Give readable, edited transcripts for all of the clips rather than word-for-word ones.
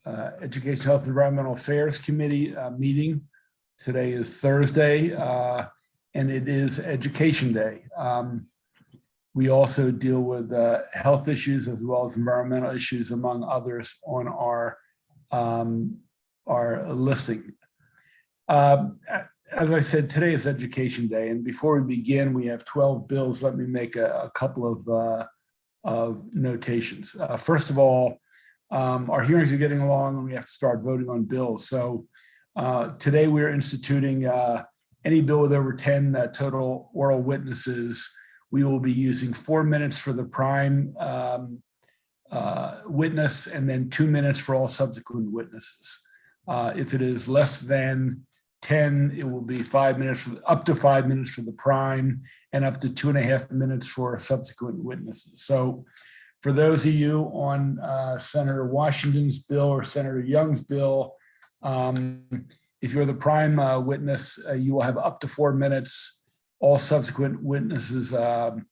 Education, Health, and Environmental Affairs Committee meeting. Today is Thursday, and it is Education Day. We also deal with health issues as well as environmental issues, among others, on our listing. As I said, today is Education Day, and before we begin, we have 12 bills. Let me make a couple of notations. First of all, our hearings are getting along, and we have to start voting on bills. So today we are instituting any bill with over 10 total oral witnesses. We will be using 4 minutes for the prime witness and then 2 minutes for all subsequent witnesses. If it is less than 10, it will be 5 minutes, up to 5 minutes for the prime and up to 2.5 minutes for subsequent witnesses. So for those of you on Senator Washington's bill or Senator Young's bill, if you're the prime witness, you will have up to 4 minutes. All subsequent witnesses in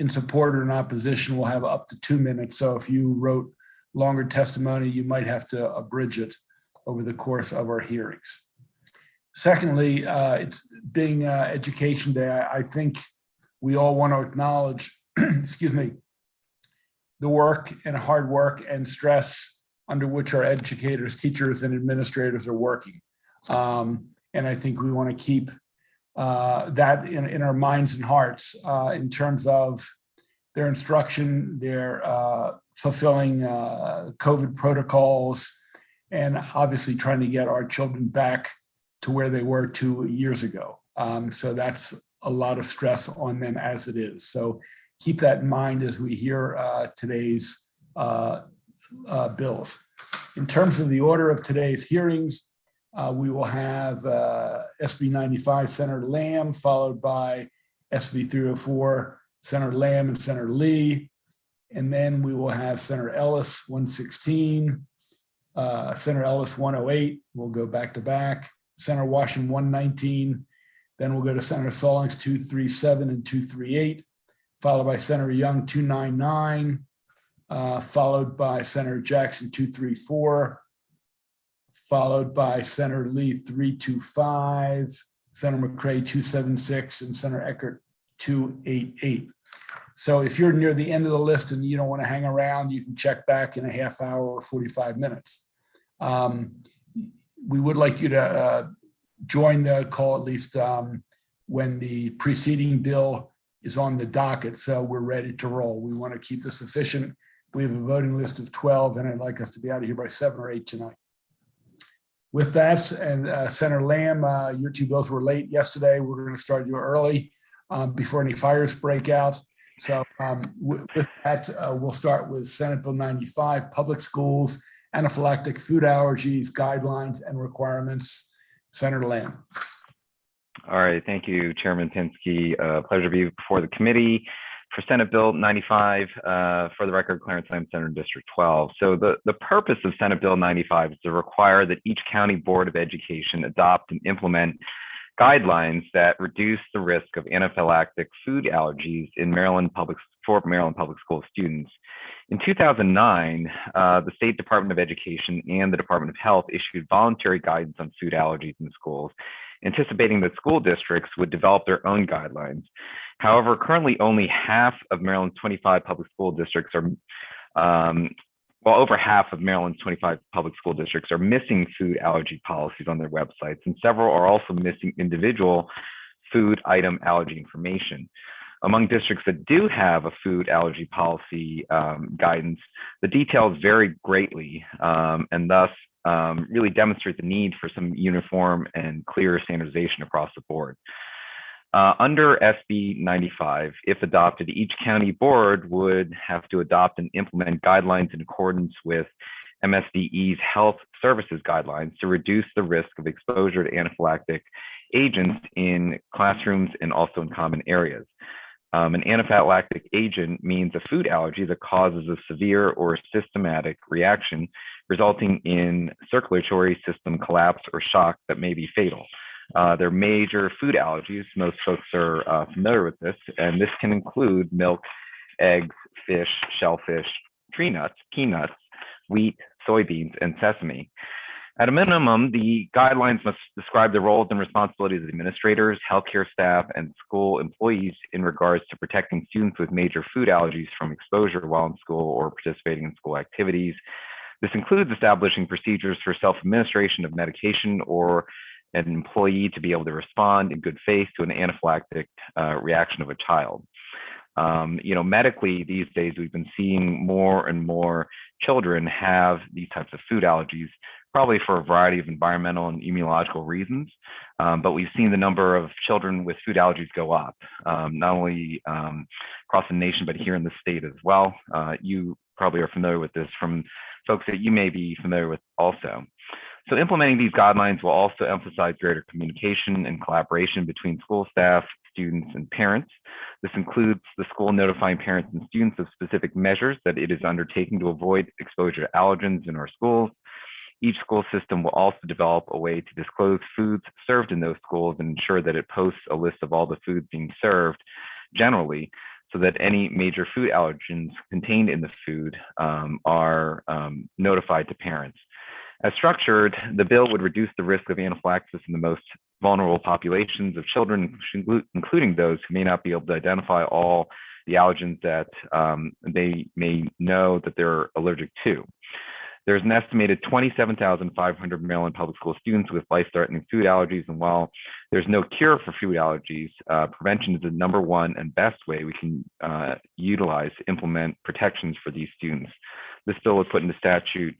support or in opposition will have up to 2 minutes. So if you wrote longer testimony, you might have to abridge it over the course of our hearings. Secondly, it's being Education Day, I think we all want to acknowledge, excuse me, the work and hard work and stress under which our educators, teachers, and administrators are working. And I think we want to keep that in our minds and hearts in terms of their instruction, their fulfilling COVID protocols, and obviously trying to get our children back to where they were 2 years ago. So that's a lot of stress on them as it is. So keep that in mind as we hear today's bills. In terms of the order of today's hearings, we will have SB 95, Senator Lamb, followed by SB 304, Senator Lamb and Senator Lee. And then we will have Senator Ellis, 116, Senator Ellis, 108. We'll go back to back. Senator Washington, 119. Then we'll go to Senator Stallings, 237 and 238, followed by Senator Young, 299, followed by Senator Jackson, 234, followed by Senator Lee, 325, Senator McCray, 276, and Senator Eckert, 288. So if you're near the end of the list and you don't want to hang around, you can check back in a half hour or 45 minutes. We would like you to join the call at least when the preceding bill is on the docket, so we're ready to roll. We want to keep this efficient. We have a voting list of 12, and I'd like us to be out of here by 7 or 8 tonight. With that, and Senator Lamb, your 2 bills were late yesterday. We're going to start you early before any fires break out. So with that, we'll start with Senate Bill 95, Public Schools, Anaphylactic Food Allergies, Guidelines and Requirements. Senator Lamb. All right, thank you, Chairman Pinsky. Pleasure to be before the committee for Senate Bill 95. For the record, Clarence Lamb, Senator District 12. So the purpose of Senate Bill 95 is to require that each county board of education adopt and implement guidelines that reduce the risk of anaphylactic food allergies in for Maryland public school students. In 2009, the State Department of Education and the Department of Health issued voluntary guidance on food allergies in schools, anticipating that school districts would develop their own guidelines. However, currently only half of Maryland's 25 public school districts are, over half of Maryland's 25 public school districts are missing food allergy policies on their websites, and several are also missing individual food item allergy information. Among districts that do have a food allergy policy guidance, the details vary greatly and thus really demonstrate the need for some uniform and clear standardization across the board. Under SB 95, if adopted, each county board would have to adopt and implement guidelines in accordance with MSDE's health services guidelines to reduce the risk of exposure to anaphylactic agents in classrooms and also in common areas. An anaphylactic agent means a food allergy that causes a severe or systematic reaction resulting in circulatory system collapse or shock that may be fatal. They're major food allergies. Most folks are familiar with this, and this can include milk, eggs, fish, shellfish, tree nuts, peanuts, wheat, soybeans, and sesame. At a minimum, the guidelines must describe the roles and responsibilities of administrators, healthcare staff, and school employees in regards to protecting students with major food allergies from exposure while in school or participating in school activities. This includes establishing procedures for self-administration of medication or an employee to be able to respond in good faith to an anaphylactic reaction of a child. Medically these days, we've been seeing more and more children have these types of food allergies, probably for a variety of environmental and immunological reasons. But we've seen the number of children with food allergies go up, not only across the nation, but here in the state as well. You probably are familiar with this from folks that you may be familiar with also. So implementing these guidelines will also emphasize greater communication and collaboration between school staff, students, and parents. This includes the school notifying parents and students of specific measures that it is undertaking to avoid exposure to allergens in our schools. Each school system will also develop a way to disclose foods served in those schools and ensure that it posts a list of all the foods being served generally, so that any major food allergens contained in the food are notified to parents. As structured, the bill would reduce the risk of anaphylaxis in the most vulnerable populations of children, including those who may not be able to identify all the allergens that they may know that they're allergic to. There's an estimated 27,500 Maryland public school students with life-threatening food allergies, and while there's no cure for food allergies, prevention is the number one and best way we can utilize to implement protections for these students. This bill was put into statute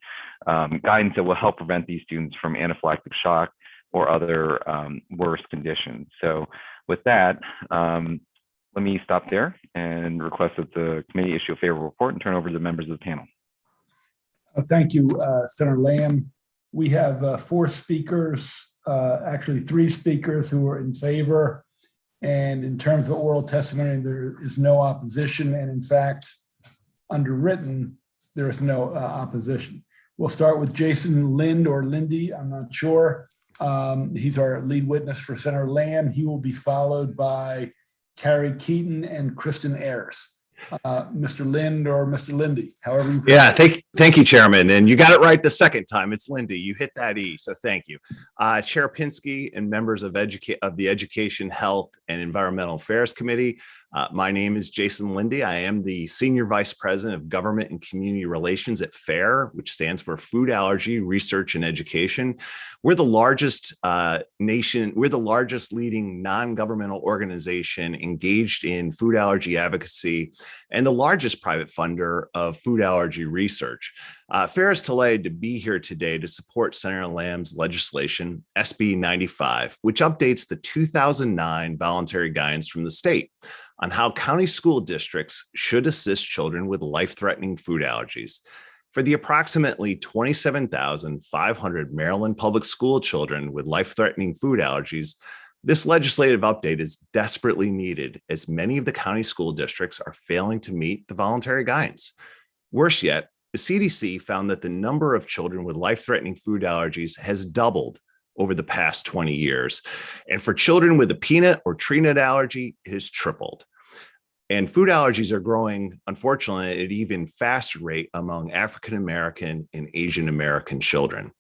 guidance that will help prevent these students from anaphylactic shock or other worse conditions. So with that, let me stop there and request that the committee issue a favorable report and turn over to the members of the panel. Thank you, Senator Lamb. We have four speakers, actually three speakers who are in favor. And in terms of oral testimony, there is no opposition. And in fact, underwritten, there is no opposition. We'll start with Jason Lind or Lindy, I'm not sure. He's our lead witness for Senator Lamb. He will be followed by Carrie Keaton and Kristen Ayers. Mr. Lind or Mr. Lindy, however you. Yeah, thank you, Chairman. And you got it right the second time. It's Lindy. You hit that E, so thank you. Chair Pinsky and members of the Education, Health, and Environmental Affairs Committee. My name is Jason Lindy. I am the Senior Vice President of Government and Community Relations at FAIR, which stands for Food Allergy Research and Education. We're the largest leading non-governmental organization engaged in food allergy advocacy and the largest private funder of food allergy research. FAIR is delighted to be here today to support Senator Lamb's legislation, SB 95, which updates the 2009 voluntary guidance from the state on how county school districts should assist children with life-threatening food allergies. For the approximately 27,500 Maryland public school children with life-threatening food allergies, this legislative update is desperately needed as many of the county school districts are failing to meet the voluntary guidance. Worse yet, the CDC found that the number of children with life-threatening food allergies has doubled over the past 20 years. And for children with a peanut or tree nut allergy, it has tripled. And food allergies are growing, unfortunately, at an even faster rate among African-American and Asian American children.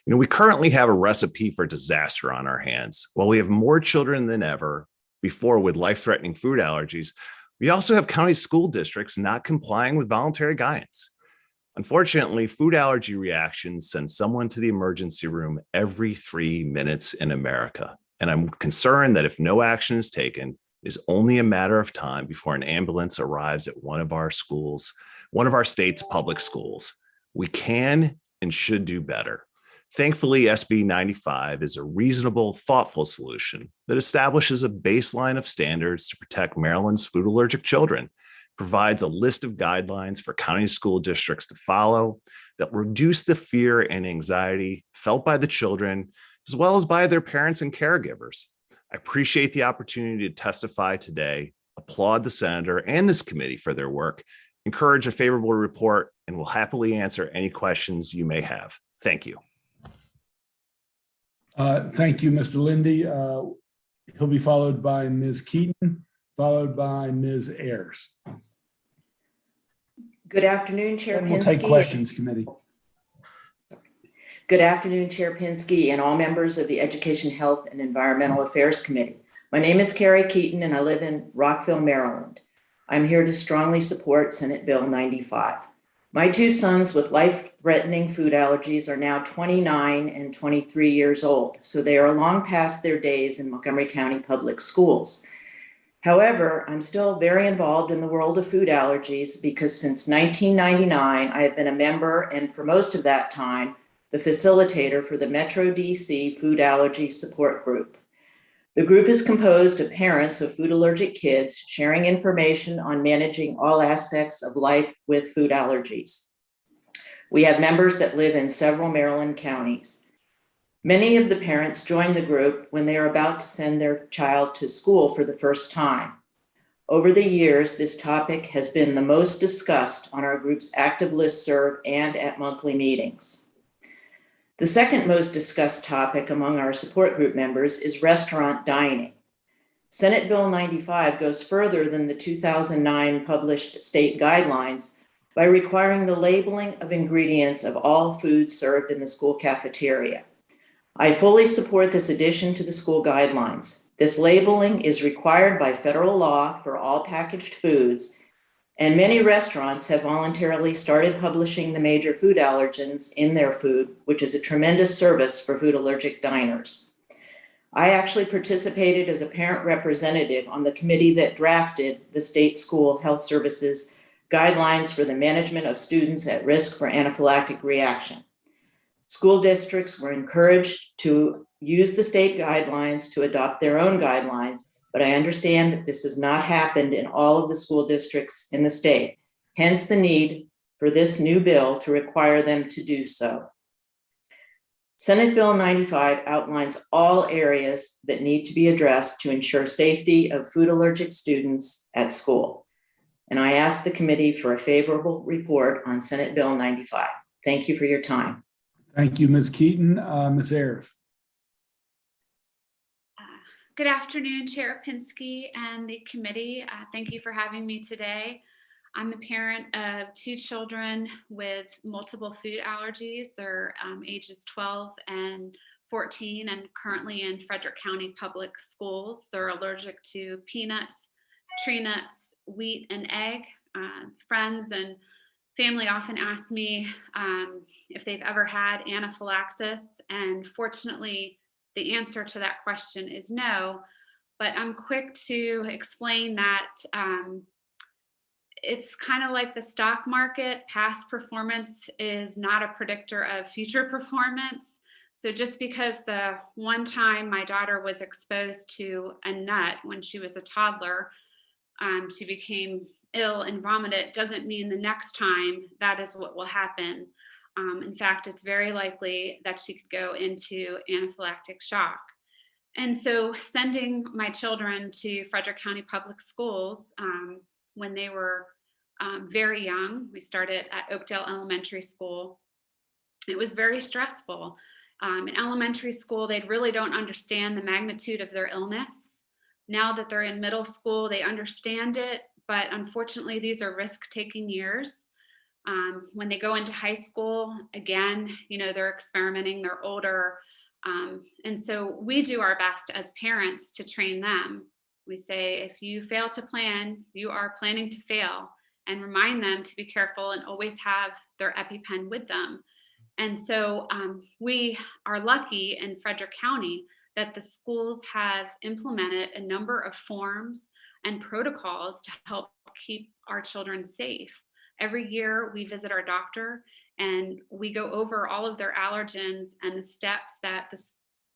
We currently have a recipe for disaster on our hands. While we have more children than ever before with life-threatening food allergies, we also have county school districts not complying with voluntary guidance. Unfortunately, food allergy reactions send someone to the emergency room every 3 minutes in America. And I'm concerned that if no action is taken, it is only a matter of time before an ambulance arrives at one of our schools, one of our state's public schools. We can and should do better. Thankfully, SB 95 is a reasonable, thoughtful solution that establishes a baseline of standards to protect Maryland's food allergic children, provides a list of guidelines for county school districts to follow that reduce the fear and anxiety felt by the children, as well as by their parents and caregivers. I appreciate the opportunity to testify today, applaud the senator and this committee for their work, encourage a favorable report, and will happily answer any questions you may have. Thank you. Thank you, Mr. Lindy. He'll be followed by Ms. Keaton, followed by Ms. Ayers. Good afternoon, Chair Pinsky. We'll take questions, committee. Good afternoon, Chair Pinsky and all members of the Education, Health, and Environmental Affairs Committee. My name is Carrie Keaton and I live in Rockville, Maryland. I'm here to strongly support Senate Bill 95. My two sons with life-threatening food allergies are now 29 and 23 years old, so they are long past their days in Montgomery County Public Schools. However, I'm still very involved in the world of food allergies because since 1999, I have been a member and for most of that time, the facilitator for the Metro DC Food Allergy Support Group. The group is composed of parents of food allergic kids sharing information on managing all aspects of life with food allergies. We have members that live in several Maryland counties. Many of the parents join the group when they are about to send their child to school for the first time. Over the years, this topic has been the most discussed on our group's active listserv and at monthly meetings. The second most discussed topic among our support group members is restaurant dining. Senate Bill 95 goes further than the 2009 published state guidelines by requiring the labeling of ingredients of all foods served in the school cafeteria. I fully support this addition to the school guidelines. This labeling is required by federal law for all packaged foods, and many restaurants have voluntarily started publishing the major food allergens in their food, which is a tremendous service for food allergic diners. I actually participated as a parent representative on the committee that drafted the state school health services guidelines for the management of students at risk for anaphylactic reaction. School districts were encouraged to use the state guidelines to adopt their own guidelines, but I understand that this has not happened in all of the school districts in the state, hence the need for this new bill to require them to do so. Senate Bill 95 outlines all areas that need to be addressed to ensure safety of food allergic students at school. And I ask the committee for a favorable report on Senate Bill 95. Thank you for your time. Thank you, Ms. Keaton. Ms. Ayers. Good afternoon, Chair Pinsky and the committee. Thank you for having me today. I'm a parent of two children with multiple food allergies. They're ages 12 and 14 and currently in Frederick County Public Schools. They're allergic to peanuts, tree nuts, wheat, and egg. Friends and family often ask me if they've ever had anaphylaxis, and fortunately, the answer to that question is no, but I'm quick to explain that it's kind of like the stock market. Past performance is not a predictor of future performance. So just because the one time my daughter was exposed to a nut when she was a toddler, she became ill and vomited, doesn't mean the next time that is what will happen. In fact, it's very likely that she could go into anaphylactic shock. And so sending my children to Frederick County Public Schools when they were very young, we started at Oakdale Elementary School. It was very stressful. In elementary school, they really don't understand the magnitude of their illness. Now that they're in middle school, they understand it, but unfortunately, these are risk-taking years. When they go into high school, again, they're experimenting, they're older. And so we do our best as parents to train them. We say, if you fail to plan, you are planning to fail, and remind them to be careful and always have their EpiPen with them. And so we are lucky in Frederick County that the schools have implemented a number of forms and protocols to help keep our children safe. Every year we visit our doctor and we go over all of their allergens and the steps that the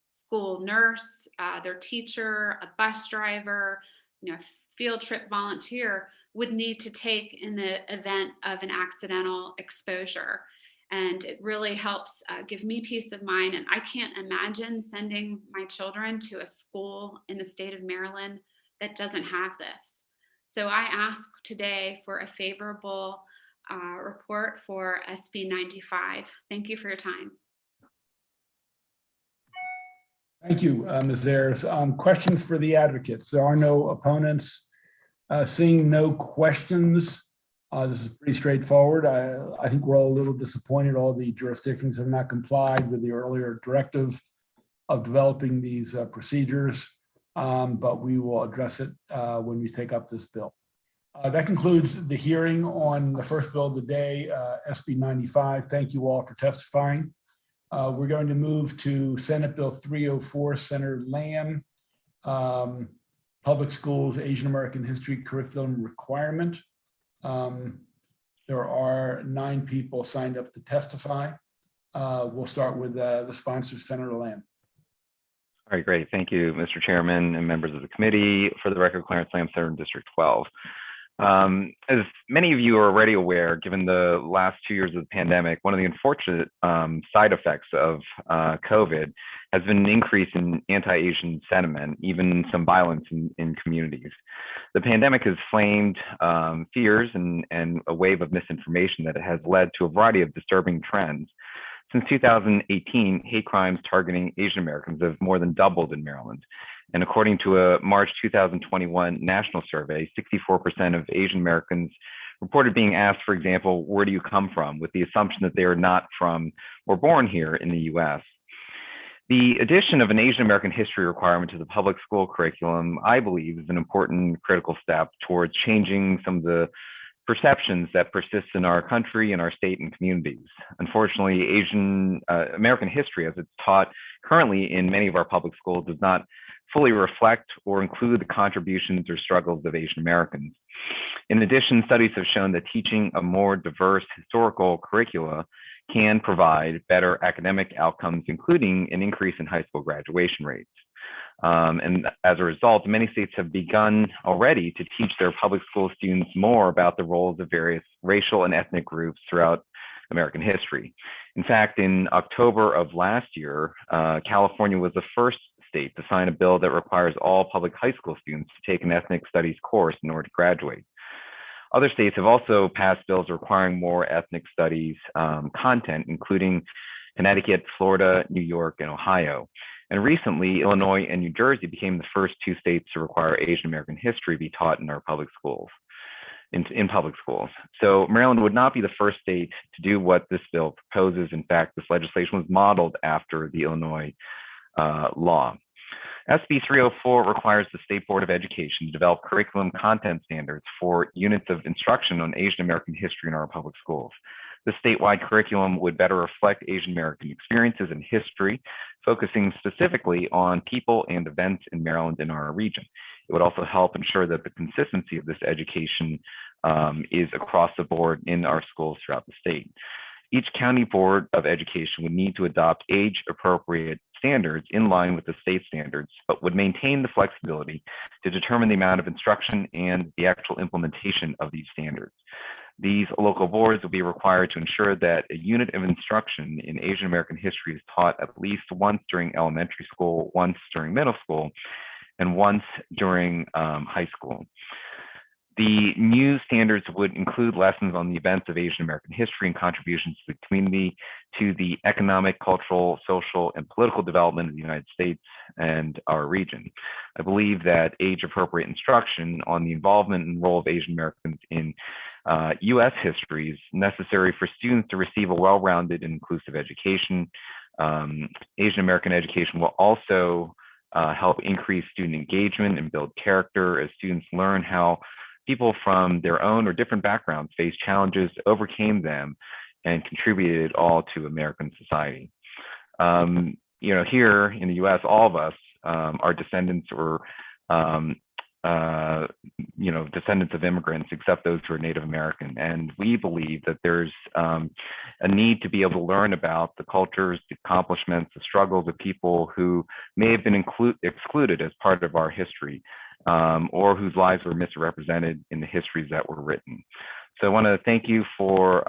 school nurse, their teacher, a bus driver, field trip volunteer would need to take in the event of an accidental exposure. And it really helps give me peace of mind. And I can't imagine sending my children to a school in the state of Maryland that doesn't have this. So I ask today for a favorable report for SB 95. Thank you for your time. Thank you, Ms. Ayers. Question for the advocates. There are no opponents. Seeing no questions, This is pretty straightforward. I think we're all a little disappointed. All the jurisdictions have not complied with the earlier directive of developing these procedures, but we will address it when we take up this bill. That concludes the hearing on the first bill of the day, SB 95. Thank you all for testifying. We're going to move to Senate Bill 304, Senator Lamb, Public Schools Asian American History Curriculum Requirement. There are 9 people signed up to testify. We'll start with the sponsor, Senator Lamb. All right, great. Thank you, Mr. Chairman and members of the committee. For the record, Clarence Lamb, Senator District 12. As many of you are already aware, given the last 2 years of the pandemic, one of the unfortunate side effects of COVID has been an increase in anti-Asian sentiment, even some violence in communities. The pandemic has flamed fears and a wave of misinformation that has led to a variety of disturbing trends. Since 2018, hate crimes targeting Asian Americans have more than doubled in Maryland. And according to a March 2021 national survey, 64% of Asian Americans reported being asked, for example, where do you come from, with the assumption that they are not from or born here in the US. The addition of an Asian American history requirement to the public school curriculum, I believe, is an important critical step towards changing some of the perceptions that persist in our country and our state and communities. Unfortunately, Asian American history, as it's taught currently in many of our public schools, does not fully reflect or include the contributions or struggles of Asian Americans. In addition, studies have shown that teaching a more diverse historical curricula can provide better academic outcomes, including an increase in high school graduation rates. And as a result, many states have begun already to teach their public school students more about the roles of various racial and ethnic groups throughout American history. In fact, in October of last year, California was the first state to sign a bill that requires all public high school students to take an ethnic studies course in order to graduate. Other states have also passed bills requiring more ethnic studies content, including Connecticut, Florida, New York, and Ohio. And recently, Illinois and New Jersey became the first 2 states to require Asian American history be taught in our public schools, in public schools. So Maryland would not be the first state to do what this bill proposes. In fact, this legislation was modeled after the Illinois law. SB 304 requires the State Board of Education to develop curriculum content standards for units of instruction on Asian American history in our public schools. The statewide curriculum would better reflect Asian American experiences and history, focusing specifically on people and events in Maryland and our region. It would also help ensure that the consistency of this education is across the board in our schools throughout the state. Each county board of education would need to adopt age-appropriate standards in line with the state standards, but would maintain the flexibility to determine the amount of instruction and the actual implementation of these standards. These local boards will be required to ensure that a unit of instruction in Asian American history is taught at least once during elementary school, once during middle school, and once during high school. The new standards would include lessons on the events of Asian American history and contributions to the community, to the economic, cultural, social, and political development of the United States and our region. I believe that age-appropriate instruction on the involvement and role of Asian Americans in U.S. history is necessary for students to receive a well-rounded and inclusive education. Asian American education will also help increase student engagement and build character as students learn how people from their own or different backgrounds faced challenges, overcame them, and contributed all to American society. Here in the U.S., all of us are descendants or descendants of immigrants, except those who are Native American. And we believe that there's a need to be able to learn about the cultures, the accomplishments, the struggles of people who may have been excluded as part of our history, or whose lives were misrepresented in the histories that were written. So I want to thank you for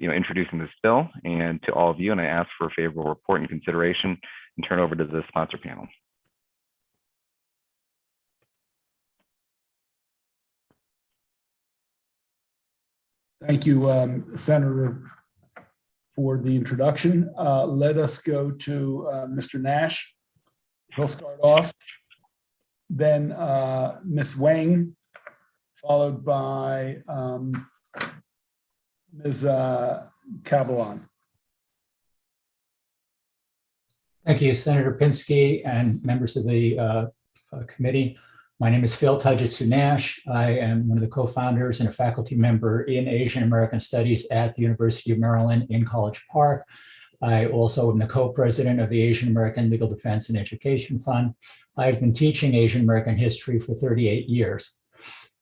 introducing this bill, and to all of you, and I ask for a favorable report and consideration and turn over to the sponsor panel. Thank you, Senator, for the introduction. Let us go to Mr. Nash. He'll start off. Then Ms. Wang, followed by Ms. Cabalon. Thank you, Senator Pinsky and members of the committee. My name is Phil Tajitsu Nash. I am one of the co-founders and a faculty member in Asian American Studies at the University of Maryland in College Park. I also am the co-president of the Asian American Legal Defense and Education Fund. I've been teaching Asian American history for 38 years.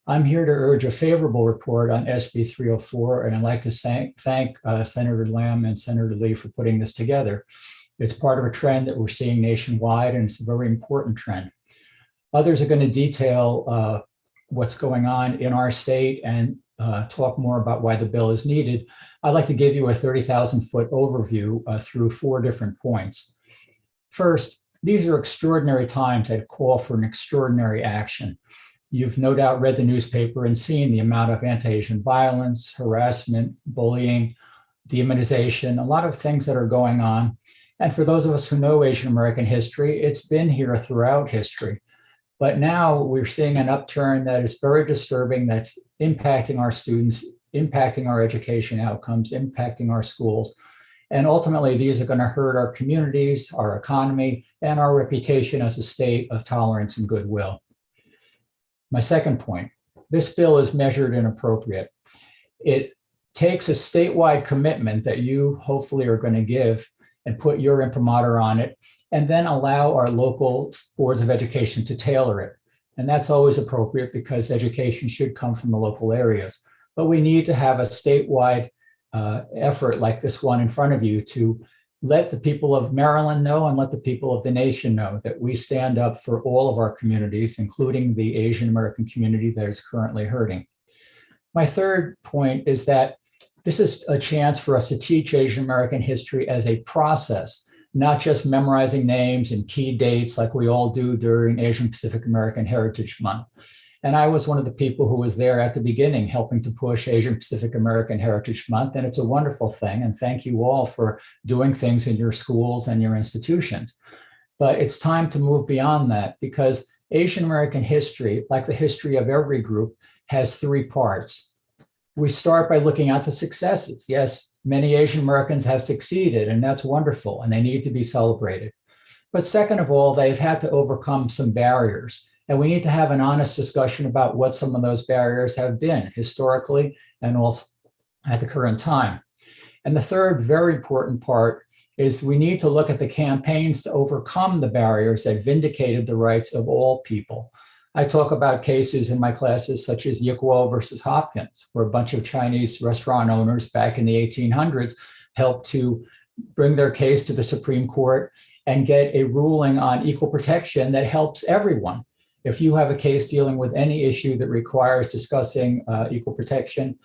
I'm here to urge a favorable report on SB 304, and I'd like to thank Senator Lamb and Senator Lee for putting this together. It's part of a trend that we're seeing nationwide, and it's a very important trend. Others are going to detail what's going on in our state and talk more about why the bill is needed. I'd like to give you a 30,000-foot overview through 4 different points. First, these are extraordinary times that call for an extraordinary action. You've no doubt read the newspaper and seen the amount of anti-Asian violence, harassment, bullying, demonization, a lot of things that are going on. And for those of us who know Asian American history, it's been here throughout history. But now we're seeing an upturn that is very disturbing, that's impacting our students, impacting our education outcomes, impacting our schools. And ultimately, these are going to hurt our communities, our economy, and our reputation as a state of tolerance and goodwill. My second point, this bill is measured and appropriate. It takes a statewide commitment that you hopefully are going to give and put your imprimatur on it, and then allow our local boards of education to tailor it. And that's always appropriate because education should come from the local areas. But we need to have a statewide effort like this one in front of you to let the people of Maryland know and let the people of the nation know that we stand up for all of our communities, including the Asian American community that is currently hurting. My third point is that this is a chance for us to teach Asian American history as a process, not just memorizing names and key dates like we all do during Asian Pacific American Heritage Month. And I was one of the people who was there at the beginning helping to push Asian Pacific American Heritage Month. And it's a wonderful thing. And thank you all for doing things in your schools and your institutions. But it's time to move beyond that because Asian American history, like the history of every group, has 3 parts. We start by looking at the successes. Yes, many Asian Americans have succeeded, and that's wonderful, and they need to be celebrated. But second of all, they've had to overcome some barriers, and we need to have an honest discussion about what some of those barriers have been historically and also at the current time. And the third very important part is we need to look at the campaigns to overcome the barriers that vindicated the rights of all people. I talk about cases in my classes such as Yikwao versus Hopkins, where a bunch of Chinese restaurant owners back in the 1800s helped to bring their case to the Supreme Court and get a ruling on equal protection that helps everyone. If you have a case dealing with any issue that requires discussing equal protection,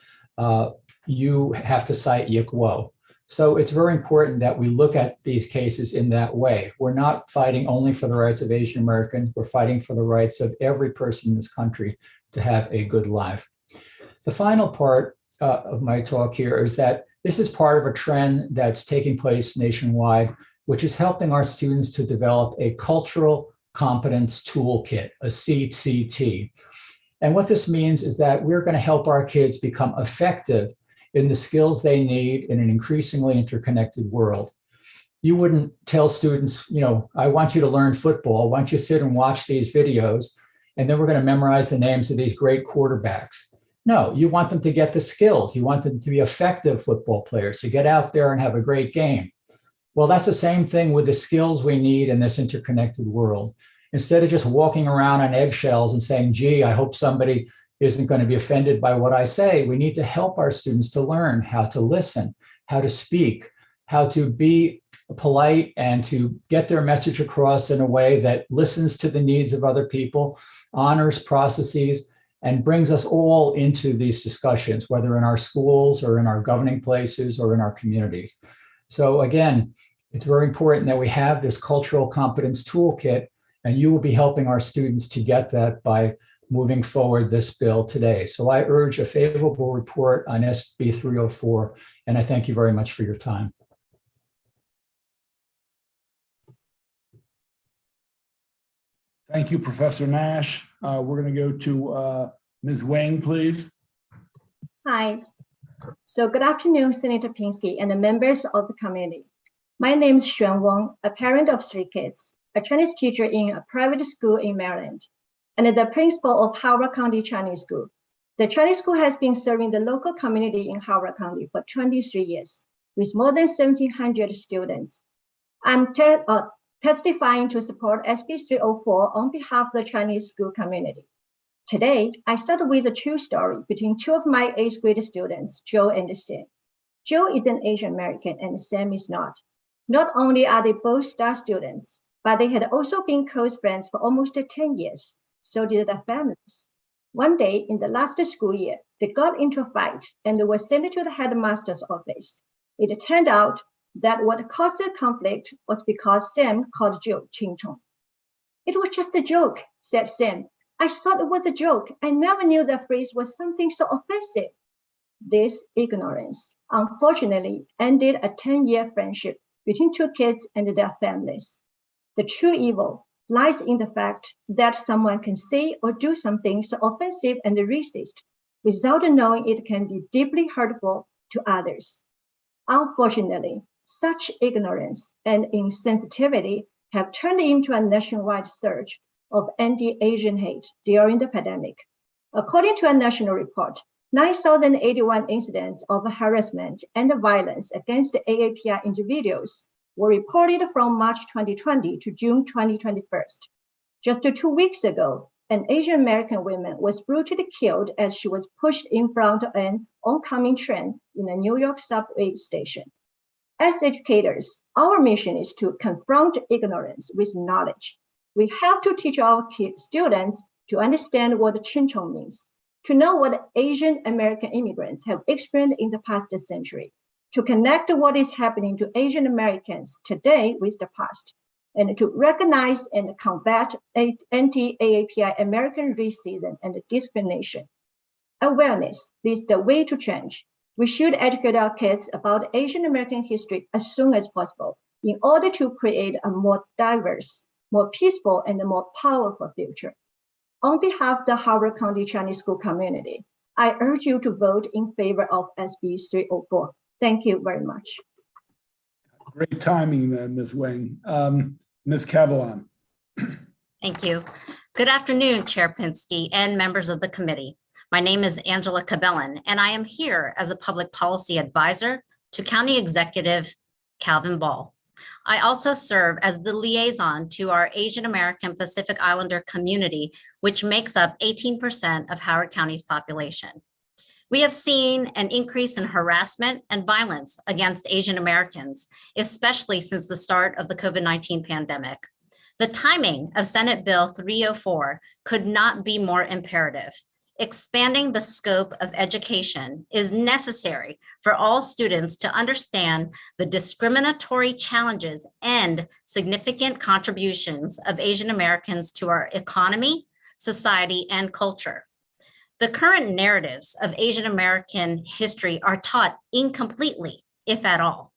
you have to cite Yikwao. So it's very important that we look at these cases in that way. We're not fighting only for the rights of Asian Americans, we're fighting for the rights of every person in this country to have a good life. The final part of my talk here is that this is part of a trend that's taking place nationwide, which is helping our students to develop a cultural competence toolkit, a CCT. And what this means is that we're going to help our kids become effective in the skills they need in an increasingly interconnected world. You wouldn't tell students, you know, I want you to learn football. Why don't you sit and watch these videos, and then we're going to memorize the names of these great quarterbacks. No, you want them to get the skills. You want them to be effective football players, to get out there and have a great game. Well, that's the same thing with the skills we need in this interconnected world. Instead of just walking around on eggshells and saying, gee, I hope somebody isn't going to be offended by what I say, we need to help our students to learn how to listen, how to speak, how to be polite and to get their message across in a way that listens to the needs of other people, honors processes, and brings us all into these discussions, whether in our schools or in our governing places or in our communities. So again, it's very important that we have this cultural competence toolkit, and you will be helping our students to get that by moving forward this bill today. So I urge a favorable report on SB 304, and I thank you very much for your time. Thank you, Professor Nash. We're going to go to Ms. Wang, please. Hi. So good afternoon, Senator Pinsky and the members of the committee. My name is Xin Wang, a parent of 3 kids, a Chinese teacher in a private school in Maryland, and the principal of Howard County Chinese School. The Chinese school has been serving the local community in Howard County for 23 years, with more than 1,700 students. I'm testifying to support SB 304 on behalf of the Chinese school community. Today, I start with a true story between 2 of my 8th grade students, Joe and Sam. Joe is an Asian American and Sam is not. Not only are they both star students, but they had also been close friends for almost 10 years. So did their families. One day in the last school year, they got into a fight and were sent to the headmaster's office. It turned out that what caused the conflict was because Sam called Joe Ching Chong. It was just a joke, said Sam. I thought it was a joke. I never knew that phrase was something so offensive. This ignorance, unfortunately, ended a 10-year friendship between 2 kids and their families. The true evil lies in the fact that someone can say or do something so offensive and racist without knowing it can be deeply hurtful to others. Unfortunately, such ignorance and insensitivity have turned into a nationwide surge of anti-Asian hate during the pandemic. According to a national report, 9,081 incidents of harassment and violence against the AAPI individuals were reported from March 2020 to June 2021. Just 2 weeks ago, an Asian American woman was brutally killed as she was pushed in front of an oncoming train in a New York subway station. As educators, our mission is to confront ignorance with knowledge. We have to teach our students to understand what Ching Chong means, to know what Asian American immigrants have experienced in the past century, to connect what is happening to Asian Americans today with the past, and to recognize and combat anti-AAPI American racism and discrimination. Awareness is the way to change. We should educate our kids about Asian American history as soon as possible in order to create a more diverse, more peaceful, and a more powerful future. On behalf of the Howard County Chinese School community, I urge you to vote in favor of SB 304. Thank you very much. Great timing, Ms. Wang. Ms. Cabalon. Thank you. Good afternoon, Chair Pinsky and members of the committee. My name is Angela Cabellon, and I am here as a public policy advisor to County Executive Calvin Ball. I also serve as the liaison to our Asian American Pacific Islander community, which makes up 18% of Howard County's population. We have seen an increase in harassment and violence against Asian Americans, especially since the start of the COVID-19 pandemic. The timing of Senate Bill 304 could not be more imperative. Expanding the scope of education is necessary for all students to understand the discriminatory challenges and significant contributions of Asian Americans to our economy, society, and culture. The current narratives of Asian American history are taught incompletely, if at all.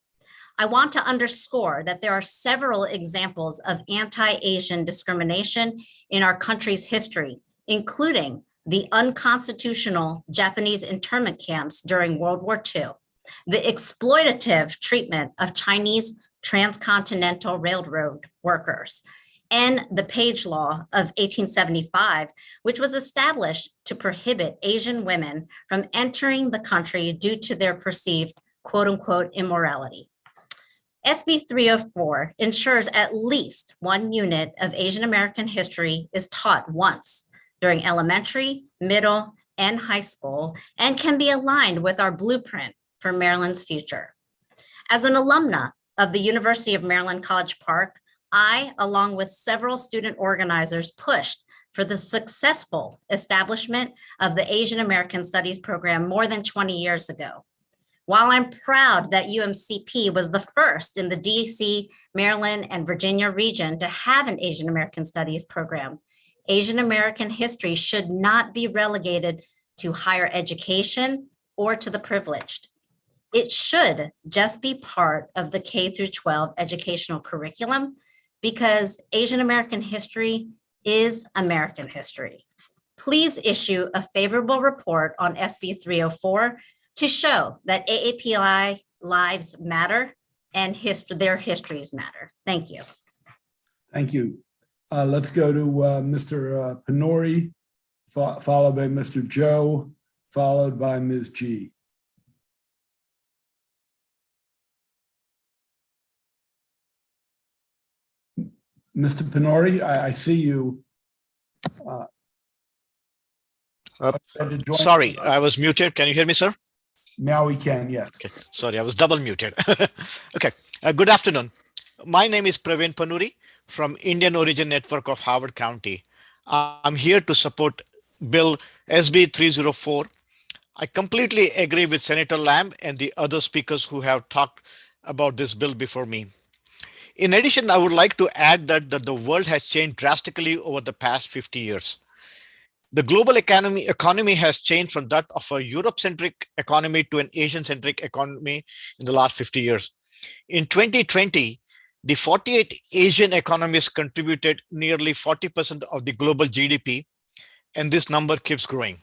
I want to underscore that there are several examples of anti-Asian discrimination in our country's history, including the unconstitutional Japanese internment camps during World War II, the exploitative treatment of Chinese transcontinental railroad workers, and the Page Law of 1875, which was established to prohibit Asian women from entering the country due to their perceived quote unquote immorality. SB 304 ensures at least 1 unit of Asian American history is taught once during elementary, middle, and high school, and can be aligned with our blueprint for Maryland's future. As an alumna of the University of Maryland College Park, I, along with several student organizers, pushed for the successful establishment of the Asian American Studies program more than 20 years ago. While I'm proud that UMCP was the first in the DC, Maryland, and Virginia region to have an Asian American Studies program, Asian American history should not be relegated to higher education or to the privileged. It should just be part of the K through 12 educational curriculum because Asian American history is American history. please issue a favorable report on SB 304 to show that AAPI lives matter and their histories matter. Thank you. Thank you. Let's go to Mr. Penori, followed by Mr. Joe, followed by Ms. G. Mr. Penori, I see you. Sorry, I was muted. Can you hear me, sir? Now we can, yes. Okay. Sorry, I was double muted. Okay. Good afternoon. My name is Praveen Patel from Indian Origin Network of Howard County. I'm here to support Bill SB 304. I completely agree with Senator Lamb and the other speakers who have talked about this bill before me. In addition, I would like to add that the world has changed drastically over the past 50 years. The global economy has changed from that of a Europe-centric economy to an Asian-centric economy in the last 50 years. In 2020, the 48 Asian economies contributed nearly 40% of the global GDP, and this number keeps growing.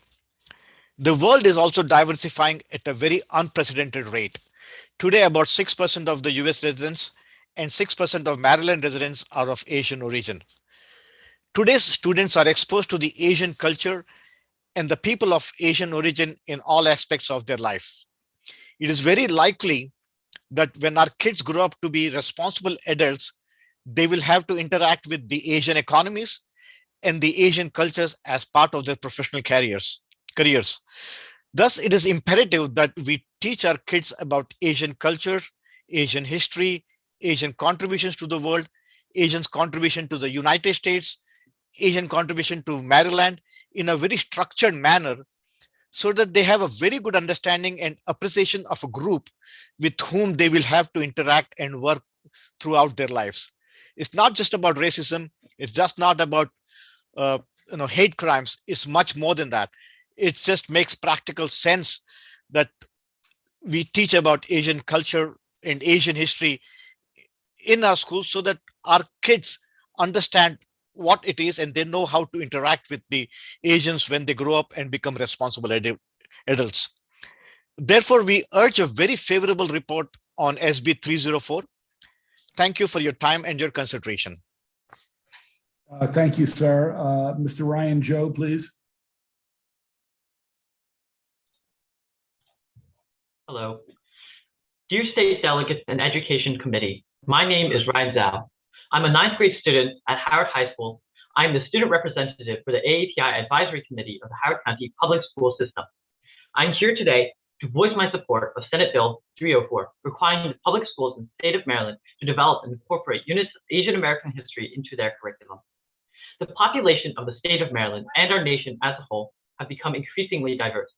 The world is also diversifying at a very unprecedented rate. Today, about 6% of the US residents and 6% of Maryland residents are of Asian origin. Today's students are exposed to the Asian culture and the people of Asian origin in all aspects of their life. It is very likely that when our kids grow up to be responsible adults, they will have to interact with the Asian economies and the Asian cultures as part of their professional careers. Thus, it is imperative that we teach our kids about Asian culture, Asian history, Asian contributions to the world, Asians' contribution to the United States, Asian contribution to Maryland in a very structured manner, so that they have a very good understanding and appreciation of a group with whom they will have to interact and work throughout their lives. It's not just about racism. It's just not about hate crimes. It's much more than that. It just makes practical sense that we teach about Asian culture and Asian history in our schools so that our kids understand what it is and they know how to interact with the Asians when they grow up and become responsible adults. Therefore, we urge a very favorable report on SB 304. Thank you for your time and your consideration. Thank you, sir. Mr. Ryan Joe, please. Hello. Dear state delegates and education committee, my name is Ryan Zhao. I'm a 9th grade student at Howard High School. I'm the student representative for the AAPI Advisory Committee of the Howard County Public School System. I'm here today to voice my support of Senate Bill 304, requiring the public schools in the state of Maryland to develop and incorporate units of Asian American history into their curriculum. The population of the state of Maryland and our nation as a whole have become increasingly diverse.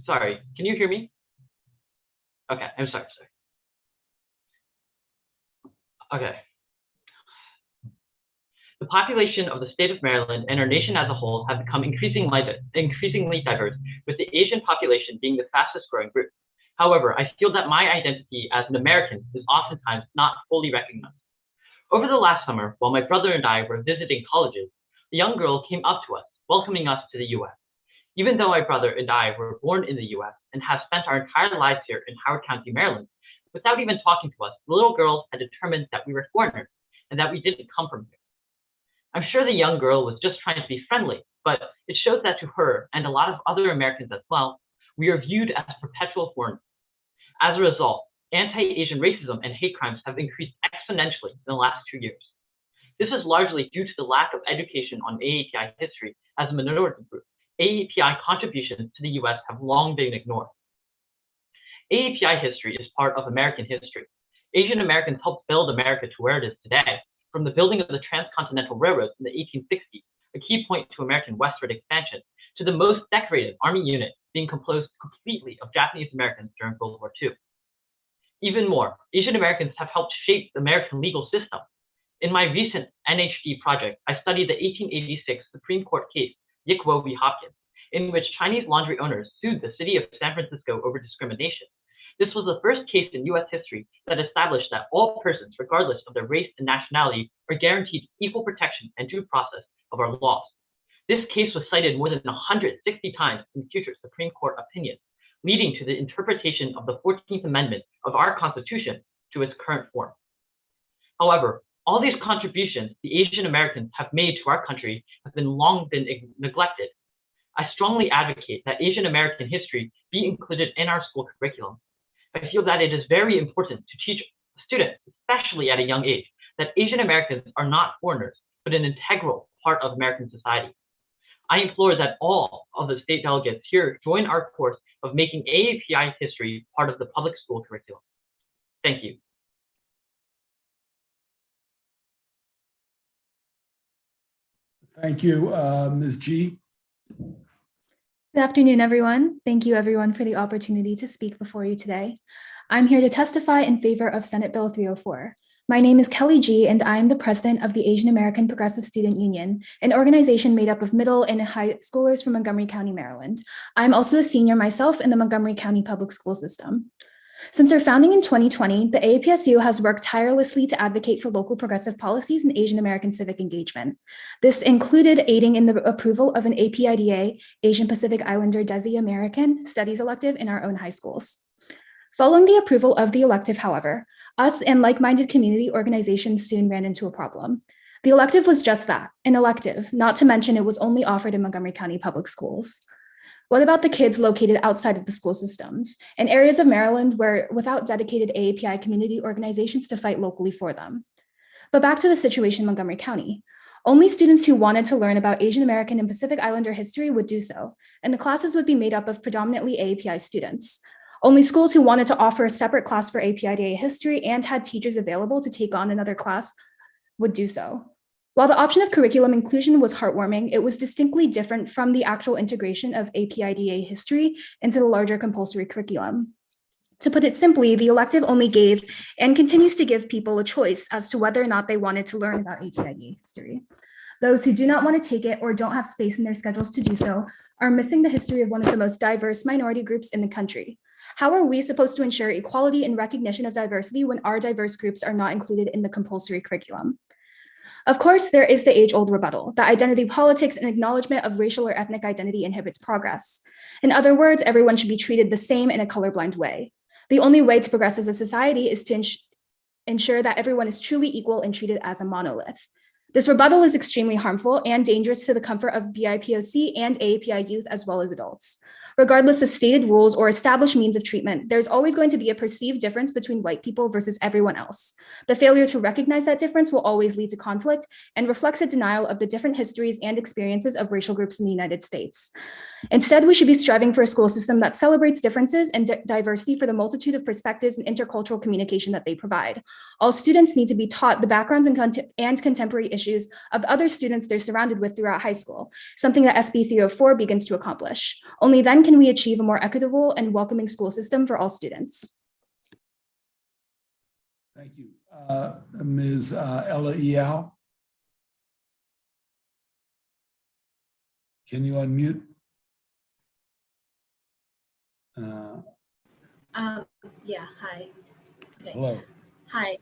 Sorry, can you hear me? Okay, I'm sorry. Okay. The population of the state of Maryland and our nation as a whole have become increasingly diverse, with the Asian population being the fastest growing group. However, I feel that my identity as an American is oftentimes not fully recognized. Over the last summer, while my brother and I were visiting colleges, a young girl came up to us, welcoming us to the US. Even though my brother and I were born in the US and have spent our entire lives here in Howard County, Maryland, without even talking to us, the little girl had determined that we were foreigners and that we didn't come from here. I'm sure the young girl was just trying to be friendly, but it shows that to her and a lot of other Americans as well, we are viewed as perpetual foreigners. As a result, anti-Asian racism and hate crimes have increased exponentially in the last 2 years. This is largely due to the lack of education on AAPI history as a minority group. AAPI contributions to the US have long been ignored. AAPI history is part of American history. Asian Americans helped build America to where it is today, from the building of the transcontinental railroads in the 1860s, a key point to American westward expansion, to the most decorated Army unit being composed completely of Japanese Americans during World War II. Even more, Asian Americans have helped shape the American legal system. In my recent NHD project, I studied the 1886 Supreme Court case, Yikwo v. Hopkins, in which Chinese laundry owners sued the city of San Francisco over discrimination. This was the first case in US history that established that all persons, regardless of their race and nationality, are guaranteed equal protection and due process of our laws. This case was cited more than 160 times in future Supreme Court opinions, leading to the interpretation of the 14th Amendment of our Constitution to its current form. However, all these contributions the Asian Americans have made to our country have long been neglected. I strongly advocate that Asian American history be included in our school curriculum. I feel that it is very important to teach students, especially at a young age, that Asian Americans are not foreigners, but an integral part of American society. I implore that all of the state delegates here join our course of making AAPI history part of the public school curriculum. Thank you. Thank you, Ms. G. Good afternoon, everyone. Thank you, everyone, for the opportunity to speak before you today. I'm here to testify in favor of Senate Bill 304. My name is Kelly G, and I am the president of the Asian American Progressive Student Union, an organization made up of middle and high schoolers from Montgomery County, Maryland. I'm also a senior myself in the Montgomery County Public School System. Since our founding in 2020, the AAPSU has worked tirelessly to advocate for local progressive policies and Asian American civic engagement. This included aiding in the approval of an APIDA, Asian Pacific Islander Desi American Studies elective in our own high schools. Following the approval of the elective, however, us and like-minded community organizations soon ran into a problem. The elective was just that, an elective, not to mention it was only offered in Montgomery County Public Schools. What about the kids located outside of the school systems, in areas of Maryland where without dedicated AAPI community organizations to fight locally for them? But back to the situation in Montgomery County. Only students who wanted to learn about Asian American and Pacific Islander history would do so, and the classes would be made up of predominantly AAPI students. Only schools who wanted to offer a separate class for APIDA history and had teachers available to take on another class would do so. While the option of curriculum inclusion was heartwarming, it was distinctly different from the actual integration of APIDA history into the larger compulsory curriculum. To put it simply, the elective only gave and continues to give people a choice as to whether or not they wanted to learn about APIDA history. Those who do not want to take it or don't have space in their schedules to do so are missing the history of one of the most diverse minority groups in the country. How are we supposed to ensure equality and recognition of diversity when our diverse groups are not included in the compulsory curriculum? Of course, there is the age-old rebuttal that identity politics and acknowledgement of racial or ethnic identity inhibits progress. In other words, everyone should be treated the same in a colorblind way. The only way to progress as a society is to ensure that everyone is truly equal and treated as a monolith. This rebuttal is extremely harmful and dangerous to the comfort of BIPOC and AAPI youth as well as adults. Regardless of stated rules or established means of treatment, there's always going to be a perceived difference between white people versus everyone else. The failure to recognize that difference will always lead to conflict and reflects a denial of the different histories and experiences of racial groups in the United States. Instead, we should be striving for a school system that celebrates differences and diversity for the multitude of perspectives and intercultural communication that they provide. All students need to be taught the backgrounds and contemporary issues of other students they're surrounded with throughout high school, something that SB 304 begins to accomplish. Only then can we achieve a more equitable and welcoming school system for all students. Thank you. Ms. Ella Yao. Can you unmute? Yeah, hi. Okay. Hello. Hi,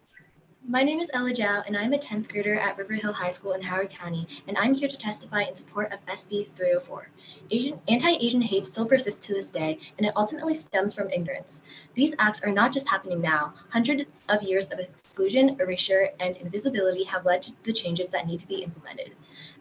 my name is Ella Zhao, and I'm a 10th grader at River Hill High School in Howard County, and I'm here to testify in support of SB 304. Anti-Asian hate still persists to this day, and it ultimately stems from ignorance. These acts are not just happening now. Hundreds of years of exclusion, erasure, and invisibility have led to the changes that need to be implemented.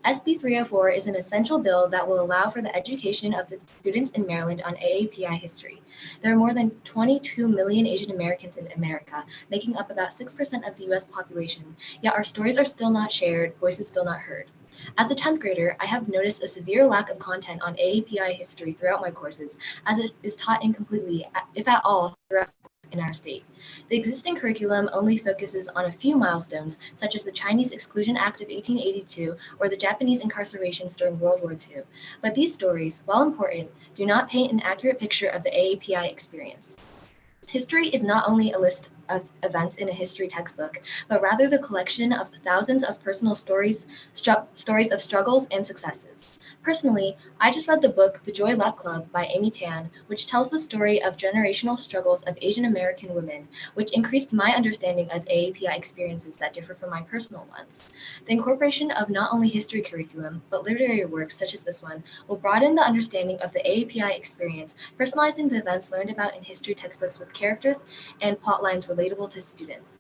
SB 304 is an essential bill that will allow for the education of the students in Maryland on AAPI history. There are more than 22 million Asian Americans in America, making up about 6% of the US population, yet our stories are still not shared, voices still not heard. As a 10th grader, I have noticed a severe lack of content on AAPI history throughout my courses, as it is taught incompletely, if at all, throughout in our state. The existing curriculum only focuses on a few milestones, such as the Chinese Exclusion Act of 1882 or the Japanese incarcerations during World War II. But these stories, while important, do not paint an accurate picture of the AAPI experience. History is not only a list of events in a history textbook, but rather the collection of thousands of personal stories of struggles and successes. Personally, I just read the book The Joy Luck Club by Amy Tan, which tells the story of generational struggles of Asian American women, which increased my understanding of AAPI experiences that differ from my personal ones. The incorporation of not only history curriculum, but literary works such as this one will broaden the understanding of the AAPI experience, personalizing the events learned about in history textbooks with characters and plot lines relatable to students.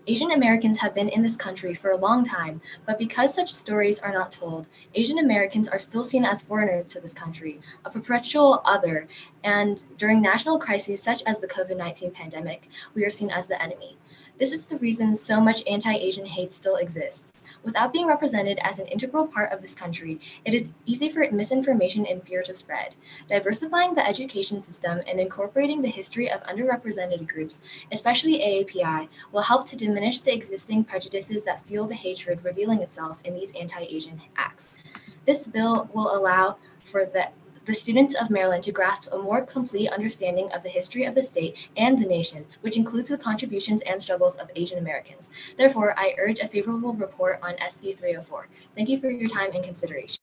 Asian Americans have been in this country for a long time, but because such stories are not told, Asian Americans are still seen as foreigners to this country, a perpetual other, and during national crises such as the COVID-19 pandemic, we are seen as the enemy. This is the reason so much anti-Asian hate still exists. Without being represented as an integral part of this country, it is easy for misinformation and fear to spread. Diversifying the education system and incorporating the history of underrepresented groups, especially AAPI, will help to diminish the existing prejudices that fuel the hatred revealing itself in these anti-Asian acts. This bill will allow for the students of Maryland to grasp a more complete understanding of the history of the state and the nation, which includes the contributions and struggles of Asian Americans. Therefore, I urge a favorable report on SB 304. Thank you for your time and consideration.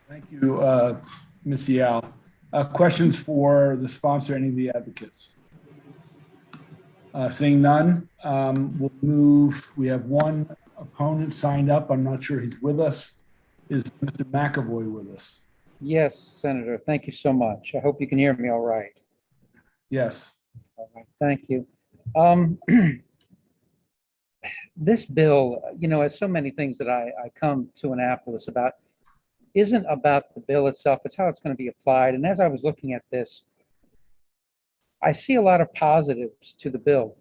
Thank you, Ms. Yao. Questions for the sponsor, any of the advocates? Seeing none, we'll move. We have one opponent signed up. I'm not sure he's with us. Is Mr. McAvoy with us? Yes, Senator. Thank you so much. I hope you can hear me all right. Yes. All right. Thank you. This bill, you know, as so many things that I come to Annapolis about, isn't about the bill itself. It's how it's going to be applied. And as I was looking at this, I see a lot of positives to the bill.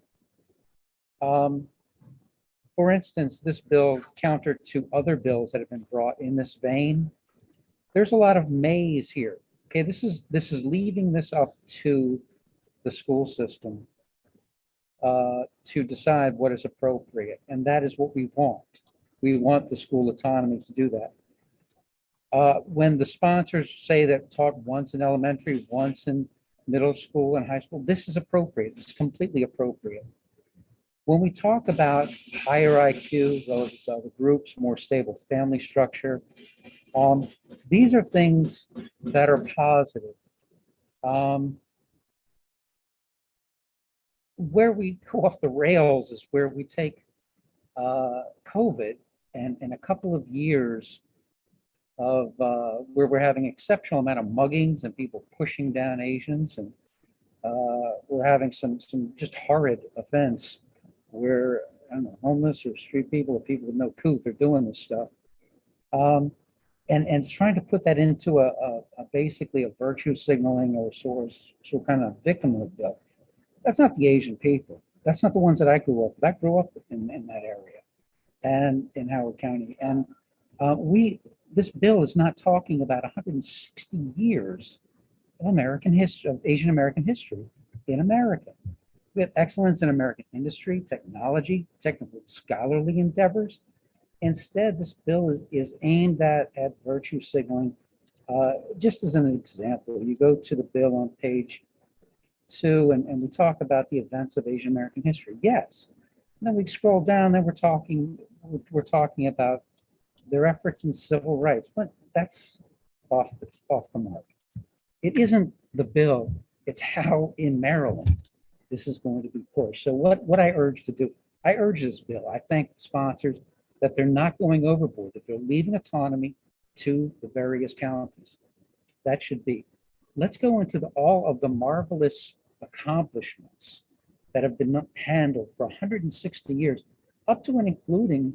For instance, this bill counter to other bills that have been brought in this vein. There's a lot of maze here. Okay, this is leaving this up to the school system to decide what is appropriate, and that is what we want. We want the school autonomy to do that. When the sponsors say that taught once in elementary, once in middle school and high school, this is appropriate. It's completely appropriate. When we talk about higher IQ, relative to other groups, more stable family structure, these are things that are positive. Where we go off the rails is where we take COVID and a couple of years of where we're having exceptional amount of muggings and people pushing down Asians, and we're having some just horrid events where, I don't know, homeless or street people or people with no couth are doing this stuff. And it's trying to put that into a basically a virtue signaling or kind of victimhood bill. That's not the Asian people. That's not the ones that I grew up with. I grew up in that area and in Howard County. And this bill is not talking about 160 years of American history, of Asian American history in America. We have excellence in American industry, technology, technical scholarly endeavors. Instead, this bill is aimed at virtue signaling. Just as an example, you go to the bill on page 2, and we talk about the events of Asian American history. Yes. And then we scroll down, then we're talking about their efforts in civil rights, but that's off the mark. It isn't the bill, it's how in Maryland this is going to be pushed. So what I urge to do, I urge this bill. I thank the sponsors that they're not going overboard, that they're leaving autonomy to the various counties. That should be. Let's go into all of the marvelous accomplishments that have been handled for 160 years, up to and including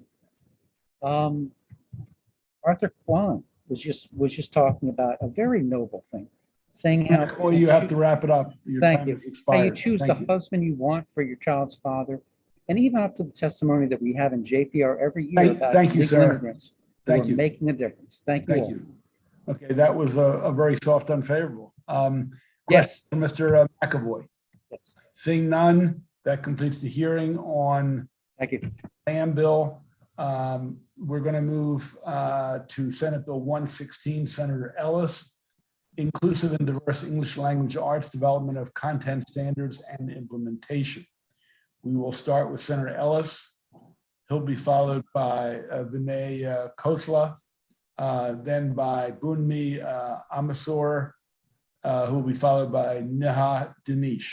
Arthur Kwan was just talking about a very noble thing, saying how Well, you have to wrap it up. Your thank time you. has How expired. you choose the husband you want for your child's father, and even up to the testimony that we have in JPR every year about Thank you, legal sir. immigrants who Thank are you. making a difference. Thank you. Thank all. you. Okay, that was a very soft unfavorable. Yes. Question, Mr. McAvoy. Yes. Seeing none, that completes the hearing on Thank you. Land Bill. We're going to move to Senate Bill 116, Senator Ellis, Inclusive and Diverse English Language Arts, Development of Content Standards and Implementation. We will start with Senator Ellis. He'll be followed by Vincent Khosla. then by Bumiomasore, who will be followed by Dinesh.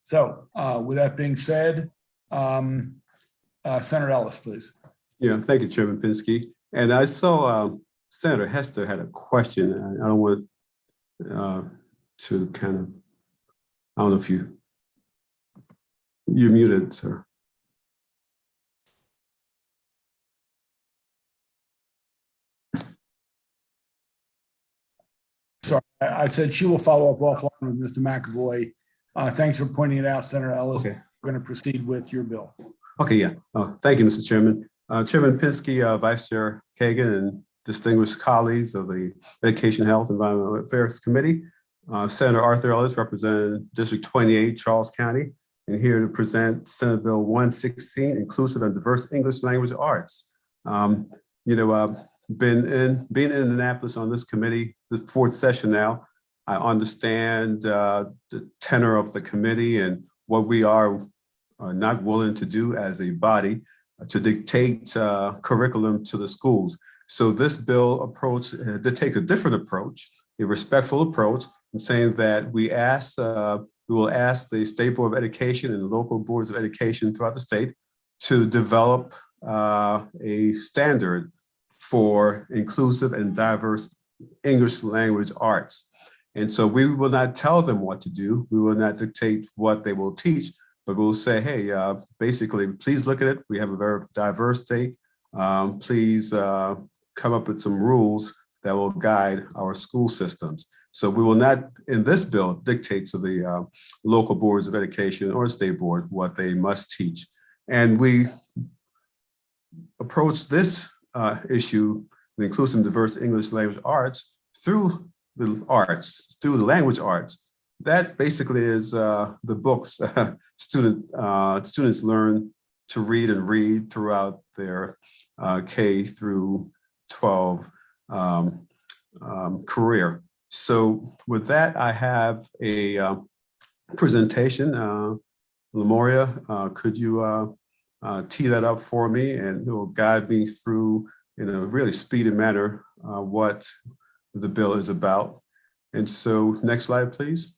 So with that being said, Senator Ellis, please. Yeah, thank you, Chairman Pinsky. And I saw Senator Hester had a question. I don't want to kind of, I don't know if you're muted, sir. Sorry, I said she will follow up offline with Mr. McAvoy. Thanks for pointing it out, Senator Ellis. Okay. We're going to proceed with your bill. Okay, yeah. Thank you, Mr. Chairman. Chairman Pinsky, Vice Chair Kagan, and distinguished colleagues of the Education, Health, and Environmental Affairs Committee. Senator Arthur Ellis, representing District 28, Charles County, and here to present Senate Bill 116, Inclusive and Diverse English Language Arts. Being in Annapolis on this committee, the fourth session now, I understand the tenor of the committee and what we are not willing to do as a body to dictate curriculum to the schools. So this bill approach to take a different approach, a respectful approach, and saying that we will ask the State Board of Education and local boards of education throughout the state to develop a standard for inclusive and diverse English language arts. And so we will not tell them what to do. We will not dictate what they will teach, but we'll say, hey, basically, please look at it. We have a very diverse state. Please come up with some rules that will guide our school systems. So we will not, in this bill, dictate to the local boards of education or state board what they must teach. And we approach this issue, the inclusive and diverse English language arts, through the arts, through the language arts. That basically is the books students learn to read and read throughout their K through 12 career. So with that, I have a presentation. Lamoria, could you tee that up for me, and it will guide me through in a really speedy manner what the bill is about. And so next slide, please.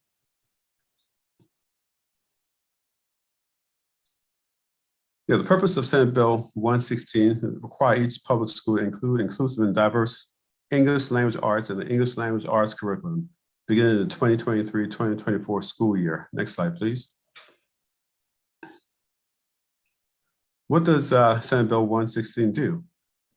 Yeah, the purpose of Senate Bill 116 require each public school to include inclusive and diverse English language arts in the English language arts curriculum beginning in the 2023-2024 school year. Next slide, please. What does Senate Bill 116 do?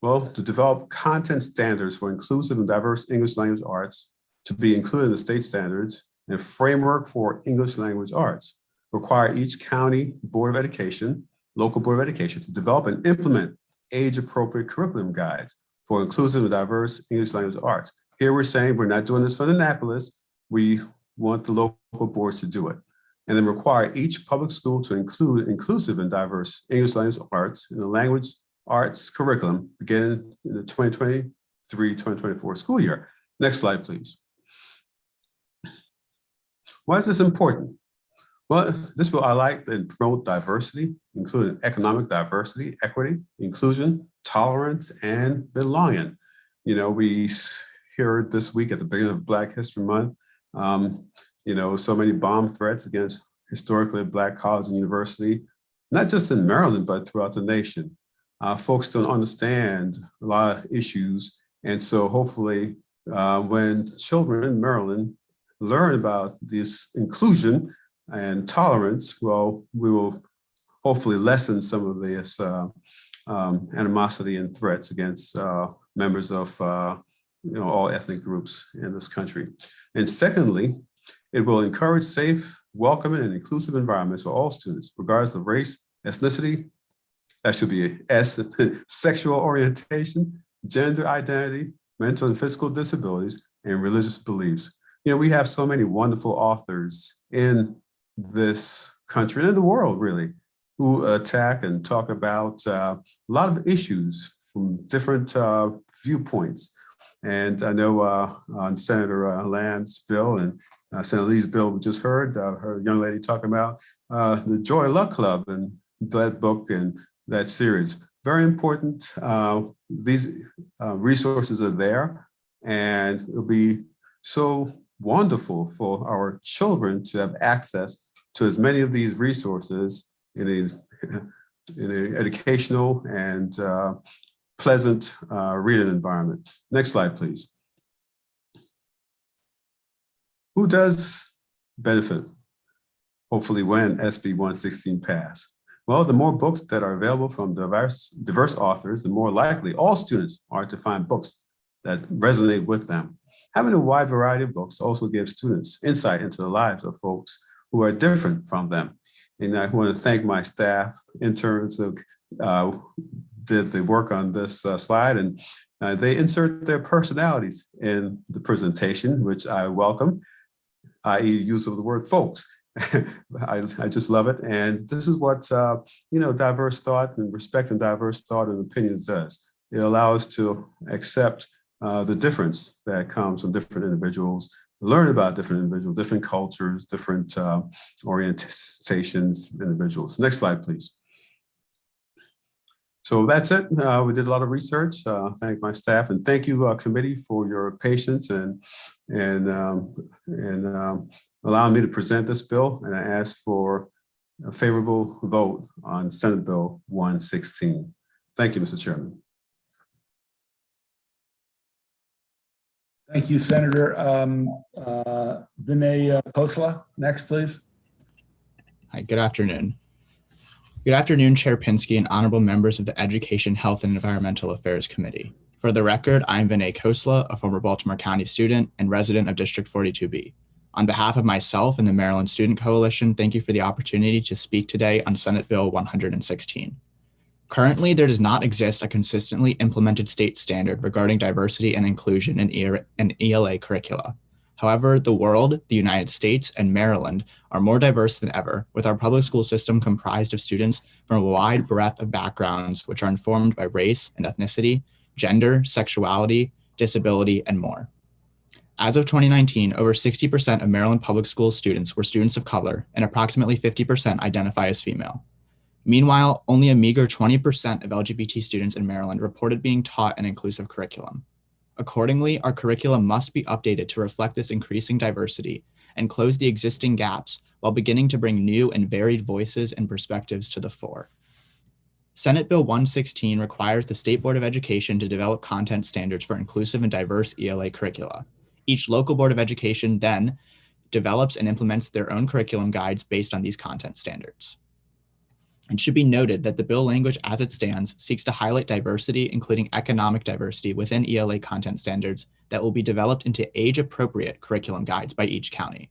Well, to develop content standards for inclusive and diverse English language arts to be included in the state standards and framework for English language arts, require each county board of education, local board of education to develop and implement age-appropriate curriculum guides for inclusive and diverse English language arts. Here we're saying we're not doing this for Annapolis. We want the local boards to do it. And then require each public school to include inclusive and diverse English language arts in the language arts curriculum beginning in the 2023-2024 school year. Next slide, please. Why is this important? Well, this will highlight and promote diversity, including economic diversity, equity, inclusion, tolerance, and belonging. You know, we heard this week at the beginning of Black History Month, so many bomb threats against historically Black colleges and university, not just in Maryland, but throughout the nation. Folks don't understand a lot of issues. And so hopefully when children in Maryland learn about this inclusion and tolerance, well, we will hopefully lessen some of this animosity and threats against members of all ethnic groups in this country. And secondly, it will encourage safe, welcoming, and inclusive environments for all students, regardless of race, ethnicity, that should be S, sexual orientation, gender identity, mental and physical disabilities, and religious beliefs. You know, we have so many wonderful authors in this country and in the world, really, who attack and talk about a lot of issues from different viewpoints. And I know on Senator Land's bill and Senator Lee's bill, we just heard her young lady talking about the Joy Luck Club and that book and that series. very important. These resources are there, and it'll be so wonderful for our children to have access to as many of these resources in an educational and pleasant reading environment. Next slide, please. Who does benefit, hopefully, when SB 116 pass? Well, the more books that are available from diverse authors, the more likely all students are to find books that resonate with them. Having a wide variety of books also gives students insight into the lives of folks who are different from them. And I want to thank my staff, interns who did the work on this slide, and they insert their personalities in the presentation, which I welcome, i.e. use of the word folks. I just love it. And this is what, diverse thought and respect and diverse thought and opinions does. It allows us to accept the difference that comes from different individuals, learn about different individuals, different cultures, different orientations, individuals. Next slide, please. So that's it. We did a lot of research. Thank my staff, and thank you, committee, for your patience and allowing me to present this bill. And I ask for a favorable vote on Senate Bill 116. Thank you, Mr. Chairman. Thank you, Senator. Vincent Khosla, next, please. Hi, good afternoon. Good afternoon, Chair Pinsky and honorable members of the Education, Health, and Environmental Affairs Committee. For the record, I'm Vincent Khosla, a former Baltimore County student and resident of District 42B. On behalf of myself and the Maryland Student Coalition, thank you for the opportunity to speak today on Senate Bill 116. Currently, there does not exist a consistently implemented state standard regarding diversity and inclusion in ELA curricula. However, the world, the United States, and Maryland are more diverse than ever, with our public school system comprised of students from a wide breadth of backgrounds which are informed by race and ethnicity, gender, sexuality, disability, and more. As of 2019, over 60% of Maryland public school students were students of color, and approximately 50% identify as female. Meanwhile, only a meager 20% of LGBT students in Maryland reported being taught an inclusive curriculum. Accordingly, our curriculum must be updated to reflect this increasing diversity and close the existing gaps while beginning to bring new and varied voices and perspectives to the fore. Senate Bill 116 requires the State Board of Education to develop content standards for inclusive and diverse ELA curricula. Each local Board of Education then develops and implements their own curriculum guides based on these content standards. It should be noted that the bill language as it stands seeks to highlight diversity, including economic diversity, within ELA content standards that will be developed into age-appropriate curriculum guides by each county.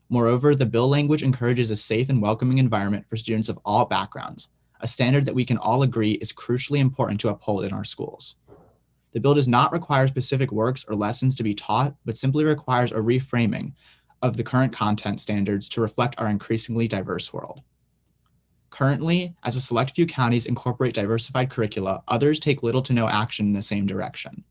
Moreover, the bill language encourages a safe and welcoming environment for students of all backgrounds, a standard that we can all agree is crucially important to uphold in our schools. The bill does not require specific works or lessons to be taught, but simply requires a reframing of the current content standards to reflect our increasingly diverse world. Currently, as a select few counties incorporate diversified curricula, others take little to no action in the same direction.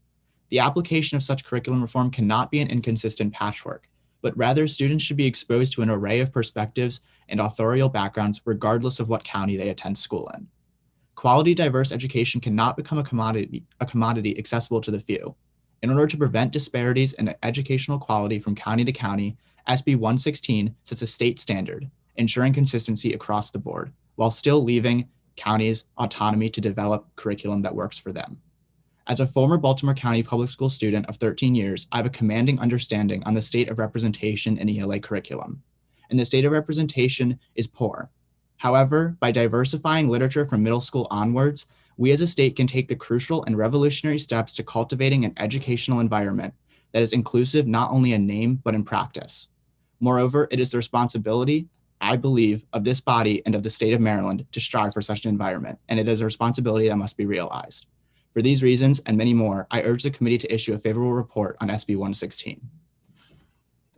The application of such curriculum reform cannot be an inconsistent patchwork, but rather students should be exposed to an array of perspectives and authorial backgrounds regardless of what county they attend school in. Quality diverse education cannot become a commodity accessible to the few. In order to prevent disparities in educational quality from county to county, SB 116 sets a state standard, ensuring consistency across the board, while still leaving counties autonomy to develop curriculum that works for them. As a former Baltimore County public school student of 13 years, I have a commanding understanding on the state of representation in ELA curriculum, and the state of representation is poor. However, by diversifying literature from middle school onwards, we as a state can take the crucial and revolutionary steps to cultivating an educational environment that is inclusive not only in name, but in practice. Moreover, it is the responsibility, I believe, of this body and of the state of Maryland to strive for such an environment, and it is a responsibility that must be realized. For these reasons and many more, I urge the committee to issue a favorable report on SB 116.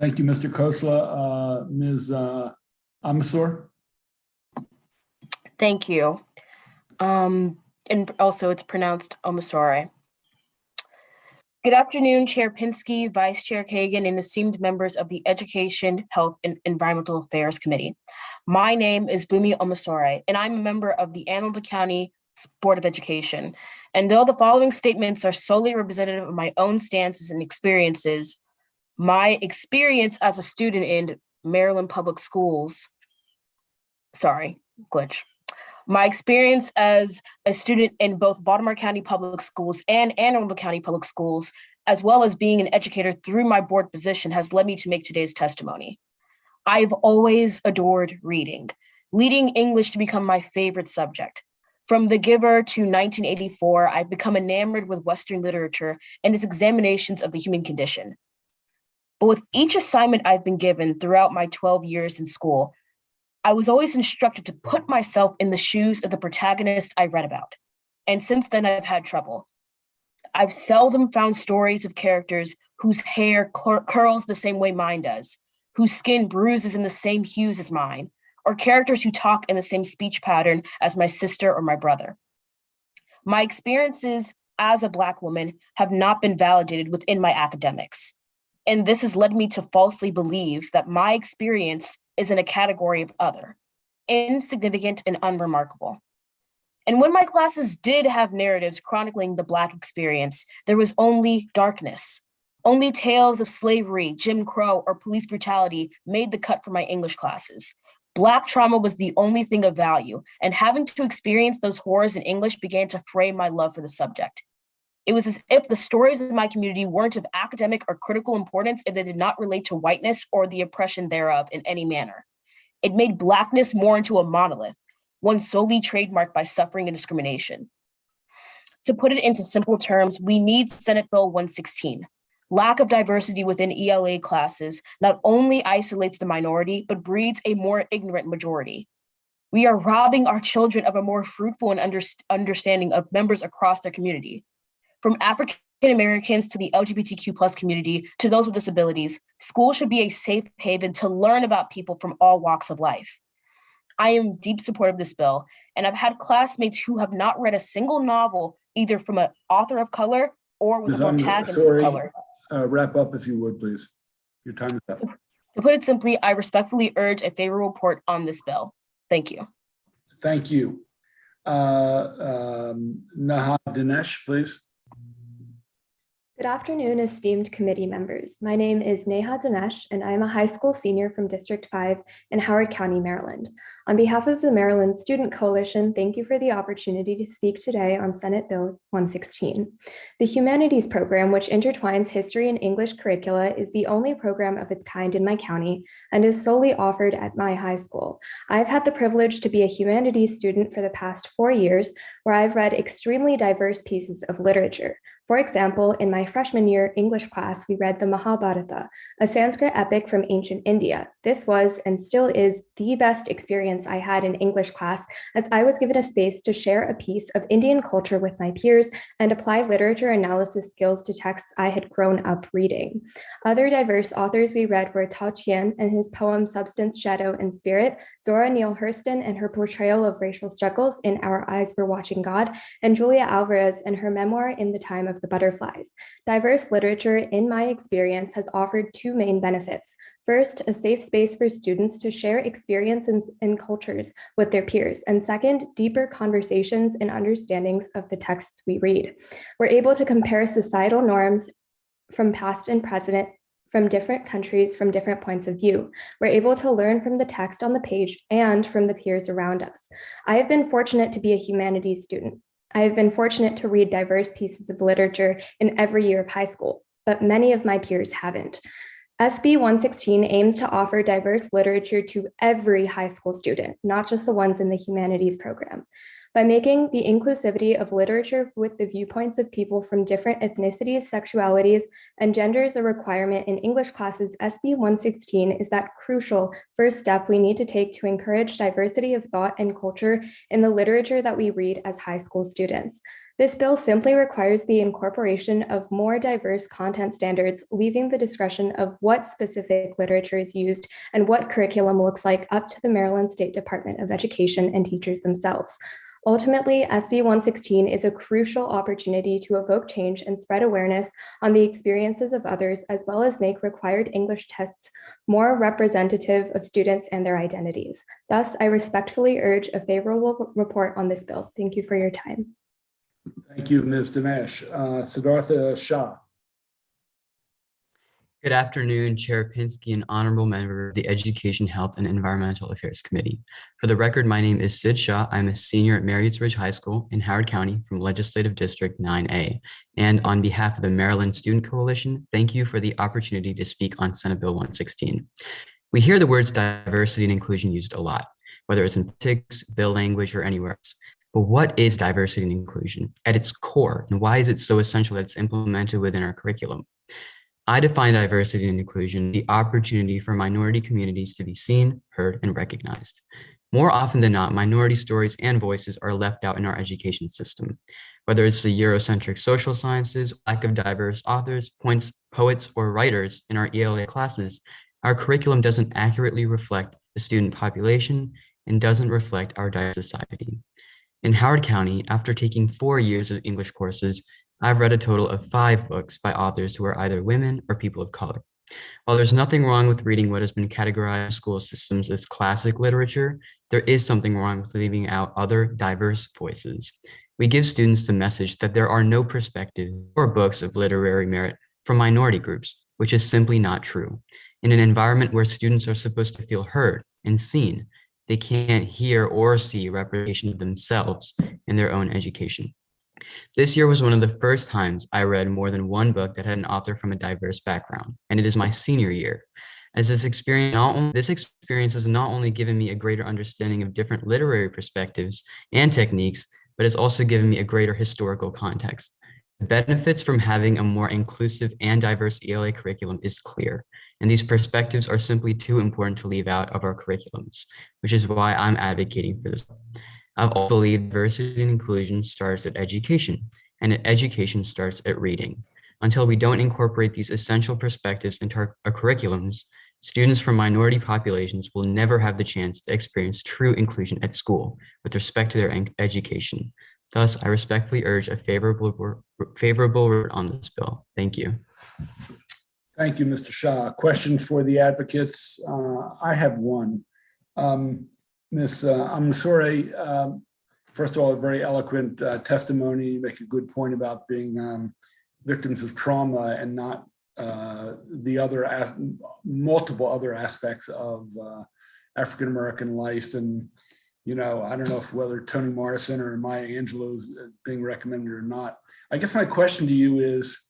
Thank you, Mr. Khosla. Ms. Bumiomasore. Thank you. And also it's pronounced Omasore. Good afternoon, Chair Pinsky, Vice Chair Kagan, and esteemed members of the Education, Health, and Environmental Affairs Committee. My name is Bumiomasore, and I'm a member of the Anne Arundel County Board of Education. And though the following statements are solely representative of my own stances and experiences, my experience as a student in Maryland public schools, my experience as a student in both Baltimore County Public Schools and Anne Arundel County Public Schools, as well as being an educator through my board position, has led me to make today's testimony. I've always adored reading, leading English to become my favorite subject. From The Giver to 1984, I've become enamored with Western literature and its examinations of the human condition. But with each assignment I've been given throughout my 12 years in school, I was always instructed to put myself in the shoes of the protagonist I read about. And since then, I've had trouble. I've seldom found stories of characters whose hair curls the same way mine does, whose skin bruises in the same hues as mine, or characters who talk in the same speech pattern as my sister or my brother. My experiences as a Black woman have not been validated within my academics. And this has led me to falsely believe that my experience is in a category of other, insignificant and unremarkable. And when my classes did have narratives chronicling the Black experience, there was only darkness. Only tales of slavery, Jim Crow, or police brutality made the cut for my English classes. Black trauma was the only thing of value, and having to experience those horrors in English began to frame my love for the subject. It was as if the stories of my community weren't of academic or critical importance if they did not relate to whiteness or the oppression thereof in any manner. It made Blackness more into a monolith, one solely trademarked by suffering and discrimination. To put it into simple terms, we need Senate Bill 116. Lack of diversity within ELA classes not only isolates the minority, but breeds a more ignorant majority. We are robbing our children of a more fruitful and understanding of members across their community. From African Americans to the LGBTQ+ community to those with disabilities, school should be a safe haven to learn about people from all walks of life. I am in deep support of this bill, and I've had classmates who have not read a single novel, either from an author of color or with a protagonist of color. Wrap up if you would, please. Your time is up. To put it simply, I respectfully urge a favorable report on this bill. Thank you. Thank you. Dinesh, please. Good afternoon, esteemed committee members. My name is Neha Dinesh, and I am a high school senior from District 5 in Howard County, Maryland. On behalf of the Maryland Student Coalition, thank you for the opportunity to speak today on Senate Bill 116. The Humanities program, which intertwines history and English curricula, is the only program of its kind in my county and is solely offered at my high school. I've had the privilege to be a humanities student for the past 4 years, where I've read extremely diverse pieces of literature. For example, in my freshman year English class, we read the Mahabharata, a Sanskrit epic from ancient India. This was and still is the best experience I had in English class, as I was given a space to share a piece of Indian culture with my peers and apply literature analysis skills to texts I had grown up reading. Other diverse authors we read were Tao Qian and his poem Substance, Shadow, and Spirit, Zora Neale Hurston and her portrayal of racial struggles in Our Eyes Were Watching God, and Julia Alvarez and her memoir In the Time of the Butterflies. Diverse literature, in my experience, has offered two main benefits. First, a safe space for students to share experiences and cultures with their peers. And second, deeper conversations and understandings of the texts we read. We're able to compare societal norms from past and present, from different countries, from different points of view. We're able to learn from the text on the page and from the peers around us. I have been fortunate to be a humanities student. I have been fortunate to read diverse pieces of literature in every year of high school, but many of my peers haven't. SB 116 aims to offer diverse literature to every high school student, not just the ones in the humanities program. By making the inclusivity of literature with the viewpoints of people from different ethnicities, sexualities, and genders a requirement in English classes, SB 116 is that crucial first step we need to take to encourage diversity of thought and culture in the literature that we read as high school students. This bill simply requires the incorporation of more diverse content standards, leaving the discretion of what specific literature is used and what curriculum looks like up to the Maryland State Department of Education and teachers themselves. Ultimately, SB 116 is a crucial opportunity to evoke change and spread awareness on the experiences of others, as well as make required English tests more representative of students and their identities. Thus, I respectfully urge a favorable report on this bill. Thank you for your time. Thank you, Ms. Dinesh. Siddhartha Shah. Good afternoon, Chair Pinsky and honorable member of the Education, Health, and Environmental Affairs Committee. For the record, my name is Sid Shah. I'm a senior at Marriotts Ridge High School in Howard County from Legislative District 9A. And on behalf of the Maryland Student Coalition, thank you for the opportunity to speak on Senate Bill 116. We hear the words diversity and inclusion used a lot, whether it's in politics, bill language, or anywhere else. But what is diversity and inclusion at its core, and why is it so essential that it's implemented within our curriculum? I define diversity and inclusion the opportunity for minority communities to be seen, heard, and recognized. More often than not, minority stories and voices are left out in our education system. Whether it's the Eurocentric social sciences, lack of diverse authors, poets, or writers in our ELA classes, our curriculum doesn't accurately reflect the student population and doesn't reflect our diverse society. In Howard County, after taking 4 years of English courses, I've read a total of 5 books by authors who are either women or people of color. While there's nothing wrong with reading what has been categorized in school systems as classic literature, there is something wrong with leaving out other diverse voices. We give students the message that there are no perspectives or books of literary merit from minority groups, which is simply not true. In an environment where students are supposed to feel heard and seen, they can't hear or see representation of themselves in their own education. This year was one of the first times I read more than one book that had an author from a diverse background, and it is my senior year. As this experience has not only given me a greater understanding of different literary perspectives and techniques, but it's also given me a greater historical context. The benefits from having a more inclusive and diverse ELA curriculum is clear, and these perspectives are simply too important to leave out of our curriculums, which is why I'm advocating for this. I've always believed diversity and inclusion starts at education, and education starts at reading. Until we don't incorporate these essential perspectives into our curriculums, students from minority populations will never have the chance to experience true inclusion at school with respect to their education. Thus, I respectfully urge a favorable vote on this bill. Thank you. Thank you, Mr. Shah. Question for the advocates. I have one. Ms. Bumiomasore, first of all, a very eloquent testimony. You make a good point about being victims of trauma and not the other multiple other aspects of African-American life. And, you know, I don't know if whether Toni Morrison or Maya Angelou is being recommended or not. I guess my question to you is,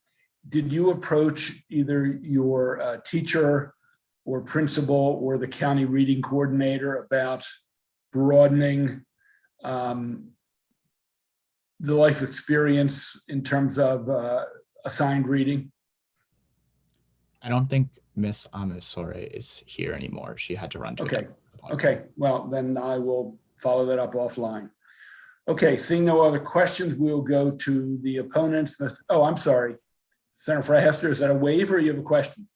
did you approach either your teacher or principal or the county reading coordinator about broadening the life experience in terms of assigned reading? I don't think Miss Bumiomasore is here anymore. She had to run to Okay. Okay, well, then I will follow that up offline. Okay, seeing no other questions, we'll go to the opponents. Oh, I'm sorry. Senator Freyhester, is that a waiver or you have a question?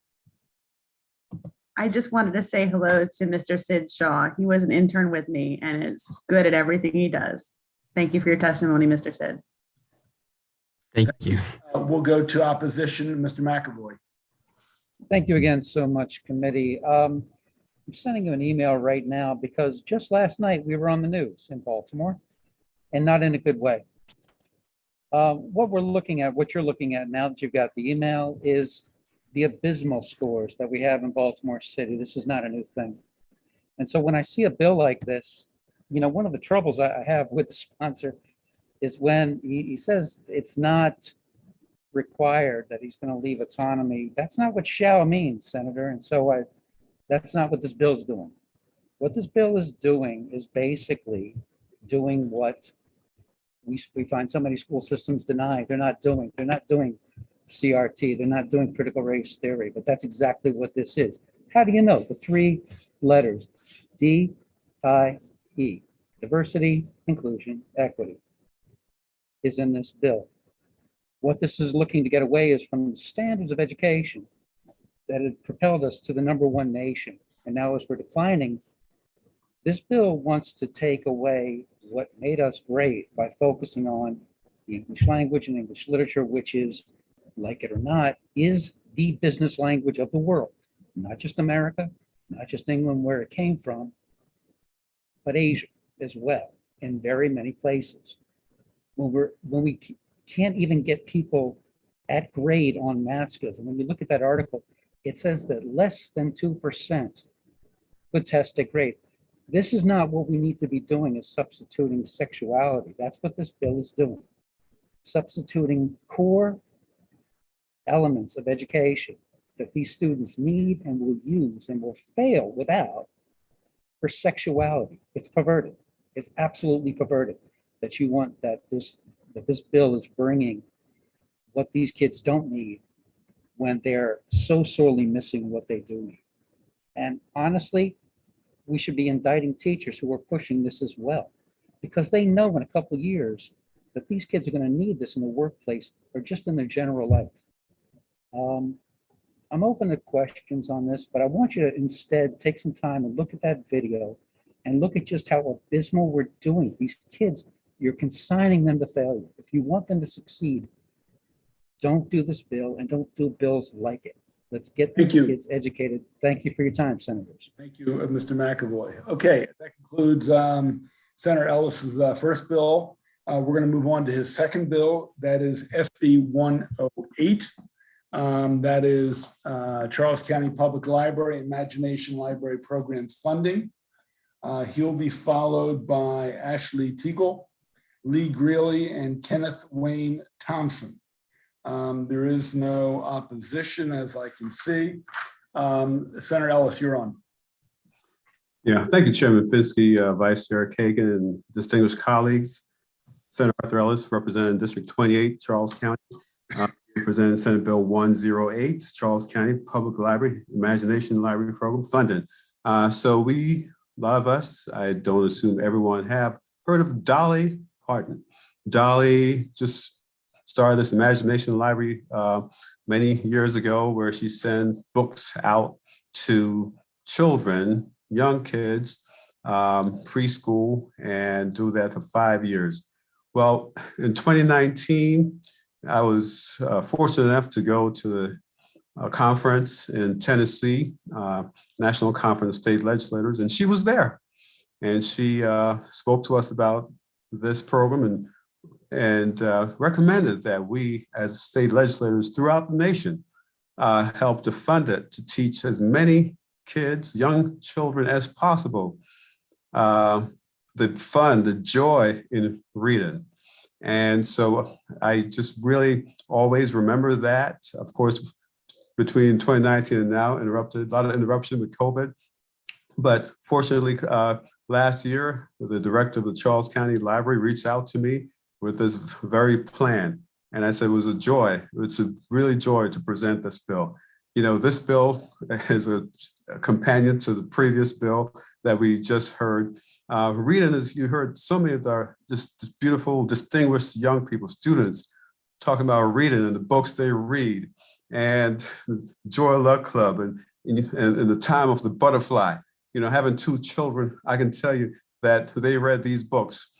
I just wanted to say hello to Mr. Sid Shaw. He was an intern with me and is good at everything he does. Thank you for your testimony, Mr. Sid. Thank you. We'll go to opposition, Mr. McAvoy. Thank you again so much, committee. I'm sending you an email right now because just last night we were on the news in Baltimore, and not in a good way. What we're looking at, what you're looking at now that you've got the email, is the abysmal scores that we have in Baltimore City. This is not a new thing. And so when I see a bill like this, you know, one of the troubles I have with the sponsor is when he says it's not required, that he's going to leave autonomy. That's not what shall means, Senator. And so that's not what this bill is doing. What this bill is doing is basically doing what we find so many school systems deny. They're not doing CRT. They're not doing critical race theory, but that's exactly what this is. How do you know? The 3 letters, DIE, diversity, inclusion, equity, is in this bill. What this is looking to get away is from the standards of education that had propelled us to the #1 nation. And now as we're declining, this bill wants to take away what made us great by focusing on the English language and English literature, which is, like it or not, is the business language of the world, not just America, not just England where it came from, but Asia as well, in very many places. When we can't even get people at grade on math skills, and when you look at that article, it says that less than 2% could test at grade. This is not what we need to be doing, is substituting sexuality. That's what this bill is doing. Substituting core elements of education that these students need and will use and will fail without for sexuality. It's perverted. It's absolutely perverted that you want that this bill is bringing what these kids don't need when they're so sorely missing what they do need. And honestly, we should be indicting teachers who are pushing this as well, because they know in a couple of years that these kids are going to need this in the workplace or just in their general life. I'm open to questions on this, but I want you to instead take some time and look at that video and look at just how abysmal we're doing. These kids, you're consigning them to failure. If you want them to succeed, don't do this bill and don't do bills like it. Let's get these kids educated. Thank you for your time, Senators. Thank you, Mr. McAvoy. Okay, that concludes Senator Ellis's first bill. We're going to move on to his second bill. That is SB 108. That is Charles County Public Library Imagination Library Program funding. He'll be followed by Ashley Teagle, Lee Greeley, and Kenneth Wayne Thompson. There is no opposition, as I can see. Senator Ellis, you're on. Yeah, thank you, Chairman Pinsky, Vice Chair Kagan, and distinguished colleagues. Senator Arthur Ellis, representing District 28, Charles County. Representing Senate Bill 108, Charles County Public Library Imagination Library Program funding. So a lot of us, I don't assume everyone, have heard of Dolly Parton. Dolly just started this Imagination Library many years ago, where she sent books out to children, young kids, preschool, and do that for 5 years. Well, in 2019, I was fortunate enough to go to a conference in Tennessee, National Conference of State Legislators, and she was there. And she spoke to us about this program and recommended that we, as state legislators throughout the nation, help to fund it to teach as many kids, young children as possible, the fun, the joy in reading. And so I just really always remember that. Of course, between 2019 and now, a lot of interruption with COVID. But fortunately, last year, the director of the Charles County Library reached out to me with this very plan. And I said, it was a joy. It's a really joy to present this bill. You know, this bill is a companion to the previous bill that we just heard. Reading, as you heard, so many of our just beautiful, distinguished young people, students, talking about reading and the books they read, and the Joy Luck Club, and the time of the butterfly. You know, having 2 children, I can tell you that they read these books.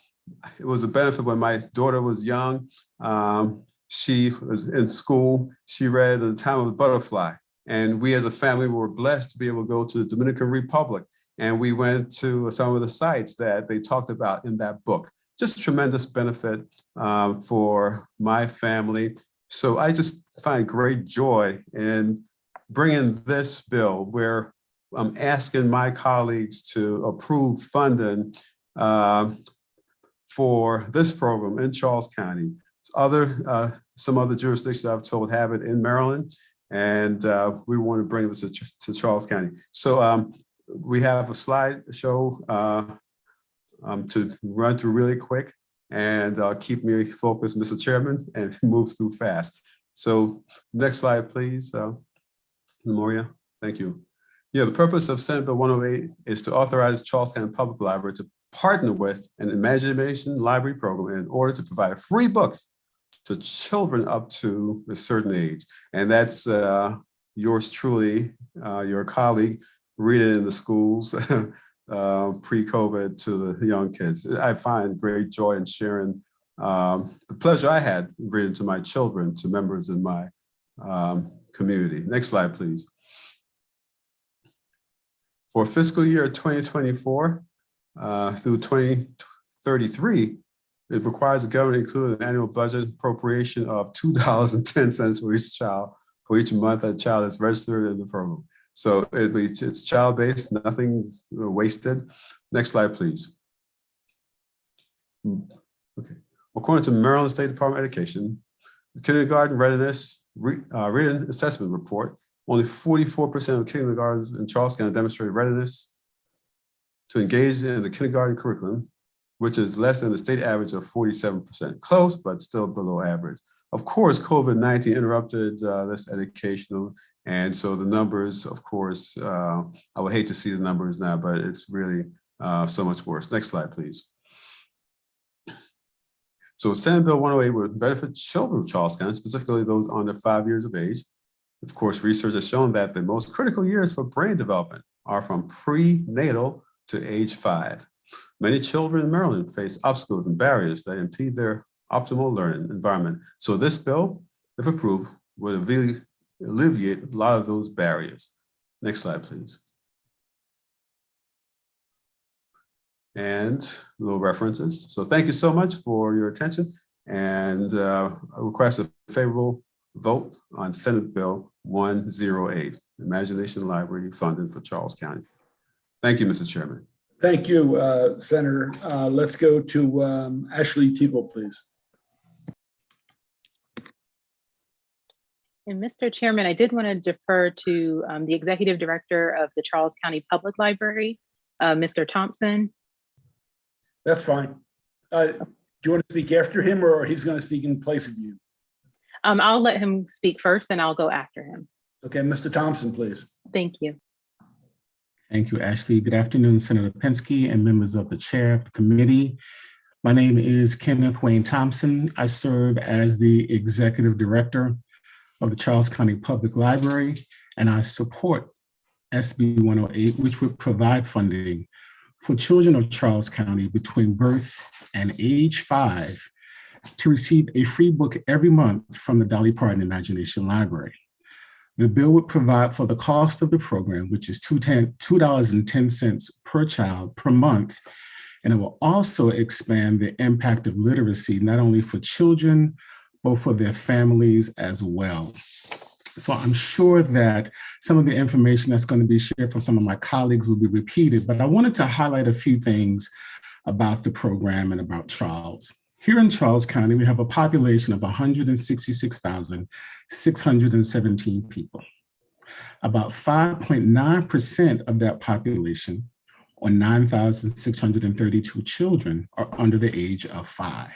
It was a benefit when my daughter was young. She was in school. She read The Time of the Butterfly. And we as a family were blessed to be able to go to the Dominican Republic. And we went to some of the sites that they talked about in that book. Just tremendous benefit for my family. So I just find great joy in bringing this bill, where I'm asking my colleagues to approve funding for this program in Charles County. Some other jurisdictions I've told have it in Maryland, and we want to bring this to Charles County. So we have a slideshow to run through really quick and keep me focused, Mr. Chairman, and move through fast. So next slide, please, Memoria. Thank you. Yeah, the purpose of Senate Bill 108 is to authorize Charles County Public Library to partner with an Imagination Library program in order to provide free books to children up to a certain age. And that's yours truly, your colleague, reading in the schools pre-COVID to the young kids. I find great joy in sharing the pleasure I had reading to my children, to members in my community. Next slide, please. For fiscal year 2024 through 2033, it requires the government to include an annual budget appropriation of $2.10 for each child for each month a child is registered in the program. So it's child-based, nothing wasted. Next slide, please. Okay. According to Maryland State Department of Education, the kindergarten readiness written assessment report, only 44% of kindergartens in Charles County demonstrated readiness to engage in the kindergarten curriculum, which is less than the state average of 47%. Close, but still below average. Of course, COVID-19 interrupted this educational, and so the numbers, of course, I would hate to see the numbers now, but it's really so much worse. Next slide, please. So Senate Bill 108 would benefit children of Charles County, specifically those under 5 years of age. Of course, research has shown that the most critical years for brain development are from prenatal to age 5. Many children in Maryland face obstacles and barriers that impede their optimal learning environment. So this bill, if approved, would alleviate a lot of those barriers. Next slide, please. And little references. So thank you so much for your attention, and I request a favorable vote on Senate Bill 108, Imagination Library funding for Charles County. Thank you, Mr. Chairman. Thank you, Senator. Let's go to Ashley Tebow, please. And Mr. Chairman, I did want to defer to the Executive Director of the Charles County Public Library, Mr. Thompson. That's fine. Do you want to speak after him, or he's going to speak in place of you? I'll let him speak first and I'll go after him. Okay, Mr. Thompson, please. Thank you. Thank you, Ashley. Good afternoon, Senator Pinsky and members of the chair of the committee. My name is Kenneth Wayne Thompson. I serve as the Executive Director of the Charles County Public Library, and I support SB 108, which would provide funding for children of Charles County between birth and age 5 to receive a free book every month from the Dolly Parton Imagination Library. The bill would provide for the cost of the program, which is $2.10 per child per month, and it will also expand the impact of literacy, not only for children, but for their families as well. So I'm sure that some of the information that's going to be shared from some of my colleagues will be repeated, but I wanted to highlight a few things about the program and about Charles. Here in Charles County, we have a population of 166,617 people. About 5.9% of that population, or 9,632 children, are under the age of 5.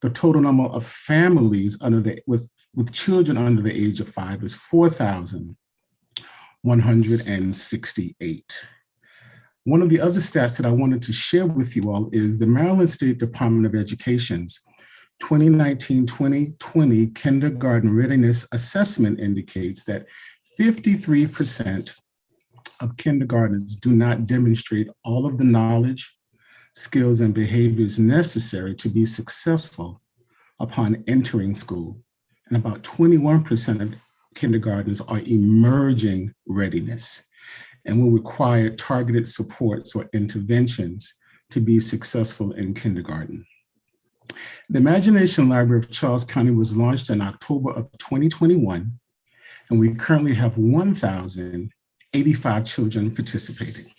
The total number of families with children under the age of 5 is 4,168. One of the other stats that I wanted to share with you all is the Maryland State Department of Education's 2019-2020 Kindergarten Readiness Assessment indicates that 53% of kindergartners do not demonstrate all of the knowledge, skills, and behaviors necessary to be successful upon entering school. And about 21% of kindergartners are emerging readiness and will require targeted supports or interventions to be successful in kindergarten. The Imagination Library of Charles County was launched in October of 2021, and we currently have 1,085 children participating.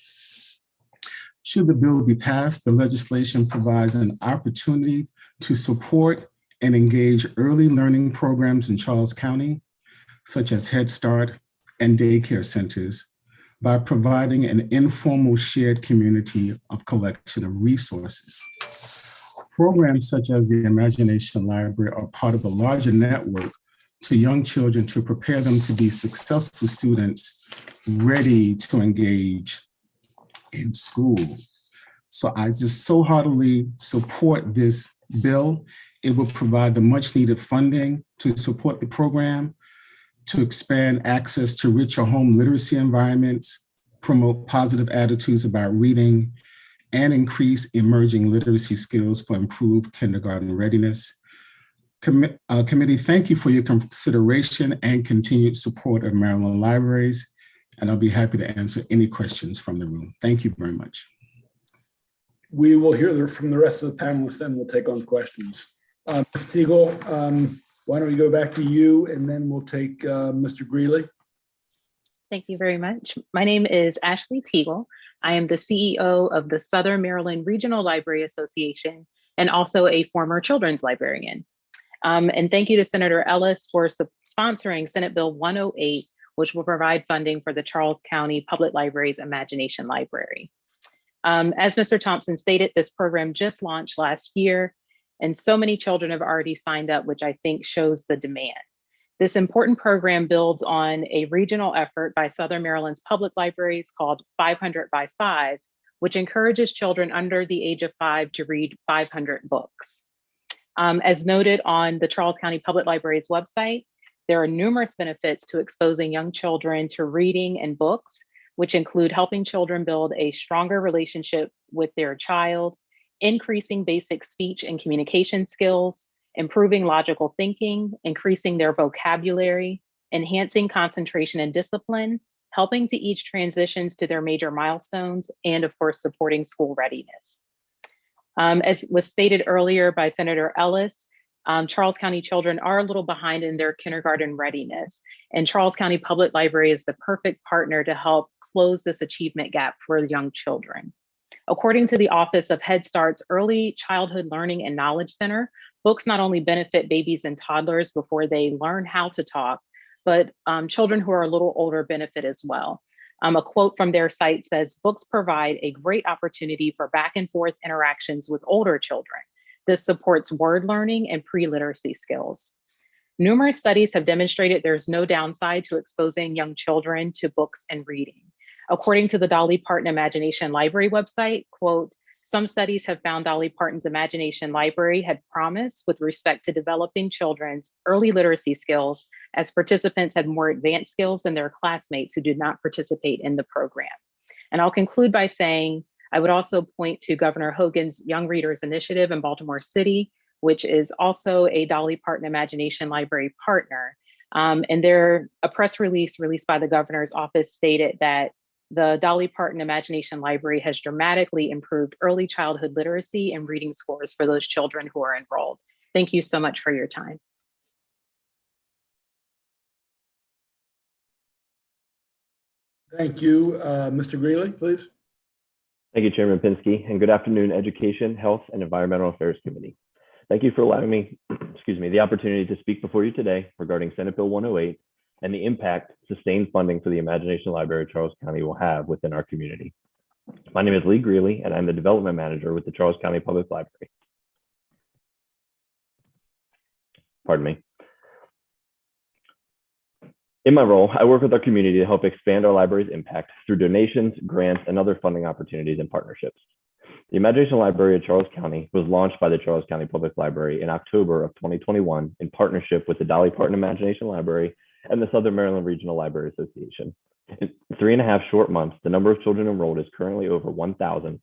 Should the bill be passed, the legislation provides an opportunity to support and engage early learning programs in Charles County, such as Head Start and daycare centers, by providing an informal shared community of collection of resources. Programs such as the Imagination Library are part of a larger network to young children to prepare them to be successful students ready to engage in school. So I just so heartily support this bill. It will provide the much needed funding to support the program, to expand access to richer home literacy environments, promote positive attitudes about reading, and increase emerging literacy skills for improved kindergarten readiness. Committee, thank you for your consideration and continued support of Maryland libraries, and I'll be happy to answer any questions from the room. Thank you very much. We will hear from the rest of the panelists and we'll take on questions. Ms. Teagle, why don't we go back to you and then we'll take Mr. Greeley. Thank you very much. My name is Ashley Teagle. I am the CEO of the Southern Maryland Regional Library Association and also a former children's librarian. And thank you to Senator Ellis for sponsoring Senate Bill 108, which will provide funding for the Charles County Public Library's Imagination Library. As Mr. Thompson stated, this program just launched last year, and so many children have already signed up, which I think shows the demand. This important program builds on a regional effort by Southern Maryland's public libraries called 500 by 5, which encourages children under the age of 5 to read 500 books. As noted on the Charles County Public Library's website, there are numerous benefits to exposing young children to reading and books, which include helping children build a stronger relationship with their child, increasing basic speech and communication skills, improving logical thinking, increasing their vocabulary, enhancing concentration and discipline, helping to ease transitions to their major milestones, and of course, supporting school readiness. As was stated earlier by Senator Ellis, Charles County children are a little behind in their kindergarten readiness, and Charles County Public Library is the perfect partner to help close this achievement gap for young children. According to the Office of Head Start's Early Childhood Learning and Knowledge Center, books not only benefit babies and toddlers before they learn how to talk, but children who are a little older benefit as well. A quote from their site says, "Books provide a great opportunity for back and forth interactions with older children. This supports word learning and pre-literacy skills." Numerous studies have demonstrated there's no downside to exposing young children to books and reading. According to the Dolly Parton Imagination Library website, quote, "Some studies have found Dolly Parton's Imagination Library had promise with respect to developing children's early literacy skills, as participants had more advanced skills than their classmates who did not participate in the program." And I'll conclude by saying, I would also point to Governor Hogan's Young Readers Initiative in Baltimore City, which is also a Dolly Parton Imagination Library partner. And a press release released by the governor's office stated that the Dolly Parton Imagination Library has dramatically improved early childhood literacy and reading scores for those children who are enrolled. Thank you so much for your time. Thank you. Mr. Greeley, please. Thank you, Chairman Pinsky, and good afternoon, Education, Health, and Environmental Affairs Committee. Thank you for allowing me, the opportunity to speak before you today regarding Senate Bill 108 and the impact sustained funding for the Imagination Library of Charles County will have within our community. My name is Lee Greeley, and I'm the Development Manager with the Charles County Public Library. Pardon me. In my role, I work with our community to help expand our library's impact through donations, grants, and other funding opportunities and partnerships. The Imagination Library of Charles County was launched by the Charles County Public Library in October of 2021 in partnership with the Dolly Parton Imagination Library and the Southern Maryland Regional Library Association. In 3.5 short months, the number of children enrolled is currently over 1,000,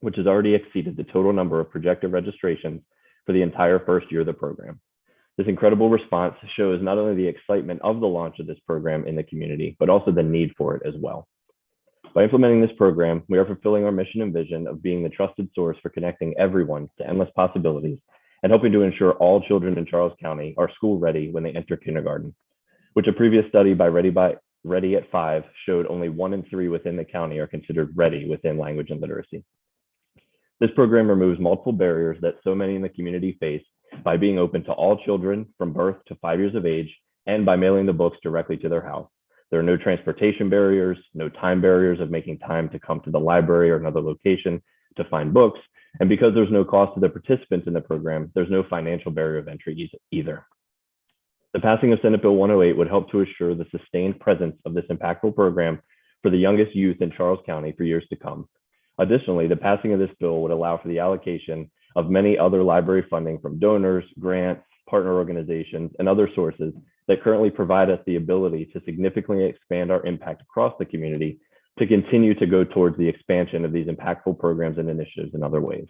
which has already exceeded the total number of projected registrations for the entire first year of the program. This incredible response shows not only the excitement of the launch of this program in the community, but also the need for it as well. By implementing this program, we are fulfilling our mission and vision of being the trusted source for connecting everyone to endless possibilities and helping to ensure all children in Charles County are school ready when they enter kindergarten, which a previous study by Ready at 5 showed only 1 in 3 within the county are considered ready within language and literacy. This program removes multiple barriers that so many in the community face by being open to all children from birth to 5 years of age and by mailing the books directly to their house. There are no transportation barriers, no time barriers of making time to come to the library or another location to find books. And because there's no cost to the participants in the program, there's no financial barrier of entry either. The passing of Senate Bill 108 would help to assure the sustained presence of this impactful program for the youngest youth in Charles County for years to come. Additionally, the passing of this bill would allow for the allocation of many other library funding from donors, grants, partner organizations, and other sources that currently provide us the ability to significantly expand our impact across the community to continue to go towards the expansion of these impactful programs and initiatives in other ways.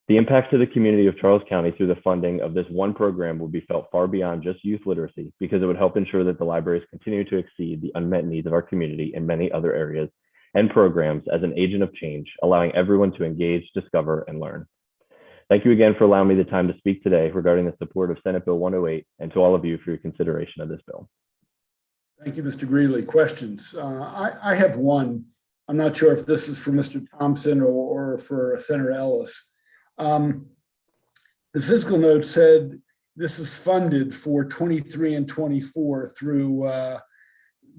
The impacts to the community of Charles County through the funding of this one program will be felt far beyond just youth literacy, because it would help ensure that the libraries continue to exceed the unmet needs of our community in many other areas and programs as an agent of change, allowing everyone to engage, discover, and learn. Thank you again for allowing me the time to speak today regarding the support of Senate Bill 108, and to all of you for your consideration of this bill. Thank you, Mr. Greeley. Questions? I have one. I'm not sure if this is for Mr. Thompson or for Senator Ellis. The fiscal note said this is funded for 23 and 24 through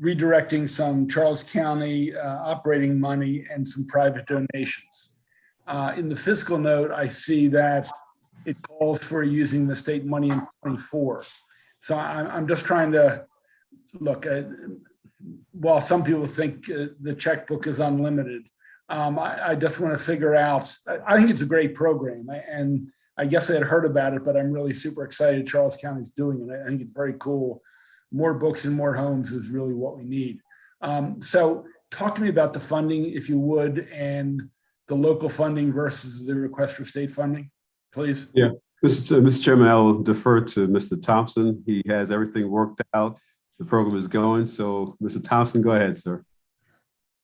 redirecting some Charles County operating money and some private donations. In the fiscal note, I see that it calls for using the state money in 24. So I'm just trying to look at, while some people think the checkbook is unlimited, I just want to figure out, I think it's a great program, and I guess I had heard about it, but I'm really super excited Charles County's doing it. I think it's very cool. More books and more homes is really what we need. So talk to me about the funding, if you would, and the local funding versus the request for state funding, please. Yeah, Mr. Chairman, I will defer to Mr. Thompson. He has everything worked out. The program is going. So Mr. Thompson, go ahead, sir.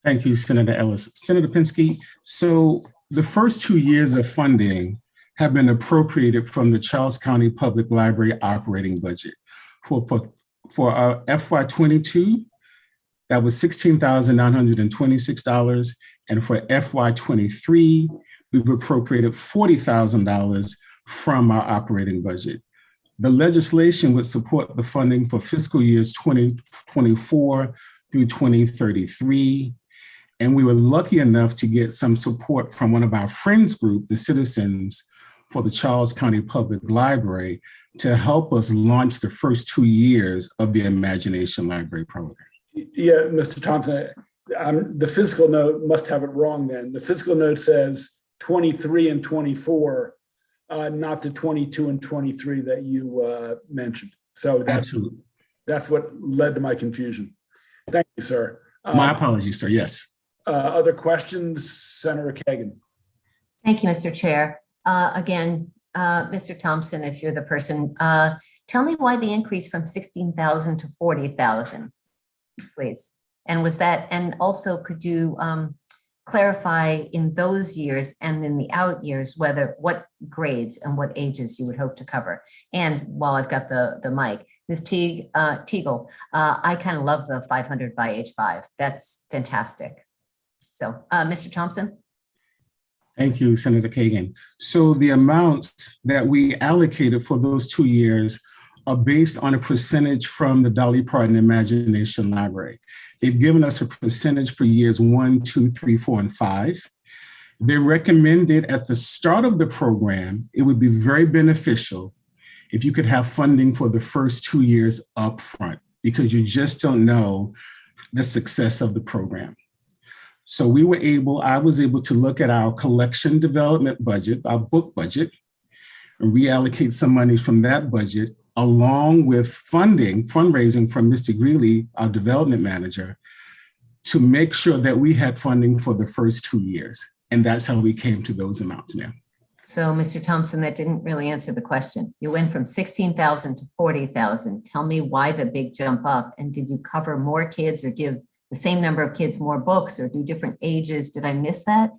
Thank you, Senator Ellis. Senator Pinsky, so the first 2 years of funding have been appropriated from the Charles County Public Library operating budget. For FY22, that was $16,926. And for FY23, we've appropriated $40,000 from our operating budget. The legislation would support the funding for fiscal years 2024 through 2033. And we were lucky enough to get some support from one of our friends group, the Citizens for the Charles County Public Library, to help us launch the first 2 years of the Imagination Library program. Yeah, Mr. Thompson, the fiscal note must have it wrong then. The fiscal note says 23 and 24, not the 22 and 23 that you mentioned. So absolutely, that's what led to my confusion. Thank you, sir. My apologies, sir. Yes. Other questions, Senator Kagan? Thank you, Mr. Chair. Again, Mr. Thompson, if you're the person, tell me why the increase from 16,000 to 40,000, please. And was that, and also could you clarify in those years and in the out years, what grades and what ages you would hope to cover? And while I've got the mic, Ms. Teagle, I kind of love the 500 by age 5. That's fantastic. So, Mr. Thompson. Thank you, Senator Kagan. So the amounts that we allocated for those 2 years are based on a percentage from the Dolly Parton Imagination Library. They've given us a percentage for years 1, 2, 3, 4, and 5. They recommended at the start of the program, it would be very beneficial if you could have funding for the first 2 years up front, because you just don't know the success of the program. So I was able to look at our collection development budget, our book budget, and reallocate some money from that budget, along with fundraising from Mr. Greeley, our development manager, to make sure that we had funding for the first 2 years. And that's how we came to those amounts now. So, Mr. Thompson, that didn't really answer the question. You went from 16,000 to 40,000. Tell me why the big jump up, and did you cover more kids or give the same number of kids more books or do different ages? Did I miss that?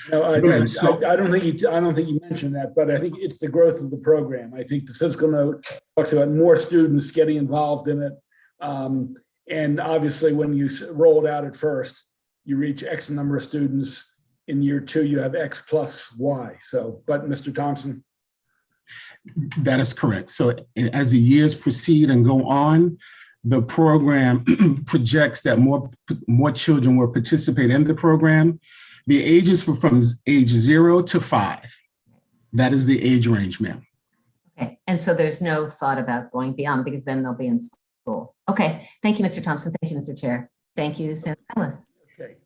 No, I don't think you mentioned that, but I think it's the growth of the program. I think the fiscal note talks about more students getting involved in it. And obviously when you roll it out at first, you reach X number of students. In year 2, you have X plus Y. So, but Mr. Thompson. That is correct. So as the years proceed and go on, the program projects that more children will participate in the program. The ages were from age 0 to 5. That is the age range, ma'am. Okay, and so there's no thought about going beyond, because then they'll be in school. Okay, thank you, Mr. Thompson. Thank you, Mr. Chair. Thank you, Senator Ellis. Okay,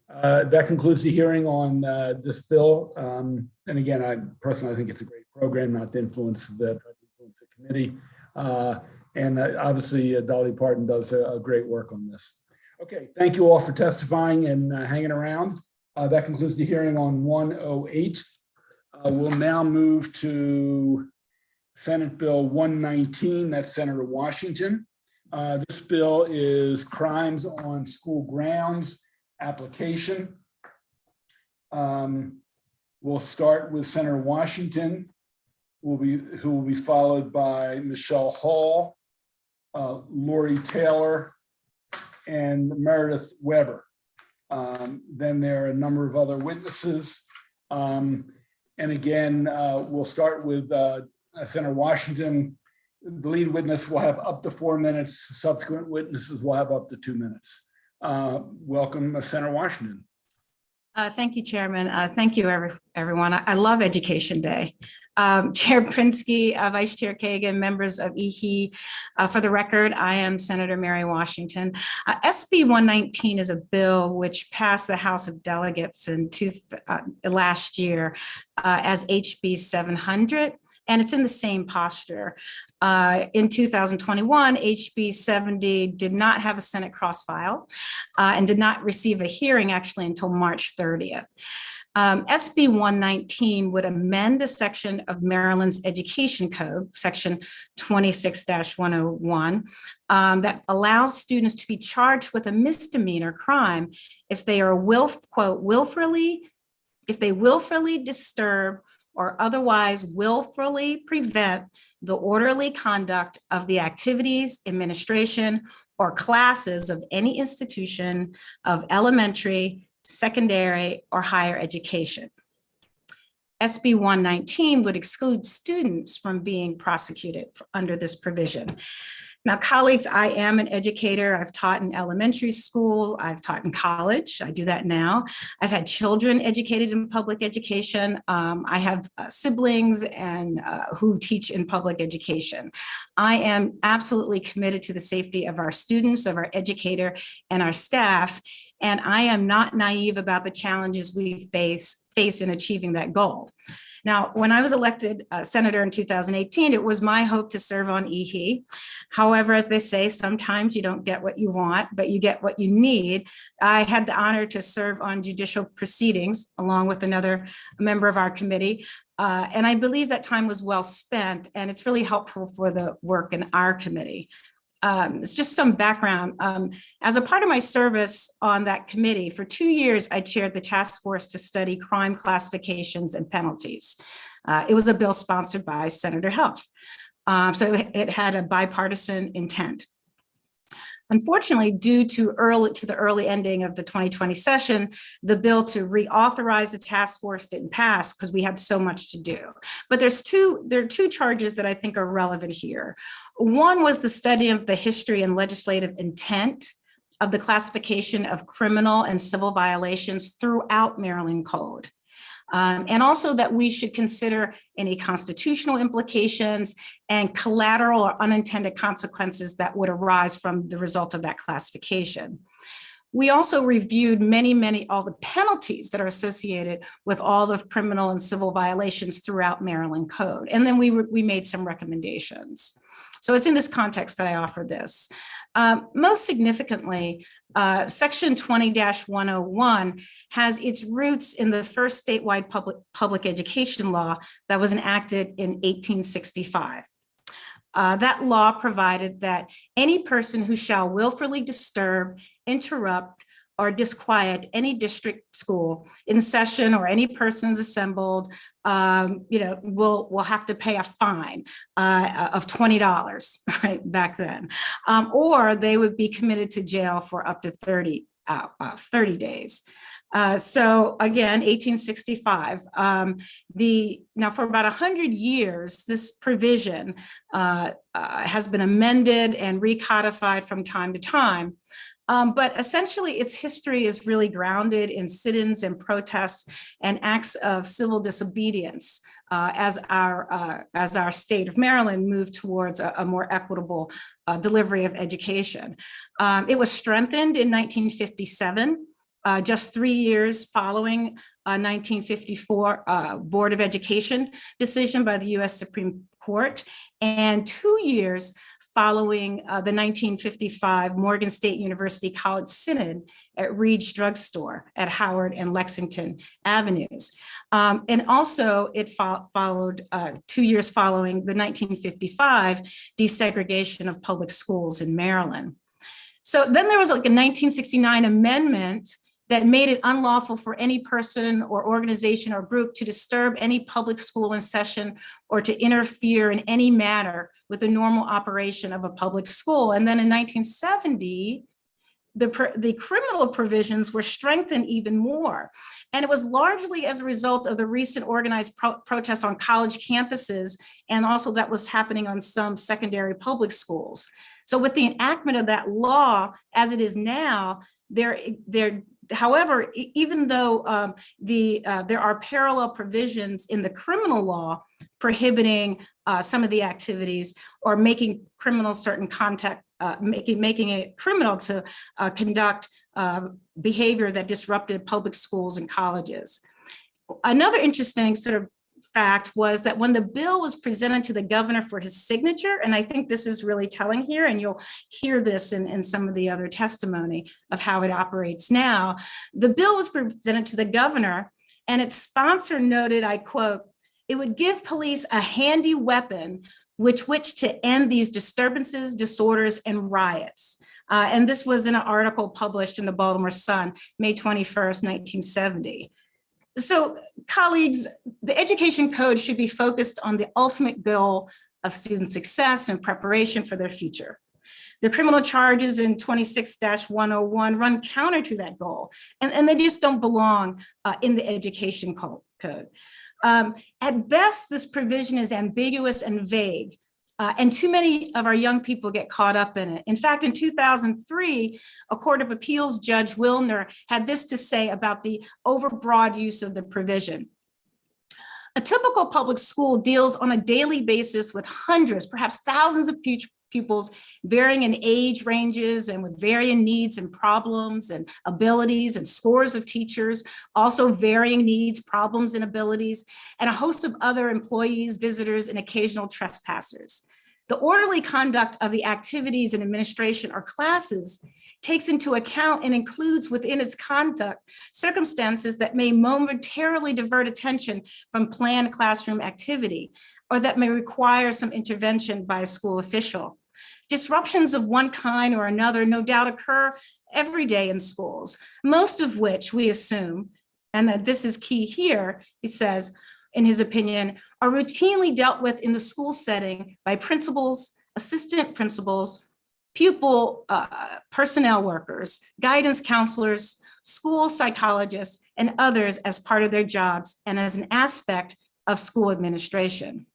that concludes the hearing on this bill. And again, I personally think it's a great program, not to influence the committee. And obviously, Dolly Parton does a great work on this. Okay, thank you all for testifying and hanging around. That concludes the hearing on 108. We'll now move to Senate Bill 119, that's Senator Washington. This bill is crimes on school grounds application. We'll start with Senator Washington, who will be followed by Michelle Hall, Lori Taylor, and Meredith Weber. Then there are a number of other witnesses. And again, we'll start with Senator Washington. The lead witness will have up to 4 minutes. Subsequent witnesses will have up to 2 minutes. Welcome, Senator Washington. Thank you, Chairman. Thank you, everyone. I love Education Day. Chair Pinsky, Vice Chair Kagan, members of EHE. For the record, I am Senator Mary Washington. SB 119 is a bill which passed the House of Delegates in last year as HB 700, and it's in the same posture. In 2021, HB 70 did not have a Senate cross-file and did not receive a hearing actually until March 30th. SB 119 would amend a section of Maryland's Education Code, section 26-101, that allows students to be charged with a misdemeanor crime if they are willfully disturb or otherwise willfully prevent the orderly conduct of the activities, administration, or classes of any institution of elementary, secondary, or higher education. SB 119 would exclude students from being prosecuted under this provision. Now, colleagues, I am an educator. I've taught in elementary school. I've taught in college. I do that now. I've had children educated in public education. I have siblings and who teach in public education. I am absolutely committed to the safety of our students, of our educator, and our staff. And I am not naive about the challenges we face in achieving that goal. Now, when I was elected senator in 2018, it was my hope to serve on EHE. However, as they say, sometimes you don't get what you want, but you get what you need. I had the honor to serve on judicial proceedings along with another member of our committee. And I believe that time was well spent, and it's really helpful for the work in our committee. It's just some background. As a part of my service on that committee, for 2 years, I chaired the task force to study crime classifications and penalties. It was a bill sponsored by Senator Huff. So it had a bipartisan intent. Unfortunately, due to the early ending of the 2020 session, the bill to reauthorize the task force didn't pass because we had so much to do. But there are two charges that I think are relevant here. One was the study of the history and legislative intent of the classification of criminal and civil violations throughout Maryland Code. And also that we should consider any constitutional implications and collateral or unintended consequences that would arise from the result of that classification. We also reviewed all the penalties that are associated with all the criminal and civil violations throughout Maryland Code. And then we made some recommendations. So it's in this context that I offer this. Most significantly, Section 20-101 has its roots in the first statewide public education law that was enacted in 1865. That law provided that any person who shall willfully disturb, interrupt, or disquiet any district school in session or any persons assembled, will have to pay a fine of $20, right, back then, or they would be committed to jail for up to 30 days. So again, 1865. Now for about 100 years, this provision has been amended and recodified from time to time. But essentially, its history is really grounded in sit-ins and protests and acts of civil disobedience as our state of Maryland moved towards a more equitable delivery of education. It was strengthened in 1957, just 3 years following a 1954 Board of Education decision by the U.S. Supreme Court, and 2 years following the 1955 Morgan State University College Synod at Reed's Drugstore at Howard and Lexington Avenues. And also it followed 2 years following the 1955 desegregation of public schools in Maryland. So then there was like a 1969 amendment that made it unlawful for any person or organization or group to disturb any public school in session or to interfere in any manner with the normal operation of a public school. And then in 1970, the criminal provisions were strengthened even more. And it was largely as a result of the recent organized protests on college campuses, and also that was happening on some secondary public schools. So with the enactment of that law, as it is now, however, even though there are parallel provisions in the criminal law prohibiting some of the activities or making criminal certain contact, making it criminal to conduct behavior that disrupted public schools and colleges. Another interesting sort of fact was that when the bill was presented to the governor for his signature, and I think this is really telling here, and you'll hear this in some of the other testimony of how it operates now, the bill was presented to the governor and its sponsor noted, I quote, "It would give police a handy weapon with which to end these disturbances, disorders, and riots." And this was in an article published in the Baltimore Sun, May 21st, 1970. So colleagues, the education code should be focused on the ultimate goal of student success and preparation for their future. The criminal charges in 26-101 run counter to that goal, and they just don't belong in the education code. At best, this provision is ambiguous and vague, and too many of our young people get caught up in it. In fact, in 2003, a Court of Appeals Judge Wilner had this to say about the overbroad use of the provision. A typical public school deals on a daily basis with hundreds, perhaps thousands of pupils varying in age ranges and with varying needs and problems and abilities, and scores of teachers, also varying needs, problems, and abilities, and a host of other employees, visitors, and occasional trespassers. The orderly conduct of the activities and administration or classes takes into account and includes within its conduct circumstances that may momentarily divert attention from planned classroom activity, or that may require some intervention by a school official. Disruptions of one kind or another no doubt occur every day in schools, most of which we assume, and that this is key here, he says, in his opinion, are routinely dealt with in the school setting by principals, assistant principals, pupil personnel workers, guidance counselors, school psychologists, and others as part of their jobs and as an aspect of school administration.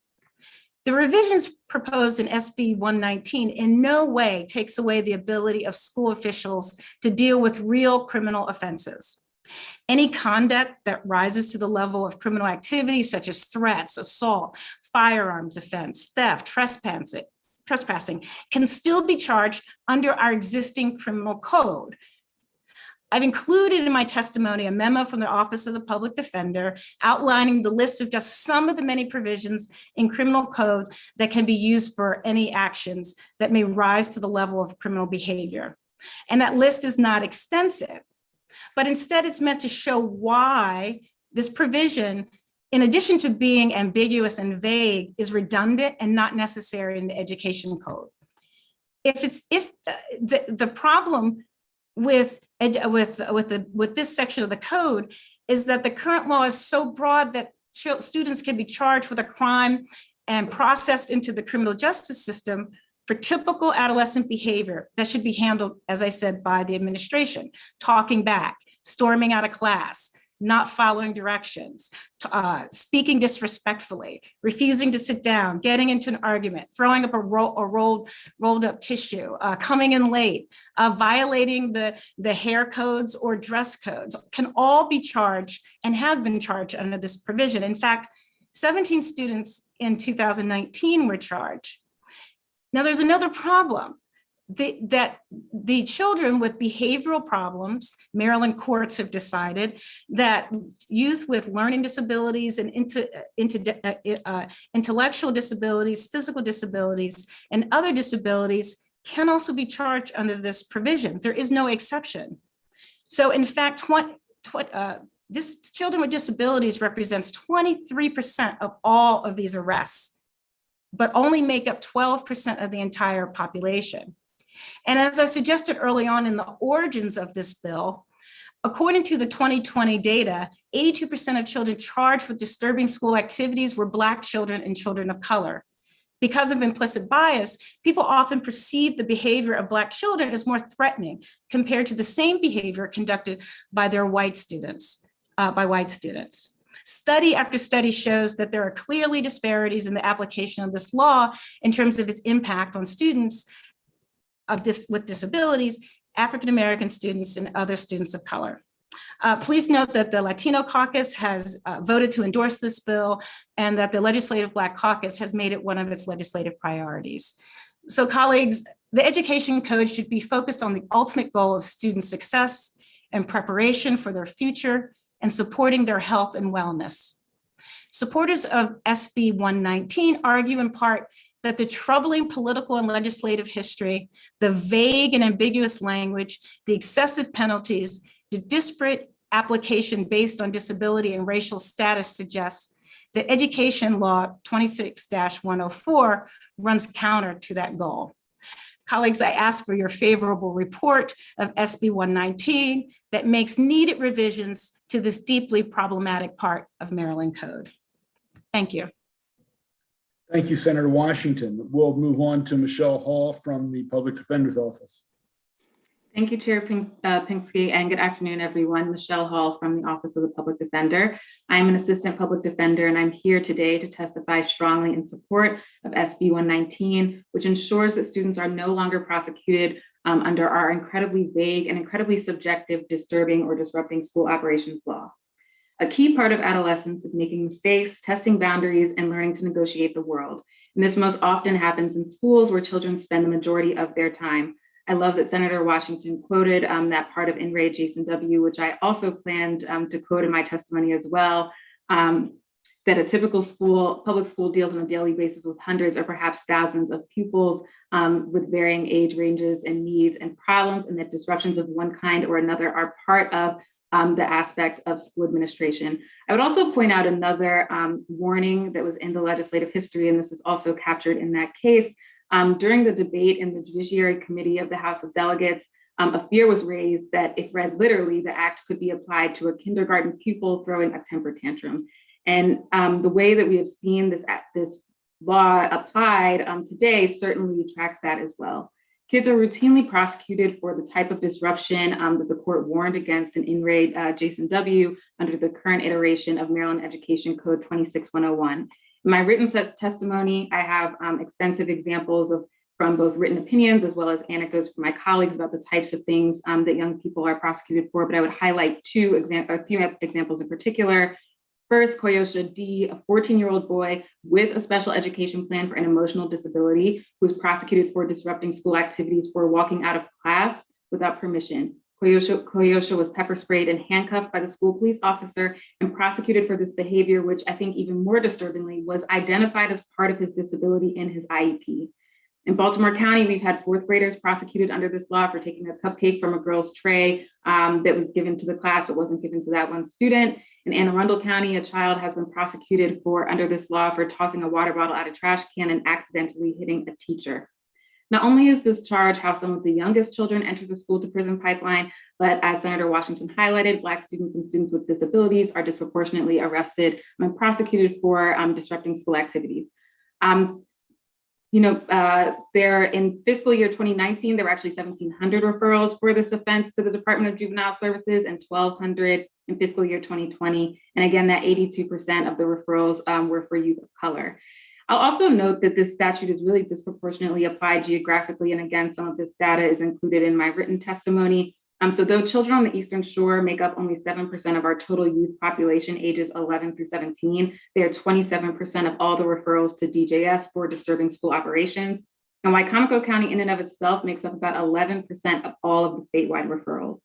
The revisions proposed in SB 119 in no way takes away the ability of school officials to deal with real criminal offenses. Any conduct that rises to the level of criminal activity, such as threats, assault, firearms offense, theft, trespassing, can still be charged under our existing criminal code. I've included in my testimony a memo from the Office of the Public Defender outlining the list of just some of the many provisions in criminal code that can be used for any actions that may rise to the level of criminal behavior. And that list is not extensive, but instead it's meant to show why this provision, in addition to being ambiguous and vague, is redundant and not necessary in the education code. The problem with this section of the code is that the current law is so broad that students can be charged with a crime and processed into the criminal justice system for typical adolescent behavior that should be handled, as I said, by the administration: talking back, storming out of class, not following directions, speaking disrespectful, refusing to sit down, getting into an argument, throwing up a rolled up tissue, coming in late, violating the hair codes or dress codes, can all be charged and have been charged under this provision. In fact, 17 students in 2019 were charged. Now there's another problem. that the children with behavioral problems, Maryland courts have decided that youth with learning disabilities and intellectual disabilities, physical disabilities, and other disabilities can also be charged under this provision. There is no exception. So in fact, this children with disabilities represents 23% of all of these arrests, but only make up 12% of the entire population. And as I suggested early on in the origins of this bill, according to the 2020 data, 82% of children charged with disturbing school activities were Black children and children of color. Because of implicit bias, people often perceive the behavior of Black children as more threatening compared to the same behavior conducted by their white students, Study after study shows that there are clearly disparities in the application of this law in terms of its impact on students with disabilities, African-American students, and other students of color. Please note that the Latino Caucus has voted to endorse this bill and that the Legislative Black Caucus has made it one of its legislative priorities. So colleagues, the Education Code should be focused on the ultimate goal of student success and preparation for their future and supporting their health and wellness. Supporters of SB 119 argue in part that the troubling political and legislative history, the vague and ambiguous language, the excessive penalties, the disparate application based on disability and racial status suggests that Education Law 26-104 runs counter to that goal. Colleagues, I ask for your favorable report of SB 119 that makes needed revisions to this deeply problematic part of Maryland Code. Thank you. Thank you, Senator Washington. We'll move on to Michelle Hall from the Public Defender's Office. Thank you, Chair Pinsky, and good afternoon, everyone. Michelle Hall from the Office of the Public Defender. I'm an assistant public defender, and I'm here today to testify strongly in support of SB 119, which ensures that students are no longer prosecuted under our incredibly vague and incredibly subjective disturbing or disrupting school operations law. A key part of adolescence is making mistakes, testing boundaries, and learning to negotiate the world. And this most often happens in schools where children spend the majority of their time. I love that Senator Washington quoted that part of In Re Jason W., which I also planned to quote in my testimony as well, that a typical public school deals on a daily basis with hundreds or perhaps thousands of pupils with varying age ranges and needs and problems, and that disruptions of one kind or another are part of the aspect of school administration. I would also point out another warning that was in the legislative history, and this is also captured in that case. During the debate in the Judiciary Committee of the House of Delegates, a fear was raised that if read literally, the act could be applied to a kindergarten pupil throwing a temper tantrum. And the way that we have seen this law applied today certainly tracks that as well. Kids are routinely prosecuted for the type of disruption that the court warned against in Re Jason W. under the current iteration of Maryland Education Code 26101. In my written testimony, I have extensive examples from both written opinions as well as anecdotes from my colleagues about the types of things that young people are prosecuted for, but I would highlight a few examples in particular. First, Koyosha D, a 14-year-old boy with a special education plan for an emotional disability, who was prosecuted for disrupting school activities for walking out of class without permission. Koyosha was pepper sprayed and handcuffed by the school police officer and prosecuted for this behavior, which I think even more disturbingly was identified as part of his disability in his IEP. In Baltimore County, we've had fourth graders prosecuted under this law for taking a cupcake from a girl's tray that was given to the class but wasn't given to that one student. In Anne Arundel County, a child has been prosecuted under this law for tossing a water bottle at a trash can and accidentally hitting a teacher. Not only is this charge how some of the youngest children enter the school to prison pipeline, but as Senator Washington highlighted, Black students and students with disabilities are disproportionately arrested and prosecuted for disrupting school activities. There in fiscal year 2019, there were actually 1,700 referrals for this offense to the Department of Juvenile Services and 1,200 in fiscal year 2020. And again, that 82% of the referrals were for youth of color. I'll also note that this statute is really disproportionately applied geographically. And again, some of this data is included in my written testimony. So though children on the Eastern Shore make up only 7% of our total youth population ages 11 through 17, they are 27% of all the referrals to DJS for disturbing school operations. and Wicomico County in and of itself makes up about 11% of all of the statewide referrals.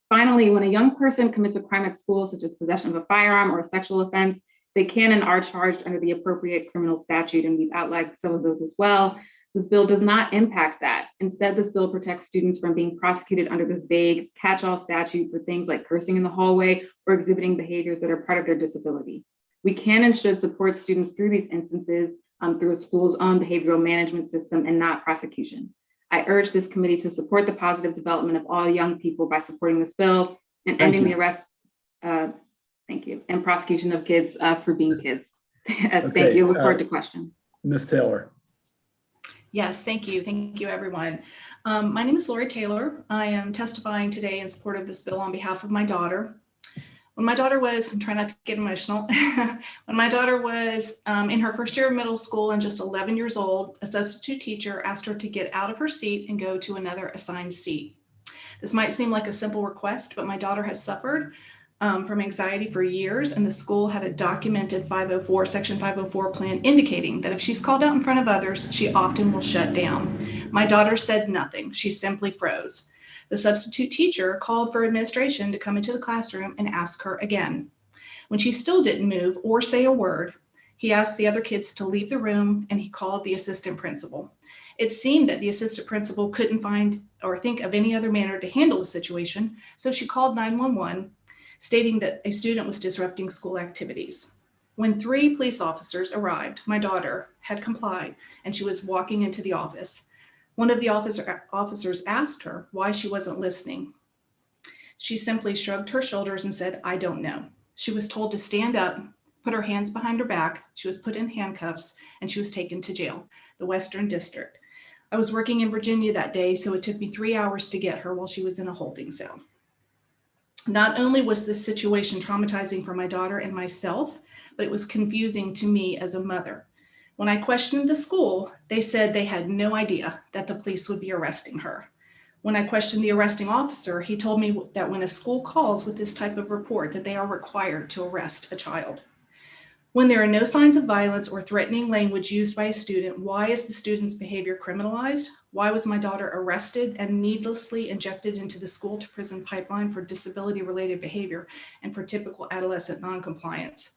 Finally, when a young person commits a crime at school, such as possession of a firearm or a sexual offense, they can and are charged under the appropriate criminal statute, and we've outlined some of those as well. This bill does not impact that. Instead, this bill protects students from being prosecuted under this vague catch-all statute for things like cursing in the hallway or exhibiting behaviors that are part of their disability. We can and should support students through these instances through a school's own behavioral management system and not prosecution. I urge this committee to support the positive development of all young people by supporting this bill and ending the arrest, thank you, and prosecution of kids for being kids. Thank you. Look forward to questions. Ms. Taylor. Yes, thank you. Thank you, everyone. My name is Lori Taylor. I am testifying today in support of this bill on behalf of my daughter. When my daughter was, I'm trying not to get emotional, when my daughter was in her first year of middle school and just 11 years old, a substitute teacher asked her to get out of her seat and go to another assigned seat. This might seem like a simple request, but my daughter has suffered from anxiety for years, and the school had a documented Section 504 plan indicating that if she's called out in front of others, she often will shut down. My daughter said nothing. She simply froze. The substitute teacher called for administration to come into the classroom and ask her again. When she still didn't move or say a word, he asked the other kids to leave the room, and he called the assistant principal. It seemed that the assistant principal couldn't find or think of any other manner to handle the situation, so she called 911, stating that a student was disrupting school activities. When 3 police officers arrived, my daughter had complied, and she was walking into the office. One of the officers asked her why she wasn't listening. She simply shrugged her shoulders and said, "I don't know." She was told to stand up, put her hands behind her back. She was put in handcuffs, and she was taken to jail, the Western District. I was working in Virginia that day, so it took me 3 hours to get her while she was in a holding cell. Not only was this situation traumatizing for my daughter and myself, but it was confusing to me as a mother. When I questioned the school, they said they had no idea that the police would be arresting her. When I questioned the arresting officer, he told me that when a school calls with this type of report, that they are required to arrest a child. When there are no signs of violence or threatening language used by a student, why is the student's behavior criminalized? Why was my daughter arrested and needlessly injected into the school to prison pipeline for disability-related behavior and for typical adolescent noncompliance?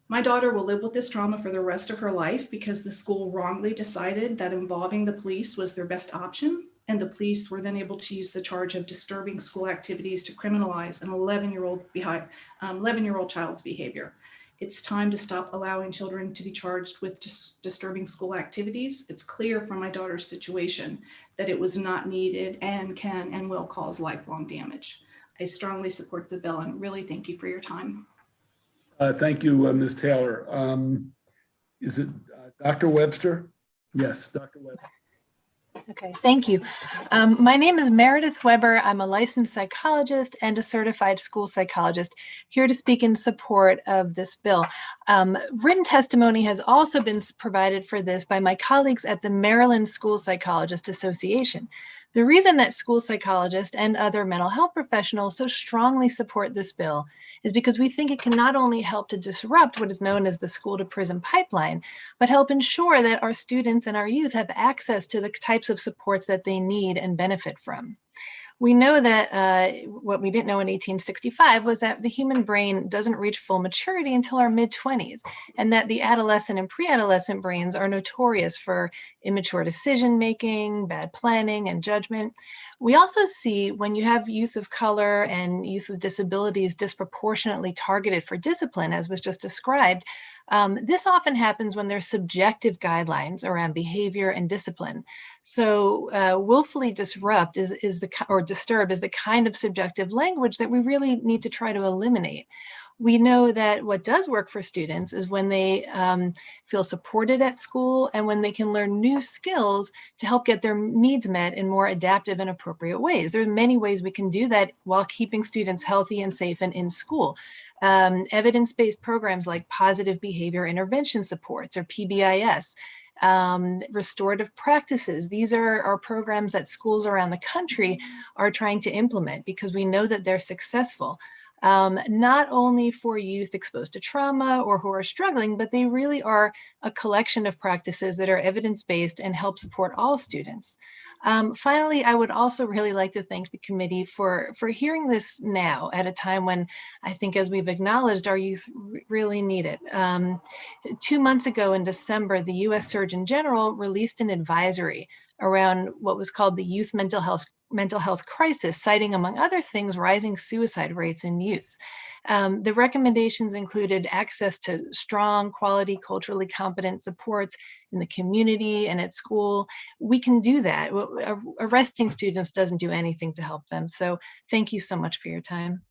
My daughter will live with this trauma for the rest of her life because the school wrongly decided that involving the police was their best option, and the police were then able to use the charge of disturbing school activities to criminalize an 11-year-old child's behavior. It's time to stop allowing children to be charged with disturbing school activities. It's clear from my daughter's situation that it was not needed and can and will cause lifelong damage. I strongly support the bill and really thank you for your time. Thank you, Ms. Taylor. Is it Dr. Webster? Yes, Dr. Webster. Okay, thank you. My name is Meredith Weber. I'm a licensed psychologist and a certified school psychologist here to speak in support of this bill. Written testimony has also been provided for this by my colleagues at the Maryland School Psychologist Association. The reason that school psychologists and other mental health professionals so strongly support this bill is because we think it can not only help to disrupt what is known as the school to prison pipeline, but help ensure that our students and our youth have access to the types of supports that they need and benefit from. We know that what we didn't know in 1865 was that the human brain doesn't reach full maturity until our mid-20s, and that the adolescent and pre-adolescent brains are notorious for immature decision-making, bad planning, and judgment. We also see when you have youth of color and youth with disabilities disproportionately targeted for discipline, as was just described, this often happens when there's subjective guidelines around behavior and discipline. So willfully disturb is the kind of subjective language that we really need to try to eliminate. We know that what does work for students is when they feel supported at school and when they can learn new skills to help get their needs met in more adaptive and appropriate ways. There are many ways we can do that while keeping students healthy and safe and in school. Evidence-based programs like positive behavior intervention supports or PBIS, restorative practices. These are programs that schools around the country are trying to implement because we know that they're successful. not only for youth exposed to trauma or who are struggling, but they really are a collection of practices that are evidence-based and help support all students. Finally, I would also really like to thank the committee for hearing this now at a time when I think, as we've acknowledged, our youth really need it. 2 months ago in December, the US Surgeon General released an advisory around what was called the youth mental health crisis, citing, among other things, rising suicide rates in youth. The recommendations included access to strong, quality, culturally competent supports in the community and at school. We can do that. Arresting students doesn't do anything to help them. So thank you so much for your time.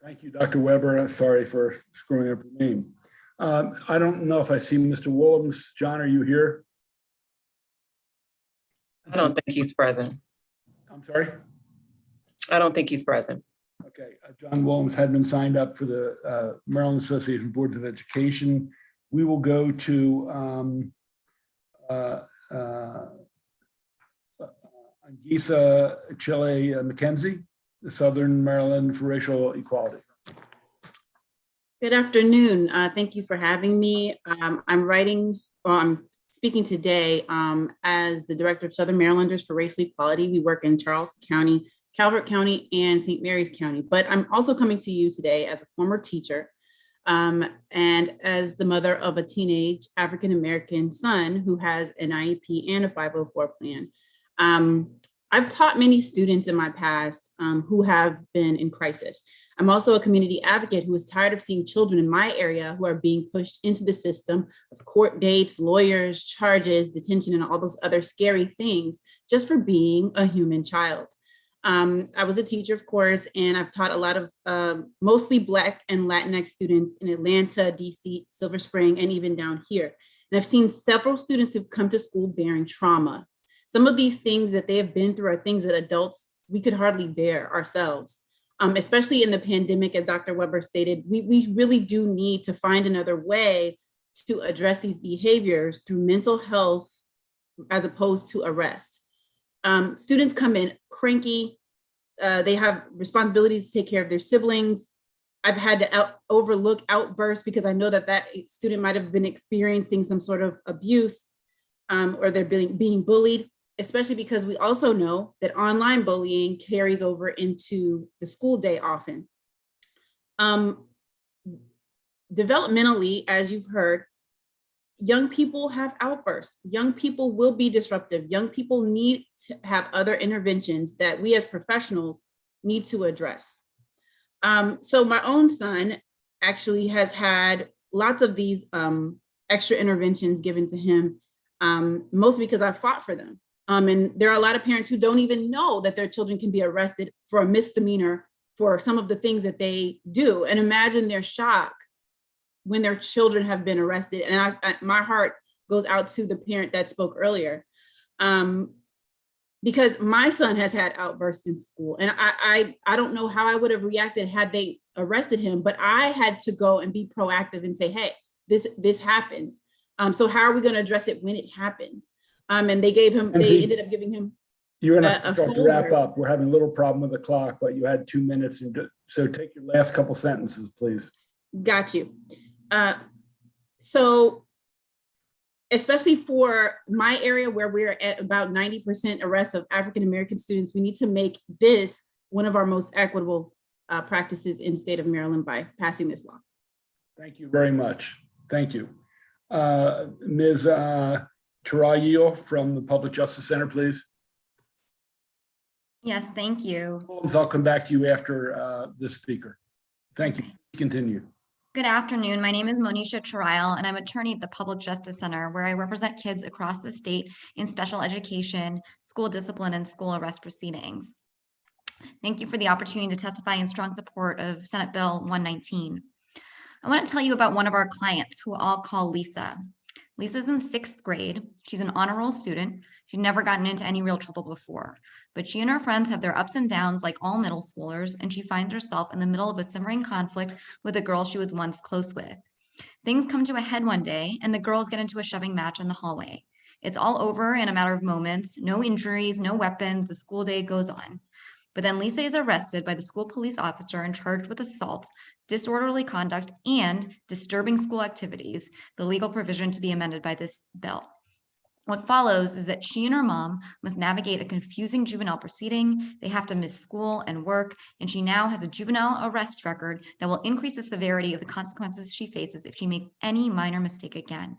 Thank you, Dr. Weber. Sorry for screwing up your name. I don't know if I see Mr. Willems. John, are you here? I don't think he's present. I'm sorry? I don't think he's present. Okay, John Willems had been signed up for the Maryland Association of Boards of Education. We will go to Angisa Chile McKenzie, the Southern Maryland for Racial Equality. Good afternoon. Thank you for having me. I'm speaking today as the Director of Southern Marylanders for Racial Equality. We work in Charles County, Calvert County, and St. Mary's County, but I'm also coming to you today as a former teacher and as the mother of a teenage African-American son who has an IEP and a 504 plan. I've taught many students in my past who have been in crisis. I'm also a community advocate who is tired of seeing children in my area who are being pushed into the system of court dates, lawyers, charges, detention, and all those other scary things just for being a human child. I was a teacher, of course, and I've taught a lot of mostly Black and Latinx students in Atlanta, DC, Silver Spring, and even down here. And I've seen several students who've come to school bearing trauma. Some of these things that they have been through are things that adults, we could hardly bear ourselves. Especially in the pandemic, as Dr. Weber stated, we really do need to find another way to address these behaviors through mental health as opposed to arrest. Students come in cranky, they have responsibilities to take care of their siblings. I've had to overlook outbursts because I know that that student might have been experiencing some sort of abuse or they're being bullied, especially because we also know that online bullying carries over into the school day often. Developmentally, as you've heard, young people have outbursts. Young people will be disruptive. Young people need to have other interventions that we as professionals need to address. So my own son actually has had lots of these extra interventions given to him, mostly because I fought for them. And there are a lot of parents who don't even know that their children can be arrested for a misdemeanor for some of the things that they do. And imagine their shock when their children have been arrested. And my heart goes out to the parent that spoke earlier. Because my son has had outbursts in school. And I don't know how I would have reacted had they arrested him, but I had to go and be proactive and say, hey, this happens. So how are we going to address it when it happens? And they ended up giving him. You're gonna have to start to wrap up. We're having a little problem with the clock, but you had 2 minutes. So take your last couple sentences, please. Got you. So especially for my area where we're at about 90% arrests of African-American students, we need to make this one of our most equitable practices in the state of Maryland by passing this law. Thank you very much. Thank you. Ms. Chirayil from the Public Justice Center, please. Yes, thank you. I'll come back to you after this speaker. Thank you. Continue. Good afternoon. My name is Monisha Chirayil, and I'm attorney at the Public Justice Center, where I represent kids across the state in special education, school discipline, and school arrest proceedings. Thank you for the opportunity to testify in strong support of Senate Bill 119. I want to tell you about one of our clients who I'll call Lisa. Lisa's in 6th grade. She's an honor roll student. She'd never gotten into any real trouble before, but she and her friends have their ups and downs like all middle schoolers, and she finds herself in the middle of a simmering conflict with a girl she was once close with. Things come to a head one day, and the girls get into a shoving match in the hallway. It's all over in a matter of moments, no injuries, no weapons, the school day goes on. But then Lisa is arrested by the school police officer and charged with assault, disorderly conduct, and disturbing school activities, the legal provision to be amended by this bill. What follows is that she and her mom must navigate a confusing juvenile proceeding. They have to miss school and work, and she now has a juvenile arrest record that will increase the severity of the consequences she faces if she makes any minor mistake again.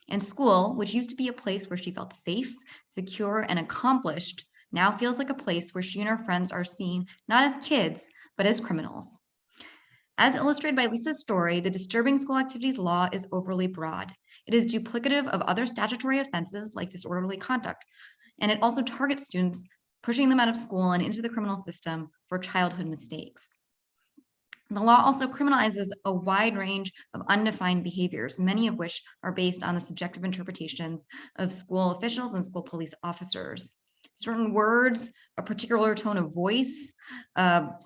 And school, which used to be a place where she felt safe, secure, and accomplished, now feels like a place where she and her friends are seen not as kids, but as criminals. As illustrated by Lisa's story, the disturbing school activities law is overly broad. It is duplicative of other statutory offenses like disorderly conduct, and it also targets students, pushing them out of school and into the criminal system for childhood mistakes. The law also criminalizes a wide range of undefined behaviors, many of which are based on the subjective interpretations of school officials and school police officers. Certain words, a particular tone of voice,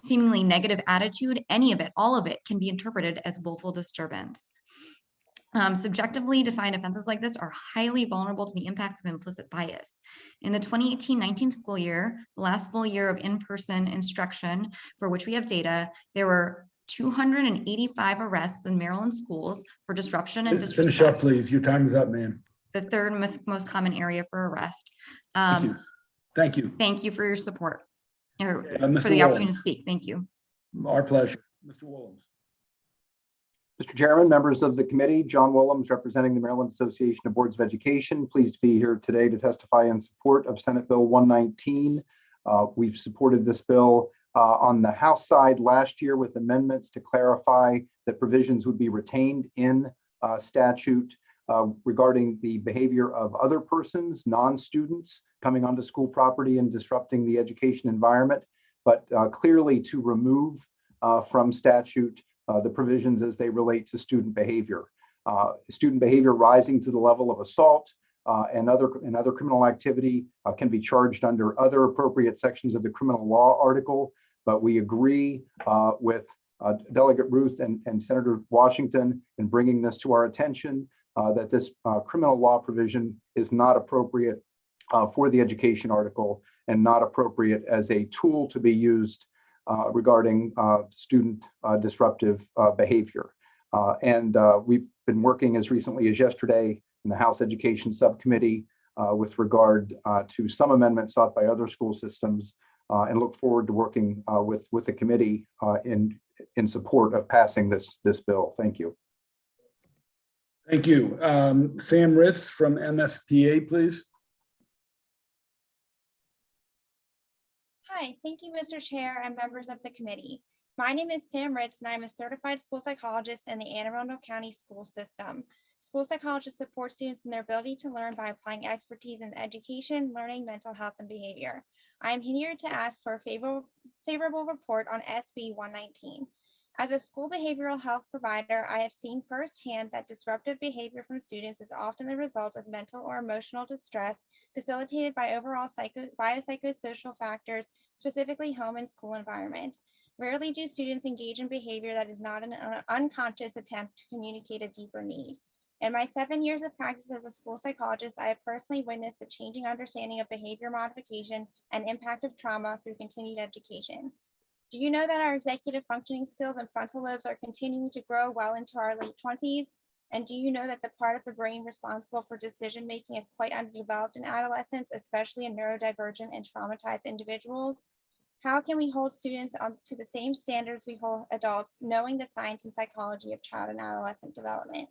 seemingly negative attitude, any of it, all of it can be interpreted as willful disturbance. Subjectively defined offenses like this are highly vulnerable to the impacts of implicit bias. In the 2018-19 school year, the last full year of in-person instruction for which we have data, there were 285 arrests in Maryland schools for disruption and disrespect. Finish up, please. Your time is up, ma'am. The third most common area for arrest. Thank you. Thank you. Thank you for your support, or Mr. for the opportunity Willems. to speak. Thank you. Our pleasure. Mr. Willems. Mr. Chairman, members of the committee, John Willems, representing the Maryland Association of Boards of Education, pleased to be here today to testify in support of Senate Bill 119. We've supported this bill on the House side last year with amendments to clarify that provisions would be retained in statute regarding the behavior of other persons, non-students, coming onto school property and disrupting the education environment, but clearly to remove from statute the provisions as they relate to student behavior. Student behavior rising to the level of assault and other criminal activity can be charged under other appropriate sections of the criminal law article, but we agree with Delegate Ruth and Senator Washington in bringing this to our attention that this criminal law provision is not appropriate for the education article and not appropriate as a tool to be used regarding student disruptive behavior. And we've been working as recently as yesterday in the House Education Subcommittee with regard to some amendments sought by other school systems and look forward to working with the committee in support of passing this bill. Thank you. Thank you. Sam Ritz from MSPA, please. Hi, thank you, Mr. Chair and members of the committee. My name is Sam Ritz, and I'm a certified school psychologist in the Anne Arundel County school system. School psychologists support students in their ability to learn by applying expertise in education, learning, mental health, and behavior. I am here to ask for a favorable report on SB 119. As a school behavioral health provider, I have seen firsthand that disruptive behavior from students is often the result of mental or emotional distress facilitated by overall biopsychosocial factors, specifically home and school environment. Rarely do students engage in behavior that is not an unconscious attempt to communicate a deeper need. In my 7 years of practice as a school psychologist, I have personally witnessed the changing understanding of behavior modification and impact of trauma through continued education. Do you know that our executive functioning skills and frontal lobes are continuing to grow well into our late 20s? And do you know that the part of the brain responsible for decision-making is quite underdeveloped in adolescents, especially in neurodivergent and traumatized individuals? How can we hold students to the same standards we hold adults, knowing the science and psychology of child and adolescent development?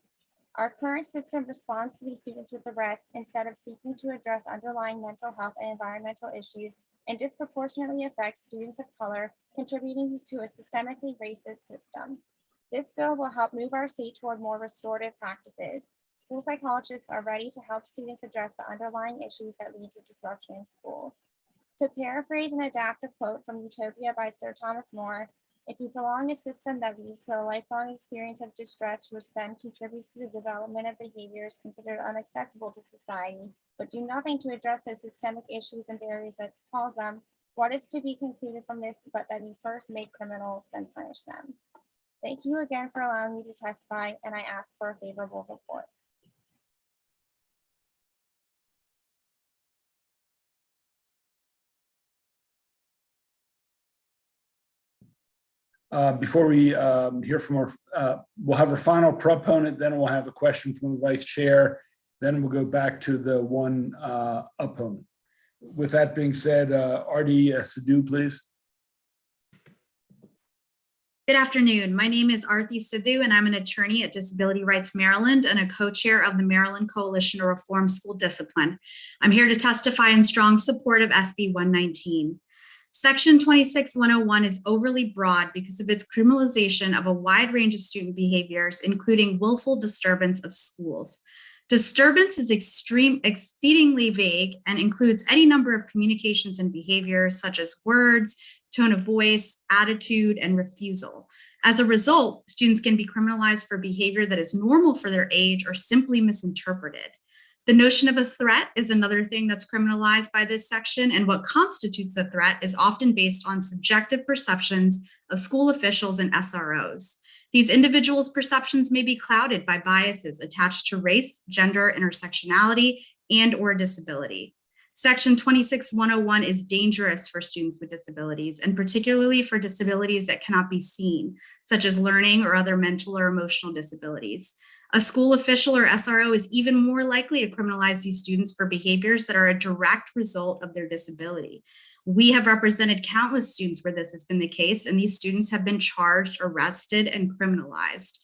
Our current system responds to these students with arrests instead of seeking to address underlying mental health and environmental issues, and disproportionately affects students of color, contributing to a systemically racist system. This bill will help move our state toward more restorative practices. School psychologists are ready to help students address the underlying issues that lead to disruption in schools. To paraphrase and adapt a quote from Utopia by Sir Thomas More, if you prolong a system that leads to a lifelong experience of distress, which then contributes to the development of behaviors considered unacceptable to society, but do nothing to address those systemic issues and barriers that cause them, what is to be concluded from this but that you first make criminals, then punish them? Thank you again for allowing me to testify, and I ask for a favorable report. Before we hear from we'll have our final proponent, then we'll have a question from the vice chair, then we'll go back to the one opponent. With that being said, Artie Sidhu, please. Good afternoon. My name is Arthi Sidhu, and I'm an attorney at Disability Rights Maryland and a co-chair of the Maryland Coalition to Reform School Discipline. I'm here to testify in strong support of SB 119. Section 26101 is overly broad because of its criminalization of a wide range of student behaviors, including willful disturbance of schools. Disturbance is exceedingly vague and includes any number of communications and behaviors such as words, tone of voice, attitude, and refusal. As a result, students can be criminalized for behavior that is normal for their age or simply misinterpreted. The notion of a threat is another thing that's criminalized by this section, and what constitutes a threat is often based on subjective perceptions of school officials and SROs. These individuals' perceptions may be clouded by biases attached to race, gender, intersectionality, and/or disability. Section 26101 is dangerous for students with disabilities, and particularly for disabilities that cannot be seen, such as learning or other mental or emotional disabilities. A school official or SRO is even more likely to criminalize these students for behaviors that are a direct result of their disability. We have represented countless students where this has been the case, and these students have been charged, arrested, and criminalized.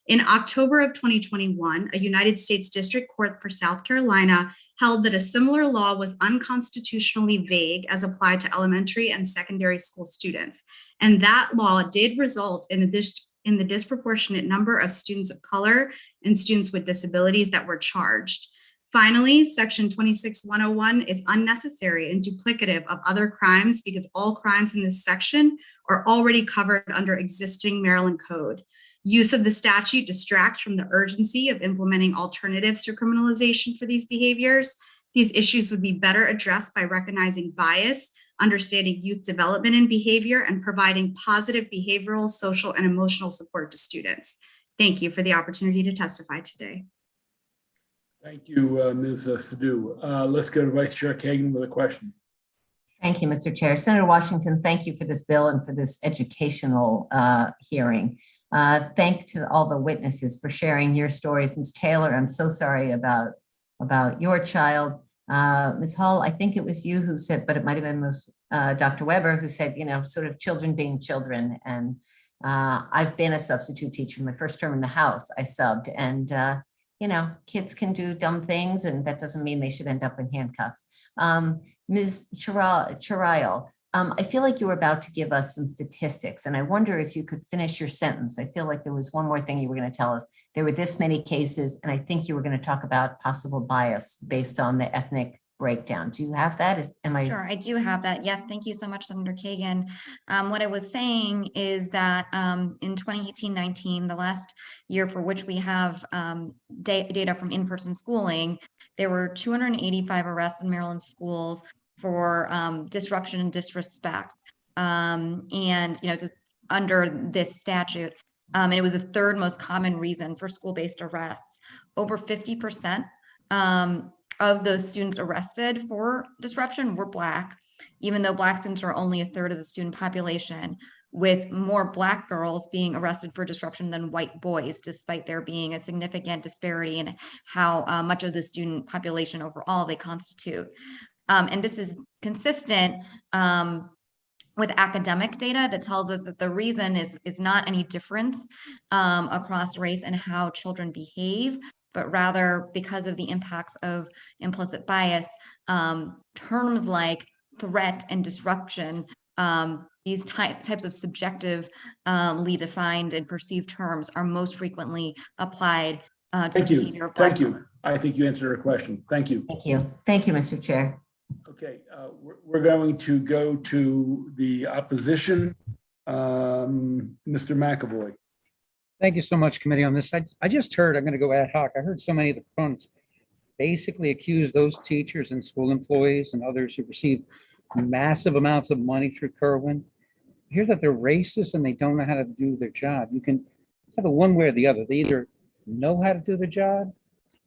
In October of 2021, a United States District Court for South Carolina held that a similar law was unconstitutionally vague as applied to elementary and secondary school students. And that law did result in the disproportionate number of students of color and students with disabilities that were charged. Finally, Section 26101 is unnecessary and duplicative of other crimes because all crimes in this section are already covered under existing Maryland code. Use of the statute distracts from the urgency of implementing alternatives to criminalization for these behaviors. These issues would be better addressed by recognizing bias, understanding youth development and behavior, and providing positive behavioral, social, and emotional support to students. Thank you for the opportunity to testify today. Thank you, Ms. Sidhu. Let's go to Vice Chair Kagan with a question. Thank you, Mr. Chair. Senator Washington, thank you for this bill and for this educational hearing. Thank to all the witnesses for sharing your stories. Ms. Taylor, I'm so sorry about your child. Ms. Hall, I think it was you who said, but it might have been Dr. Weber who said, sort of children being children. And I've been a substitute teacher. My first term in the House, I subbed, and kids can do dumb things, and that doesn't mean they should end up in handcuffs. Ms. Charial, I feel like you were about to give us some statistics, and I wonder if you could finish your sentence. I feel like there was one more thing you were going to tell us. There were this many cases, and I think you were going to talk about possible bias based on the ethnic breakdown. Do you have that? Sure, I do have that. Yes, thank you so much, Senator Kagan. What I was saying is that in 2018-19, the last year for which we have data from in-person schooling, there were 285 arrests in Maryland schools for disruption and disrespect, under this statute. And it was the third most common reason for school-based arrests. Over 50% of those students arrested for disruption were Black, even though Black students are only a third of the student population, with more Black girls being arrested for disruption than white boys, despite there being a significant disparity in how much of the student population overall they constitute. And this is consistent with academic data that tells us that the reason is not any difference across race and how children behave, but rather because of the impacts of implicit bias. Terms like threat and disruption, these types of subjectively defined and perceived terms are most frequently applied to the behavior of Black children. I think you answered her question. Thank you. Thank you. Thank you, Mr. Chair. Okay, we're going to go to the opposition. Mr. McAvoy. Thank you so much, committee, on this. I just heard, I'm going to go ad hoc. I heard so many of the proponents basically accuse those teachers and school employees and others who receive massive amounts of money through Kerwin. I hear that they're racist and they don't know how to do their job. You can have it one way or the other. They either know how to do the job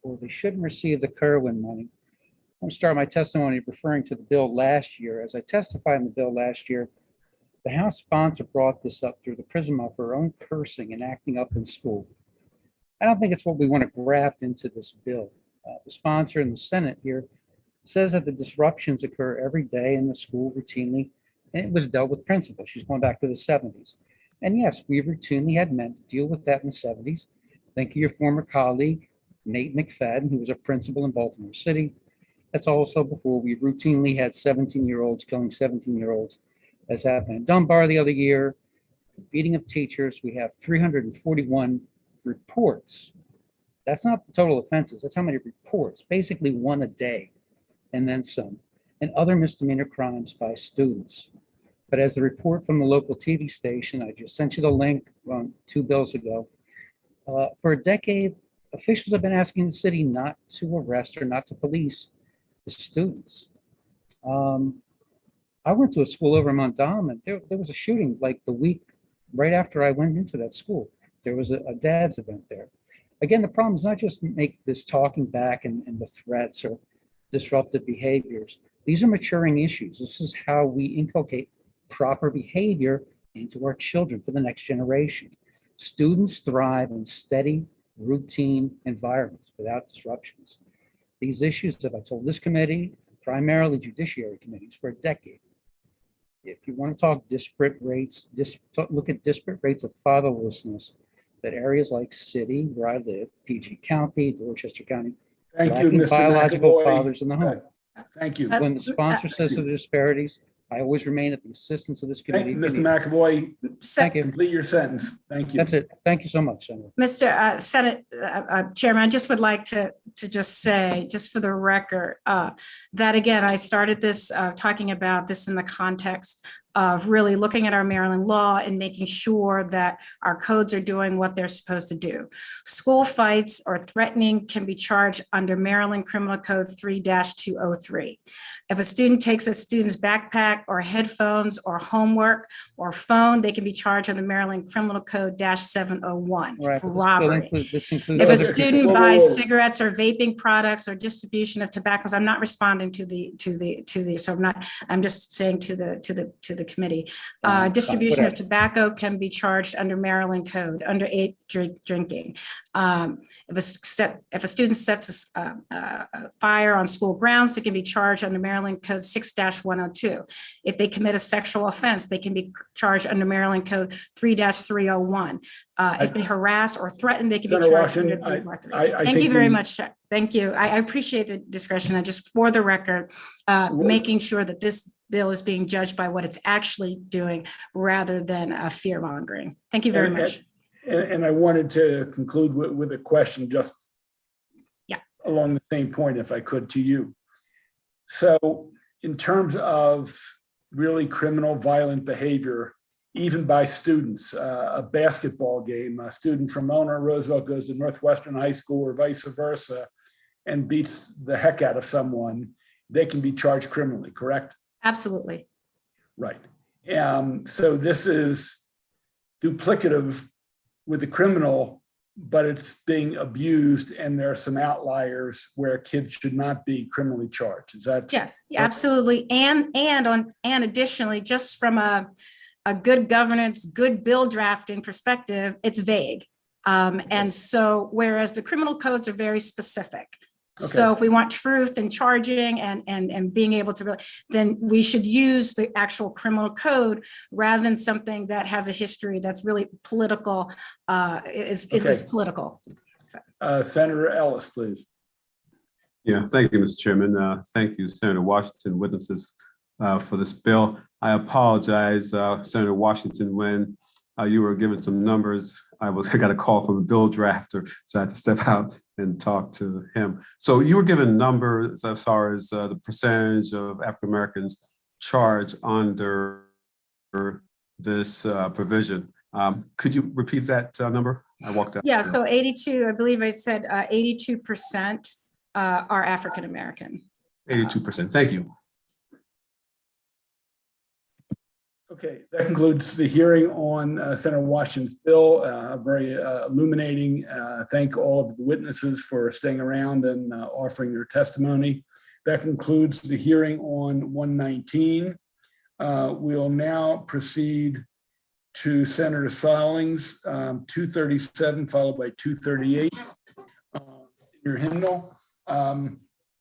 or they shouldn't receive the Kerwin money. I'm going to start my testimony referring to the bill last year. As I testified in the bill last year, The House sponsor brought this up through the prism of her own cursing and acting up in school. I don't think it's what we want to graft into this bill. The sponsor in the Senate here says that the disruptions occur every day in the school routinely, and it was dealt with principals. She's going back to the 70s. And yes, we routinely had men to deal with that in the 70s. Think of your former colleague, Nate McFadden, who was a principal in Baltimore City. That's also before we routinely had 17-year-olds killing 17-year-olds, as happened in Dunbar the other year. Beating of teachers, we have 341 reports. That's not the total offenses, that's how many reports, basically one a day, and then some, and other misdemeanor crimes by students. But as the report from the local TV station, I just sent you the link 2 bills ago, for a decade, officials have been asking the city not to arrest or not to police the students. I went to a school over in Mondawmin, and there was a shooting like the week right after I went into that school. There was a dad's event there. Again, the problem is not just make this talking back and the threats or disruptive behaviors. These are maturing issues. This is how we inculcate proper behavior into our children for the next generation. Students thrive in steady, routine environments without disruptions. These issues, as I told this committee, primarily judiciary committees for a decade. If you want to talk disparate rates, look at disparate rates of fatherlessness that areas like City, where I live, PG County, Dorchester County, Thank you, lacking Mr. biological McAvoy. fathers in the home. Thank you. When the sponsor says of the disparities, I always remain at the assistance of this Thank committee. you, Mr. McAvoy. Thank you. Complete your sentence. Thank you. That's it. Thank you so much, Senator. Mr. Senate Chairman, I just would like to just say, just for the record, that again, I started this talking about this in the context of really looking at our Maryland law and making sure that our codes are doing what they're supposed to do. School fights or threatening can be charged under Maryland Criminal Code 3-203. If a student takes a student's backpack or headphones or homework or phone, they can be charged under Maryland Criminal Code -701 Right, for but this bill robbery. this includes If a other- student buys cigarettes or vaping products or distribution of tobaccos, I'm not responding to the, so I'm just saying to the committee. Distribution of whatever. tobacco can be charged under Maryland Code, underage drinking. If a student sets a fire on school grounds, it can be charged under Maryland Code 6-102. If they commit a sexual offense, they can be charged under Maryland Code 3-301. If they harass or threaten, they can be Senator charged under Washington, 343. I Thank think you very we- much. Thank you. I appreciate the discussion. And just for the record, making sure that this bill is being judged by what it's actually doing rather than fear mongering. Thank you very much. And I wanted to conclude with a question just along the same point, if I could, to you. So in terms of really criminal violent behavior, even by students, a basketball game, a student from Eleanor Roosevelt goes to Northwestern High School or vice versa and beats the heck out of someone, they can be charged criminally, correct? Absolutely. Right. So this is duplicative with the criminal, but it's being abused, and there are some outliers where kids should not be criminally charged. Is that? Yes, absolutely. And additionally, just from a good governance, good bill drafting perspective, it's vague. And so whereas the criminal codes are very specific. So if we want truth in charging and being able to really, then we should use the actual criminal code rather than something that has a history that's really political, is political. Senator Ellis, please. Yeah, thank you, Mr. Chairman. Thank you, Senator Washington, witnesses for this bill. I apologize, Senator Washington, when you were given some numbers. I got a call from a bill drafter, so I had to step out and talk to him. So you were given numbers as far as the percentage of African Americans charged under this provision. Could you repeat that number? I walked out. Yeah, so 82, I believe I said 82% are African American. 82%. Thank you. Okay, that concludes the hearing on Senator Washington's bill. Very illuminating. Thank all of the witnesses for staying around and offering their testimony. That concludes the hearing on 119. We'll now proceed to Senator Stallings, 237 followed by 238. Your hymnal.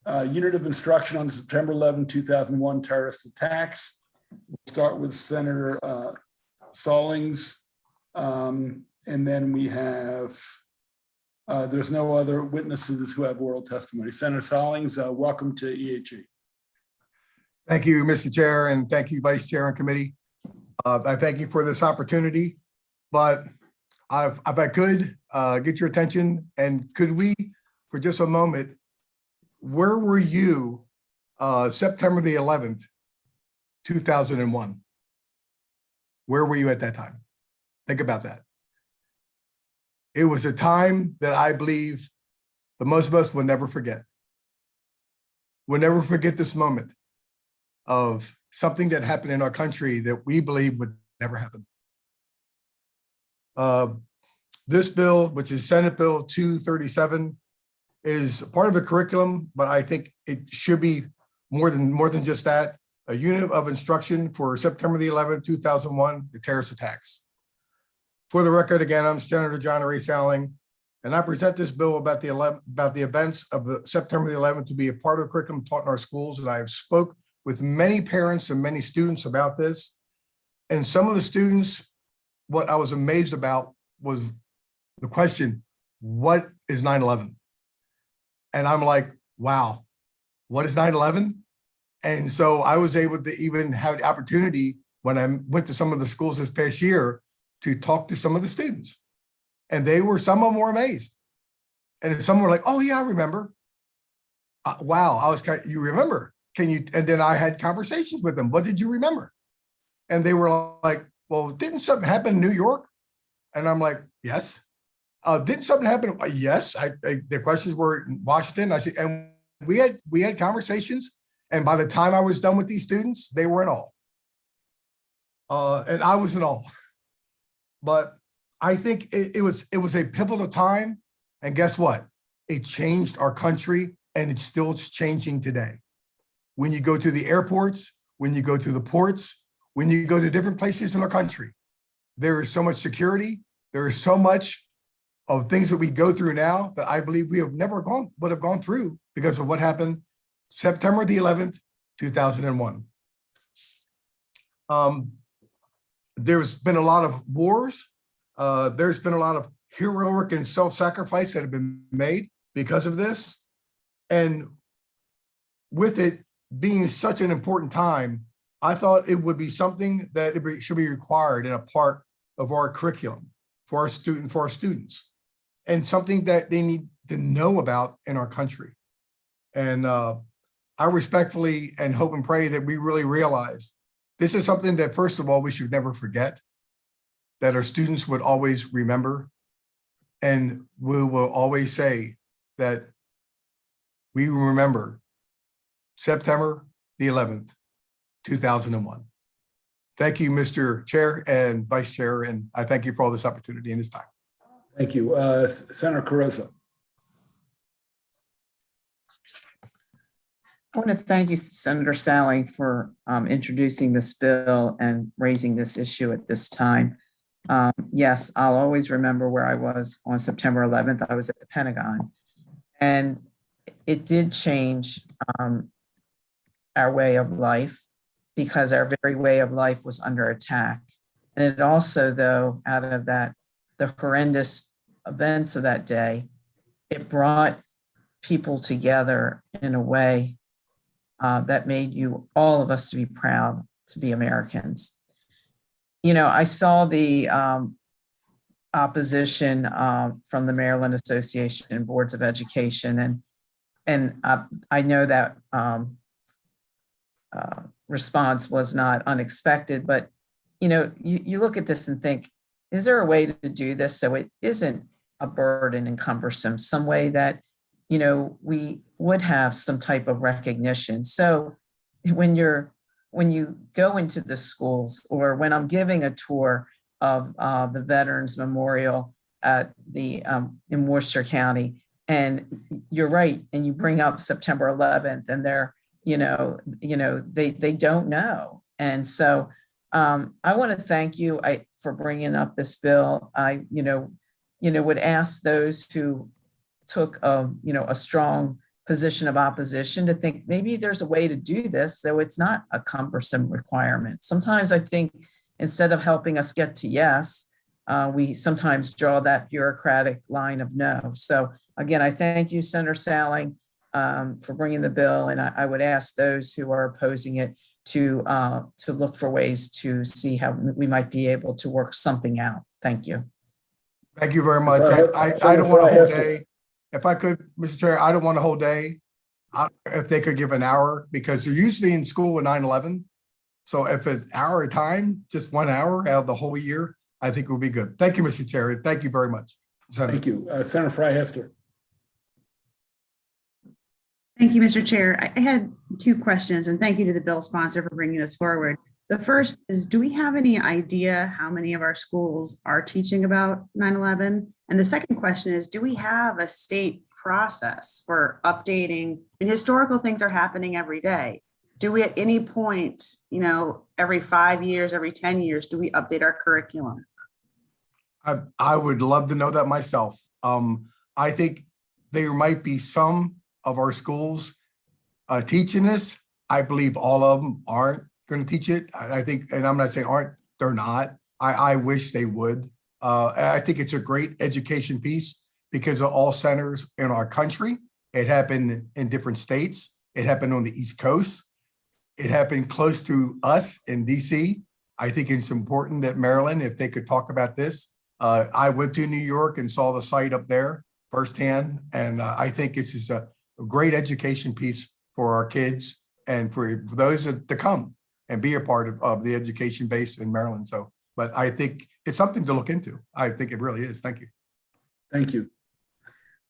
Unit of instruction on September 11, 2001 terrorist attacks. We'll start with Senator Stallings. And then we have, there's no other witnesses who have oral testimony. Senator Stallings, welcome to EHE. Thank you, Mr. Chair, and thank you, Vice Chair and Committee. I thank you for this opportunity, but if I could get your attention, and could we, for just a moment, where were you September the 11th, 2001? Where were you at that time? Think about that. It was a time that I believe that most of us will never forget. We'll never forget this moment of something that happened in our country that we believe would never happen. This bill, which is Senate Bill 237, is part of a curriculum, but I think it should be more than just that. A unit of instruction for September the 11th, 2001, the terrorist attacks. For the record, again, I'm Senator John Ray Salling, and I present this bill about the events of the September the 11th to be a part of curriculum taught in our schools. And I have spoke with many parents and many students about this. And some of the students, what I was amazed about was the question, what is 9/11? And I'm like, wow, what is 9/11? And so I was able to even have the opportunity when I went to some of the schools this past year to talk to some of the students. And some of them were amazed. And some were like, oh yeah, I remember. Wow, I was you remember? Can you? And then I had conversations with them. What did you remember? And they were like, well, didn't something happen in New York? And I'm like, yes. Didn't something happen? Yes. The questions were in Washington. I said, and we had conversations. And by the time I was done with these students, they were in awe. And I was in awe. But I think it was a pivotal time. And guess what? It changed our country, and it's still changing today. When you go to the airports, when you go to the ports, when you go to different places in our country, there is so much security. There is so much of things that we go through now that I believe we would have gone through because of what happened September the 11th, 2001. There's been a lot of wars. There's been a lot of heroic and self-sacrifice that have been made because of this. And with it being such an important time, I thought it would be something that should be required in a part of our curriculum for our students, and something that they need to know about in our country. And I respectfully and hope and pray that we really realize this is something that, first of all, we should never forget, that our students would always remember. And we will always say that we remember September the 11th, 2001. Thank you, Mr. Chair and Vice Chair, and I thank you for all this opportunity and this time. Thank you. Senator Carrizo. I want to thank you, Senator Salling, for introducing this bill and raising this issue at this time. Yes, I'll always remember where I was on September 11th. I was at the Pentagon, and it did change our way of life, because our very way of life was under attack. And it also, though, out of that, the horrendous events of that day, it brought people together in a way that made all of us to be proud to be Americans. You know, I saw the opposition from the Maryland Association and Boards of Education, and I know that response was not unexpected, but you know, you look at this and think, is there a way to do this so it isn't a burden and cumbersome, some way that, you know, we would have some type of recognition? So when you go into the schools, or when I'm giving a tour of the Veterans Memorial at in Worcester County, and you're right, and you bring up September 11th, and they're, they don't know. And so I want to thank you for bringing up this bill. I, would ask those who took, a strong position of opposition to think maybe there's a way to do this, though it's not a cumbersome requirement. Sometimes I think instead of helping us get to yes, we sometimes draw that bureaucratic line of no. So again, I thank you, Senator Salling, for bringing the bill, and I would ask those who are opposing it to look for ways to see how we might be able to work something out. Thank you. Thank you very much. I don't want a whole day. If I could, Mr. Chair, I don't want a whole day. If they could give an hour, because they're usually in school at 9/11. So if an hour at a time, just 1 hour out of the whole year, I think would be good. Thank you, Mr. Chair. Thank you very much. Senator. Thank you. Senator Frey-Hester. Thank you, Mr. Chair. I had two questions, and thank you to the bill sponsor for bringing this forward. The first is, do we have any idea how many of our schools are teaching about 9/11? And the second question is, do we have a state process for updating? And historical things are happening every day. Do we at any point, every 5 years, every 10 years, do we update our curriculum? I would love to know that myself. I think there might be some of our schools teaching this. I believe all of them aren't going to teach it. I think, and I'm not saying aren't, they're not. I wish they would. I think it's a great education piece because of all centers in our country. It happened in different states. It happened on the East Coast. It happened close to us in DC. I think it's important that Maryland, if they could talk about this. I went to New York and saw the site up there firsthand. And I think this is a great education piece for our kids and for those to come and be a part of the education base in Maryland. So, but I think it's something to look into. I think it really is. Thank you. Thank you.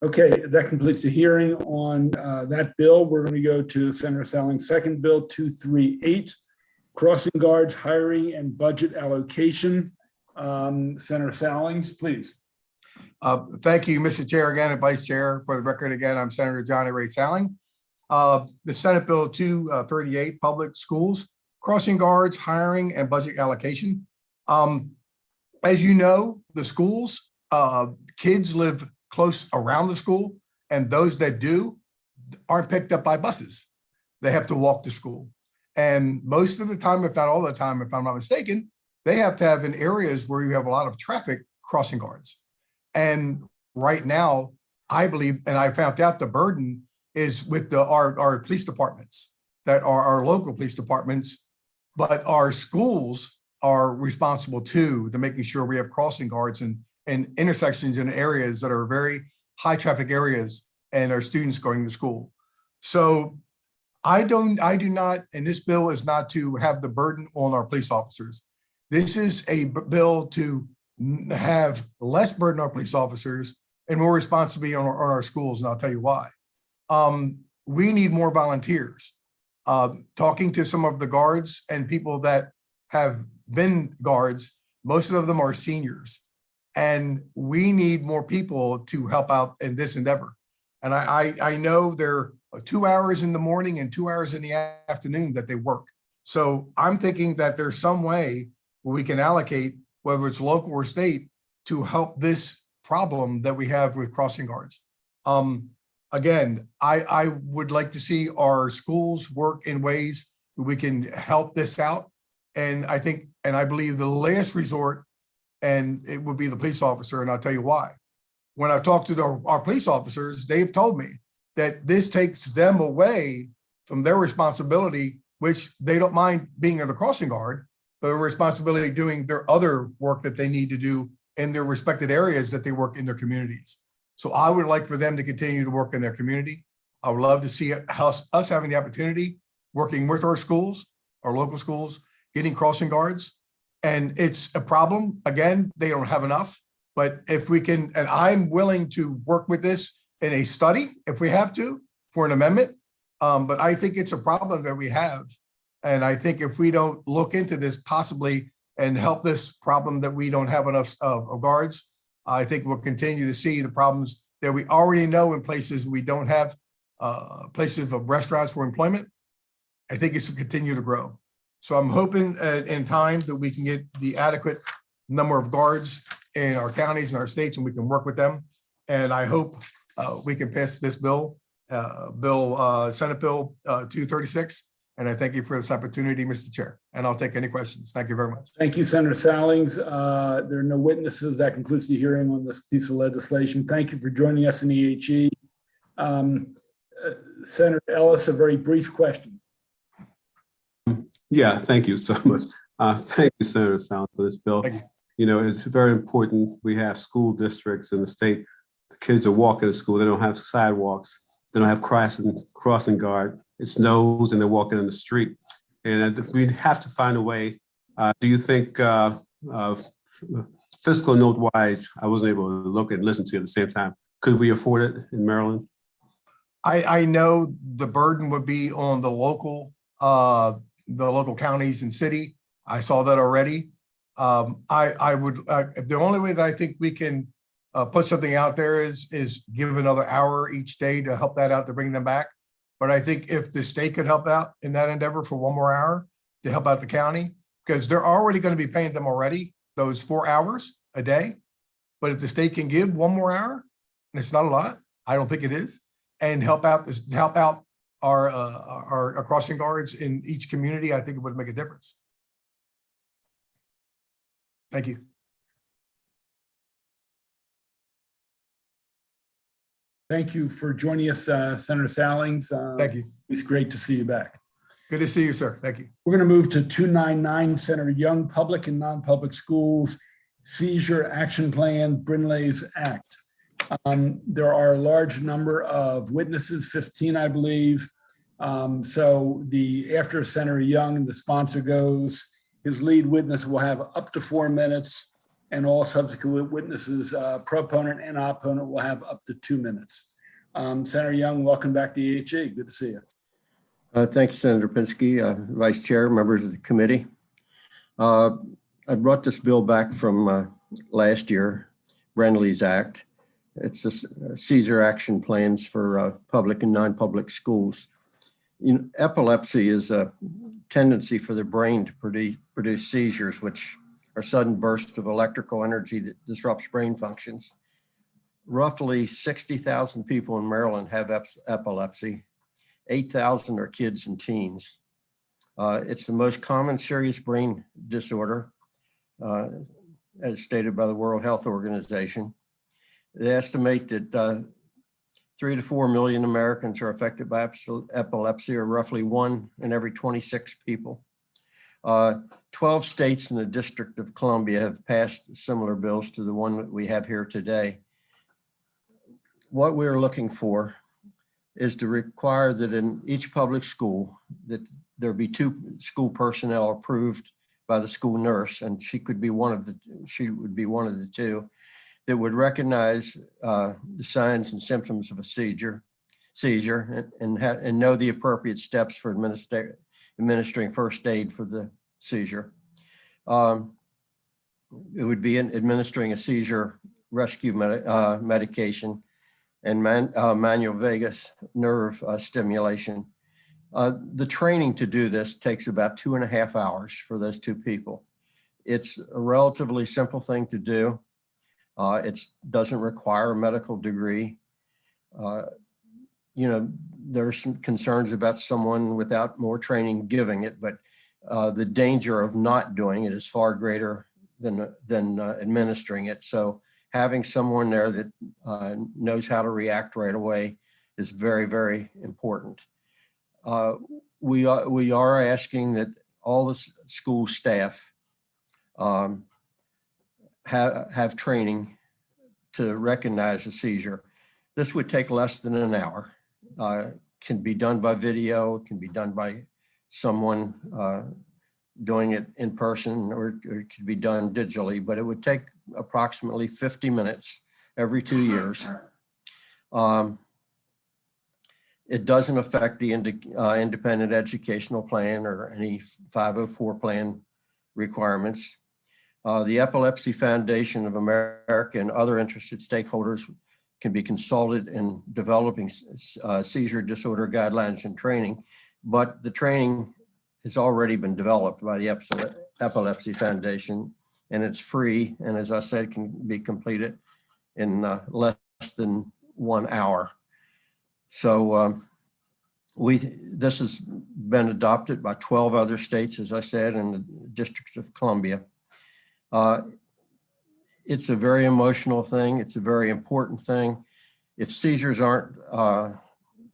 Okay, that completes the hearing on that bill. We're going to go to Senator Salling's second bill, 238, crossing guards, hiring and budget allocation. Senator Sallings, please. Thank you, Mr. Chair, again, and Vice Chair. For the record, again, I'm Senator Johnny Ray Salling. The Senate Bill 238, public schools, crossing guards, hiring and budget allocation. As you know, the schools, kids live close around the school, and those that do aren't picked up by buses. They have to walk to school. And most of the time, if not all the time, if I'm not mistaken, they have to have in areas where you have a lot of traffic crossing guards. And right now, I believe, and I found out the burden is with our police departments, that are our local police departments, but our schools are responsible too, to making sure we have crossing guards and intersections in areas that are very high traffic areas and our students going to school. So I do not, and this bill is not to have the burden on our police officers. This is a bill to have less burden on our police officers and more responsibility on our schools, and I'll tell you why. We need more volunteers. Talking to some of the guards and people that have been guards, most of them are seniors. And we need more people to help out in this endeavor. And I know there are 2 hours in the morning and 2 hours in the afternoon that they work. So I'm thinking that there's some way where we can allocate, whether it's local or state, to help this problem that we have with crossing guards. Again, I would like to see our schools work in ways that we can help this out. And I think, and I believe the last resort, and it would be the police officer, and I'll tell you why. When I talked to our police officers, they've told me that this takes them away from their responsibility, which they don't mind being the crossing guard, but their responsibility doing their other work that they need to do in their respected areas that they work in their communities. So I would like for them to continue to work in their community. I would love to see us having the opportunity, working with our schools, our local schools, getting crossing guards. And it's a problem. Again, they don't have enough, but if we can, and I'm willing to work with this in a study if we have to for an amendment. But I think it's a problem that we have. And I think if we don't look into this possibly and help this problem that we don't have enough of guards, I think we'll continue to see the problems that we already know in places we don't have places of restaurants for employment. I think it's to continue to grow. So I'm hoping in time that we can get the adequate number of guards in our counties and our states, and we can work with them. And I hope we can pass this bill, Senate Bill 236. And I thank you for this opportunity, Mr. Chair, and I'll take any questions. Thank you very much. Thank you, Senator Sallings. There are no witnesses. That concludes the hearing on this piece of legislation. Thank you for joining us in EHE. Senator Ellis, a very brief question. Yeah, thank you so much. Thank you, Senator Sallings, for this bill. You know, it's very important. We have school districts in the state. The kids are walking to school. They don't have sidewalks. They don't have crossing guard. It snows and they're walking in the street. And we have to find a way. Do you think fiscal note-wise, I wasn't able to look and listen to you at the same time. Could we afford it in Maryland? I know the burden would be on the local counties and city. I saw that already. I would, the only way that I think we can put something out there is give another hour each day to help that out, to bring them back. But I think if the state could help out in that endeavor for one more hour to help out the county, because they're already going to be paying them already, those 4 hours a day. But if the state can give one more hour, and it's not a lot, I don't think it is, and help out our crossing guards in each community, I think it would make a difference. Thank you. Thank you for joining us, Senator Sallings. Thank you. It's great to see you back. Good to see you, sir. Thank you. We're going to move to 299, Senator Young, Public and Non-Public Schools Seizure Action Plan, Brinley's Act. There are a large number of witnesses, 15, I believe. So after Senator Young, the sponsor goes, his lead witness will have up to 4 minutes, and all subsequent witnesses, proponent and opponent, will have up to 2 minutes. Senator Young, welcome back to EHE. Good to see you. Thank you, Senator Pinsky, Vice Chair, members of the committee. I brought this bill back from last year, Brinley's Act. It's a seizure action plans for public and non-public schools. You know, epilepsy is a tendency for the brain to produce seizures, which are sudden bursts of electrical energy that disrupts brain functions. Roughly 60,000 people in Maryland have epilepsy. 8,000 are kids and teens. It's the most common serious brain disorder, as stated by the World Health Organization. They estimate that 3 to 4 million Americans are affected by epilepsy, or roughly 1 in every 26 people. 12 states and the District of Columbia have passed similar bills to the one that we have here today. What we're looking for is to require that in each public school that there be 2 school personnel approved by the school nurse, and she would be one of the 2 that would recognize the signs and symptoms of a seizure and know the appropriate steps for administering first aid for the seizure. It would be administering a seizure rescue medication and manual vagus nerve stimulation. The training to do this takes about 2.5 hours for those 2 people. It's a relatively simple thing to do. It doesn't require a medical degree. You know, there's some concerns about someone without more training giving it, but the danger of not doing it is far greater than administering it. So having someone there that knows how to react right away is very, very important. We are asking that all the school staff have training to recognize a seizure. This would take less than an hour. Can be done by video, can be done by someone doing it in person, or it could be done digitally, but it would take approximately 50 minutes every 2 years. It doesn't affect the independent educational plan or any 504 plan requirements. The Epilepsy Foundation of America and other interested stakeholders can be consulted in developing seizure disorder guidelines and training, but the training has already been developed by the Epilepsy Foundation, and it's free. And as I said, can be completed in less than 1 hour. So this has been adopted by 12 other states, as I said, and the District of Columbia. It's a very emotional thing. It's a very important thing. If seizures aren't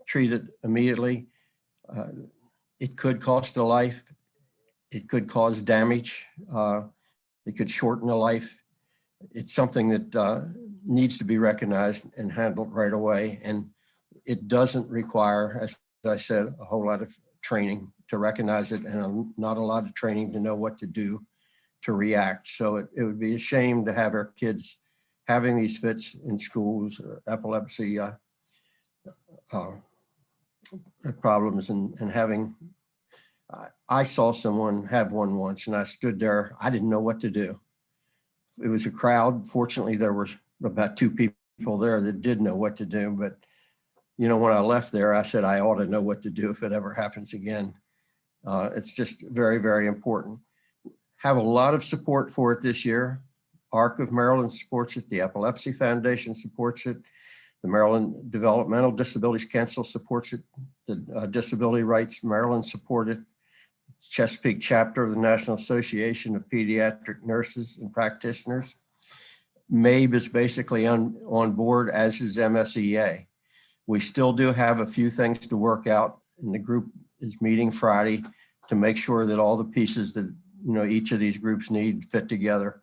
treated immediately, it could cost a life. It could cause damage. It could shorten a life. It's something that needs to be recognized and handled right away. And it doesn't require, as I said, a whole lot of training to recognize it, and not a lot of training to know what to do to react. So it would be a shame to have our kids having these fits in schools, or epilepsy problems, and having, I saw someone have one once, and I stood there, I didn't know what to do. It was a crowd. Fortunately, there were about 2 people there that did know what to do, but you know, when I left there, I said, I ought to know what to do if it ever happens again. It's just very, very important. Have a lot of support for it this year. ARC of Maryland supports it. The Epilepsy Foundation supports it. The Maryland Developmental Disabilities Council supports it. The Disability Rights Maryland support it. Chesapeake chapter of the National Association of Pediatric Nurses and Practitioners. MABE is basically on board, as is MSEA. We still do have a few things to work out, and the group is meeting Friday to make sure that all the pieces that each of these groups need fit together.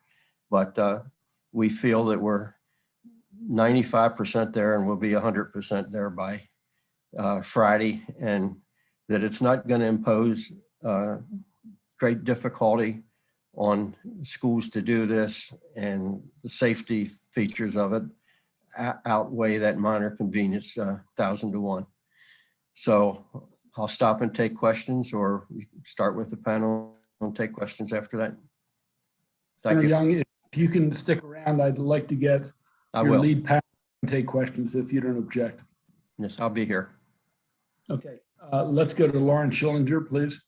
But we feel that we're 95% there, and we'll be 100% there by Friday, and that it's not going to impose great difficulty on schools to do this, and the safety features of it outweigh that minor convenience 1,000 to 1. So I'll stop and take questions, or we can start with the panel and take questions after that. Thank you. Young, if you can stick around, I'd like to get your lead panel and take questions if you don't object. Yes, I'll be here. Okay, let's go to Lauren Schillinger, please.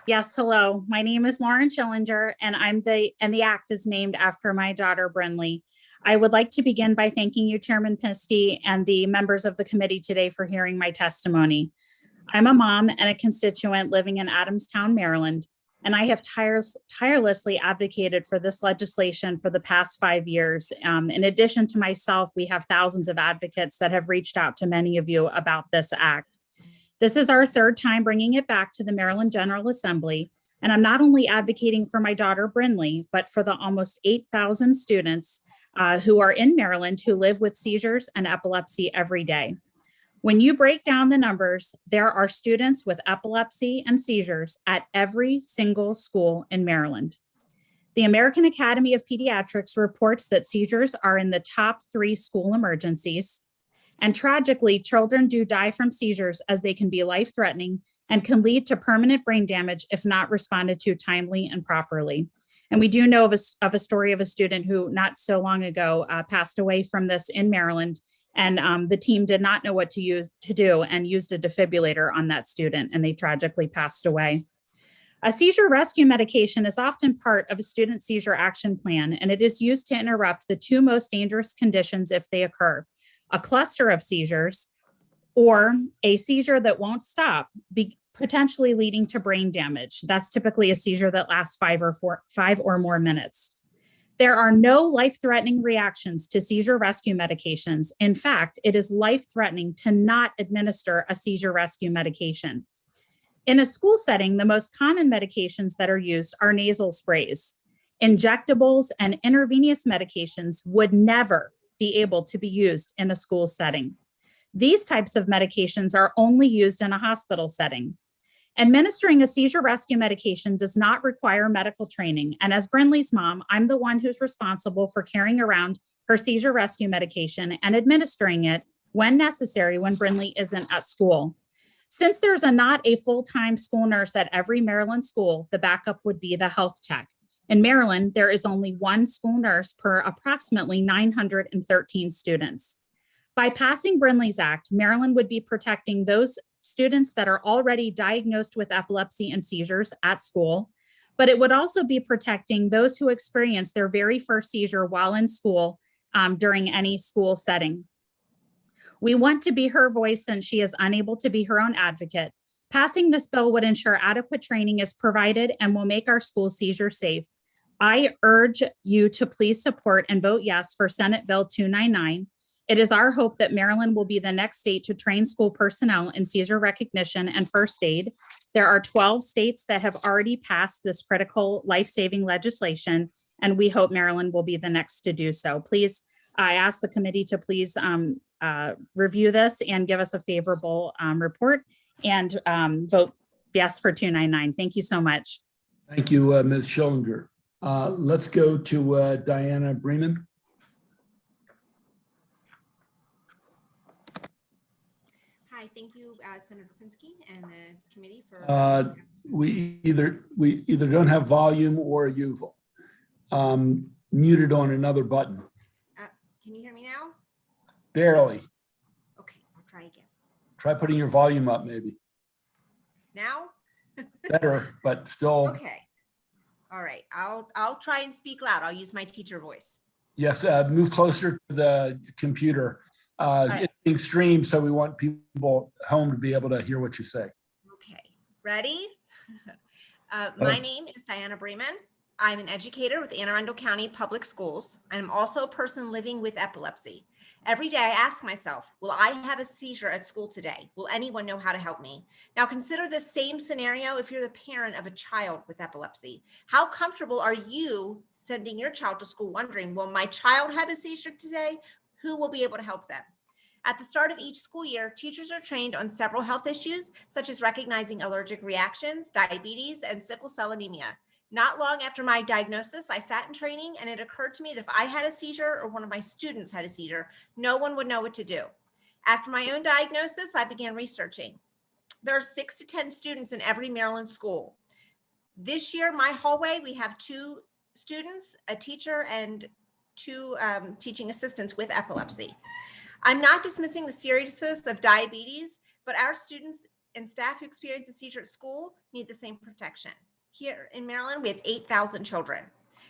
Yes, hello. My name is Lauren Schillinger, and the act is named after my daughter, Brinley. I would like to begin by thanking you, Chairman Pinsky, and the members of the committee today for hearing my testimony. I'm a mom and a constituent living in Adamstown, Maryland, and I have tirelessly advocated for this legislation for the past 5 years. In addition to myself, we have thousands of advocates that have reached out to many of you about this act. This is our 3rd time bringing it back to the Maryland General Assembly, and I'm not only advocating for my daughter, Brinley, but for the almost 8,000 students who are in Maryland who live with seizures and epilepsy every day. When you break down the numbers, there are students with epilepsy and seizures at every single school in Maryland. The American Academy of Pediatrics reports that seizures are in the top 3 school emergencies. And tragically, children do die from seizures, as they can be life-threatening and can lead to permanent brain damage if not responded to timely and properly. And we do know of a story of a student who not so long ago passed away from this in Maryland, and the team did not know what to do and used a defibrillator on that student, and they tragically passed away. A seizure rescue medication is often part of a student seizure action plan, and it is used to interrupt the 2 most dangerous conditions if they occur: a cluster of seizures or a seizure that won't stop, potentially leading to brain damage. That's typically a seizure that lasts 5 or more minutes. There are no life-threatening reactions to seizure rescue medications. In fact, it is life-threatening to not administer a seizure rescue medication. In a school setting, the most common medications that are used are nasal sprays. Injectables and intravenous medications would never be able to be used in a school setting. These types of medications are only used in a hospital setting. Administering a seizure rescue medication does not require medical training. And as Brinley's mom, I'm the one who's responsible for carrying around her seizure rescue medication and administering it when necessary when Brinley isn't at school. Since there's not a full-time school nurse at every Maryland school, the backup would be the health tech. In Maryland, there is only 1 school nurse per approximately 913 students. By passing Brinley's Act, Maryland would be protecting those students that are already diagnosed with epilepsy and seizures at school, but it would also be protecting those who experience their very first seizure while in school during any school setting. We want to be her voice since she is unable to be her own advocate. Passing this bill would ensure adequate training is provided and will make our schools seizure safe. I urge you to please support and vote yes for Senate Bill 299. It is our hope that Maryland will be the next state to train school personnel in seizure recognition and first aid. There are 12 states that have already passed this critical life-saving legislation, and we hope Maryland will be the next to do so. Please, I ask the committee to please review this and give us a favorable report and vote yes for 299. Thank you so much. Thank you, Ms. Schillinger. Let's go to Diana Bremen. Hi, thank you, Senator Pinsky and the committee for. We either don't have volume or you've muted on another button. Can you hear me now? Barely. Okay, I'll try again. Try putting your volume up, maybe. Now? Better, but still. Okay. All right. I'll try and speak loud. I'll use my teacher voice. Yes, move closer to the computer. It's being streamed, so we want people home to be able to hear what you say. Okay. Ready? My name is Diana Bremen. I'm an educator with Anne Arundel County Public Schools. I'm also a person living with epilepsy. Every day I ask myself, will I have a seizure at school today? Will anyone know how to help me? Now consider the same scenario if you're the parent of a child with epilepsy. How comfortable are you sending your child to school wondering, will my child have a seizure today? Who will be able to help them? At the start of each school year, teachers are trained on several health issues, such as recognizing allergic reactions, diabetes, and sickle cell anemia. Not long after my diagnosis, I sat in training and it occurred to me that if I had a seizure or one of my students had a seizure, no one would know what to do. After my own diagnosis, I began researching. There are 6 to 10 students in every Maryland school. This year, my hallway, we have 2 students, a teacher, and 2 teaching assistants with epilepsy. I'm not dismissing the seriousness of diabetes, but our students and staff who experience a seizure at school need the same protection. Here in Maryland, we have 8,000 children.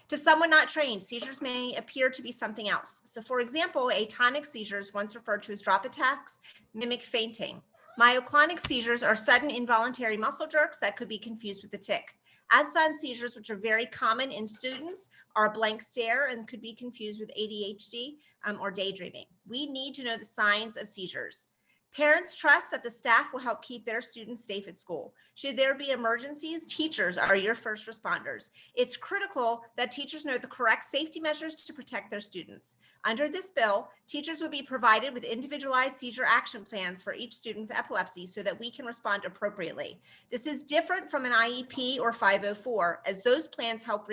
To someone not trained, seizures may appear to be something else. So for example, atonic seizures, once referred to as drop attacks, mimic fainting. Myoclonic seizures are sudden involuntary muscle jerks that could be confused with a tic. Absence seizures, which are very common in students, are a blank stare and could be confused with ADHD or daydreaming. We need to know the signs of seizures. Parents trust that the staff will help keep their students safe at school. Should there be emergencies, teachers are your first responders. It's critical that teachers know the correct safety measures to protect their students. Under this bill, teachers will be provided with individualized seizure action plans for each student with epilepsy so that we can respond appropriately. This is different from an IEP or 504, as those plans help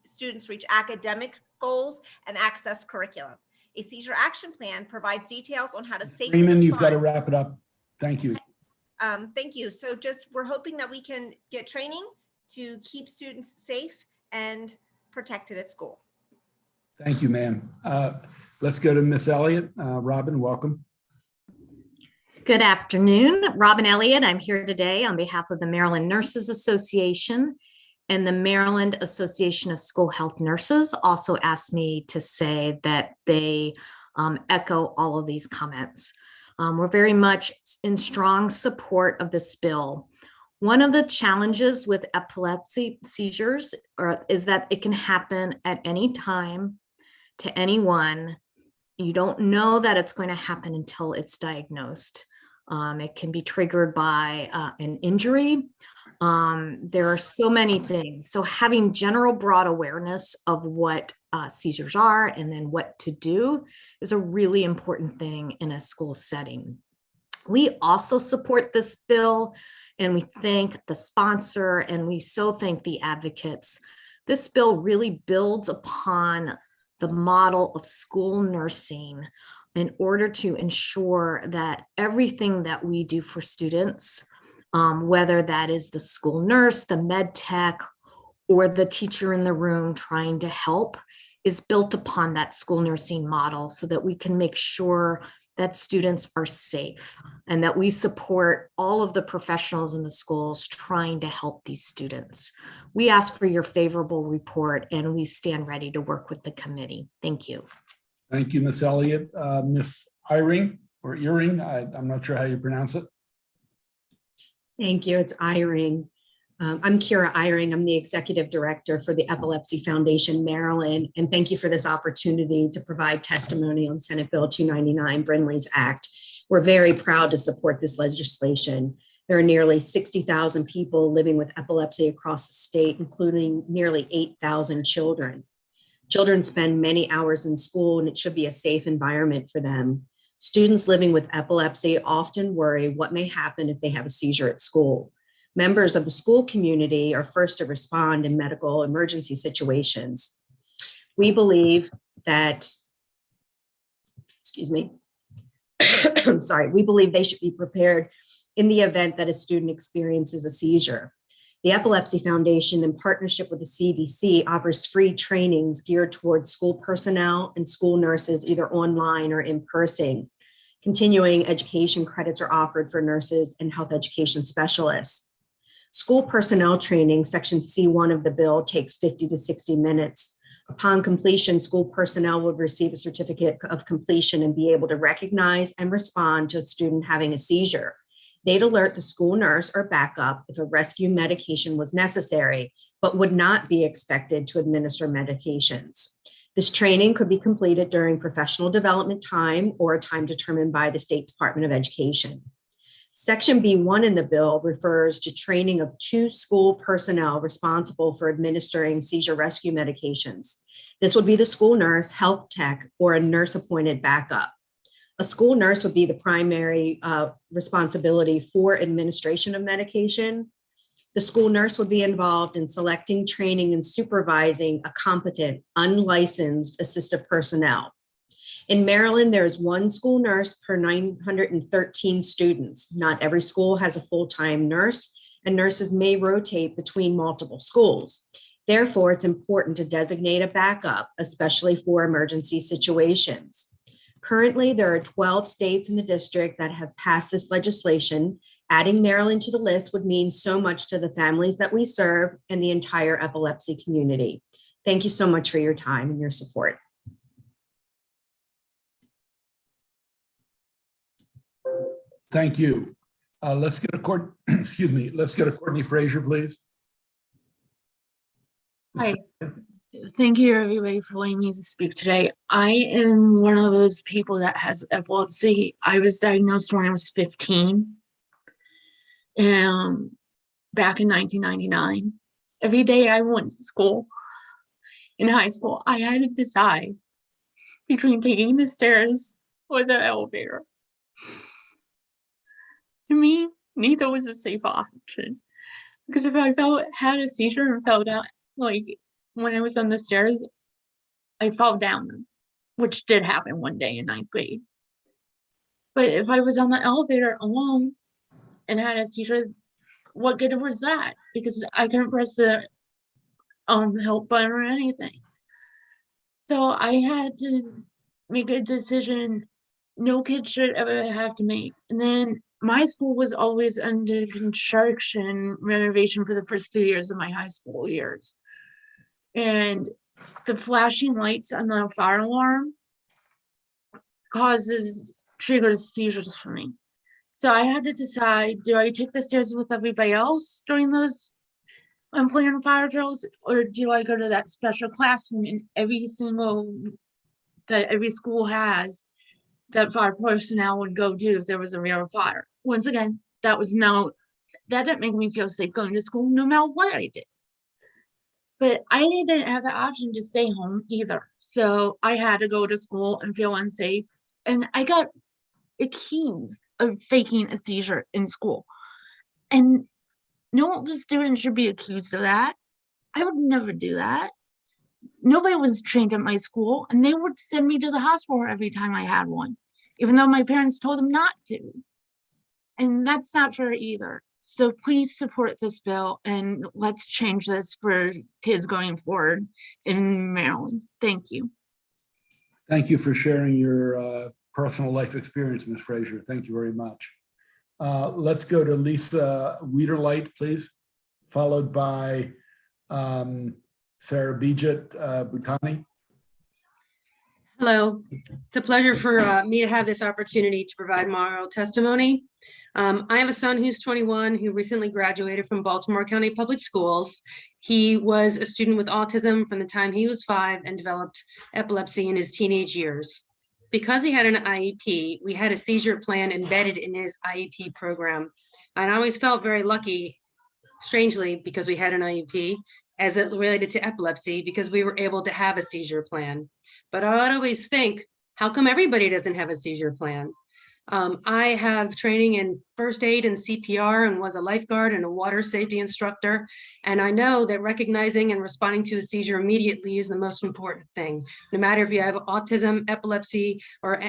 students reach academic goals and access curriculum. A seizure action plan provides details on how to safely Freeman, respond. you've got to wrap it up. Thank you. Thank you. So we're hoping that we can get training to keep students safe and protected at school. Thank you, ma'am. Let's go to Miss Elliott. Robin, welcome. Good afternoon, Robin Elliott. I'm here today on behalf of the Maryland Nurses Association, and the Maryland Association of School Health Nurses also asked me to say that they echo all of these comments. We're very much in strong support of this bill. One of the challenges with epilepsy seizures is that it can happen at any time to anyone. You don't know that it's going to happen until it's diagnosed. It can be triggered by an injury. There are so many things. So having general broad awareness of what seizures are and then what to do is a really important thing in a school setting. We also support this bill and we thank the sponsor and we so thank the advocates. This bill really builds upon the model of school nursing in order to ensure that everything that we do for students, whether that is the school nurse, the med tech, or the teacher in the room trying to help, is built upon that school nursing model so that we can make sure that students are safe and that we support all of the professionals in the schools trying to help these students. We ask for your favorable report and we stand ready to work with the committee. Thank you. Thank you, Ms. Elliott. Ms. Eyring or Earring, I'm not sure how you pronounce it. Thank you. It's Eyring. I'm Kira Eyring. I'm the Executive Director for the Epilepsy Foundation Maryland, and thank you for this opportunity to provide testimony on Senate Bill 299, Brinley's Act. We're very proud to support this legislation. There are nearly 60,000 people living with epilepsy across the state, including nearly 8,000 children. Children spend many hours in school, and it should be a safe environment for them. Students living with epilepsy often worry what may happen if they have a seizure at school. Members of the school community are first to respond in medical emergency situations. We believe that, I'm sorry, we believe they should be prepared in the event that a student experiences a seizure. The Epilepsy Foundation, in partnership with the CDC, offers free trainings geared towards school personnel and school nurses, either online or in person. Continuing education credits are offered for nurses and health education specialists. School personnel training, section C1 of the bill, takes 50 to 60 minutes. Upon completion, school personnel will receive a certificate of completion and be able to recognize and respond to a student having a seizure. They'd alert the school nurse or backup if a rescue medication was necessary, but would not be expected to administer medications. This training could be completed during professional development time or a time determined by the State Department of Education. Section B1 in the bill refers to training of 2 school personnel responsible for administering seizure rescue medications. This would be the school nurse, health tech, or a nurse-appointed backup. A school nurse would be the primary responsibility for administration of medication. The school nurse would be involved in selecting, training, and supervising a competent, unlicensed assistive personnel. In Maryland, there is 1 school nurse per 913 students. Not every school has a full-time nurse, and nurses may rotate between multiple schools. Therefore, it's important to designate a backup, especially for emergency situations. Currently, there are 12 states in the district that have passed this legislation. Adding Maryland to the list would mean so much to the families that we serve and the entire epilepsy community. Thank you so much for your time and your support. Thank you. Let's get a Courtney Frazier, please. Hi. Thank you, everybody, for letting me speak today. I am one of those people that has epilepsy. I was diagnosed when I was 15, back in 1999. Every day I went to school, in high school, I had to decide between taking the stairs or the elevator. To me, neither was a safe option, because if I had a seizure and fell down, like when I was on the stairs, I fell down, which did happen one day in 9th grade. But if I was on the elevator alone and had a seizure, what good was that? Because I couldn't press the help button or anything. So I had to make a decision no kid should ever have to make. And then my school was always under construction renovation for the first 3 years of my high school years. And the flashing lights on the fire alarm triggers seizures for me. So I had to decide, do I take the stairs with everybody else during those unplanned fire drills, or do I go to that special classroom in every school has that fire personnel would go to if there was a real fire? Once again, that didn't make me feel safe going to school no matter what I did. But I didn't have the option to stay home either. So I had to go to school and feel unsafe. And I got accused of faking a seizure in school. And no student should be accused of that. I would never do that. Nobody was trained at my school, and they would send me to the hospital every time I had one, even though my parents told them not to. And that's not fair either. So please support this bill, and let's change this for kids going forward in Maryland. Thank you. Thank you for sharing your personal life experience, Ms. Frazier. Thank you very much. Let's go to Lisa Wiederlight, please, followed by Sarah Bijit Bhutani. Hello, it's a pleasure for me to have this opportunity to provide my oral testimony. I have a son who's 21 who recently graduated from Baltimore County Public Schools. He was a student with autism from the time he was 5 and developed epilepsy in his teenage years. Because he had an IEP, we had a seizure plan embedded in his IEP program. And I always felt very lucky, strangely, because we had an IEP as it related to epilepsy, because we were able to have a seizure plan. But I would always think, how come everybody doesn't have a seizure plan? I have training in first aid and CPR and was a lifeguard and a water safety instructor. And I know that recognizing and responding to a seizure immediately is the most important thing, no matter if you have autism, epilepsy, or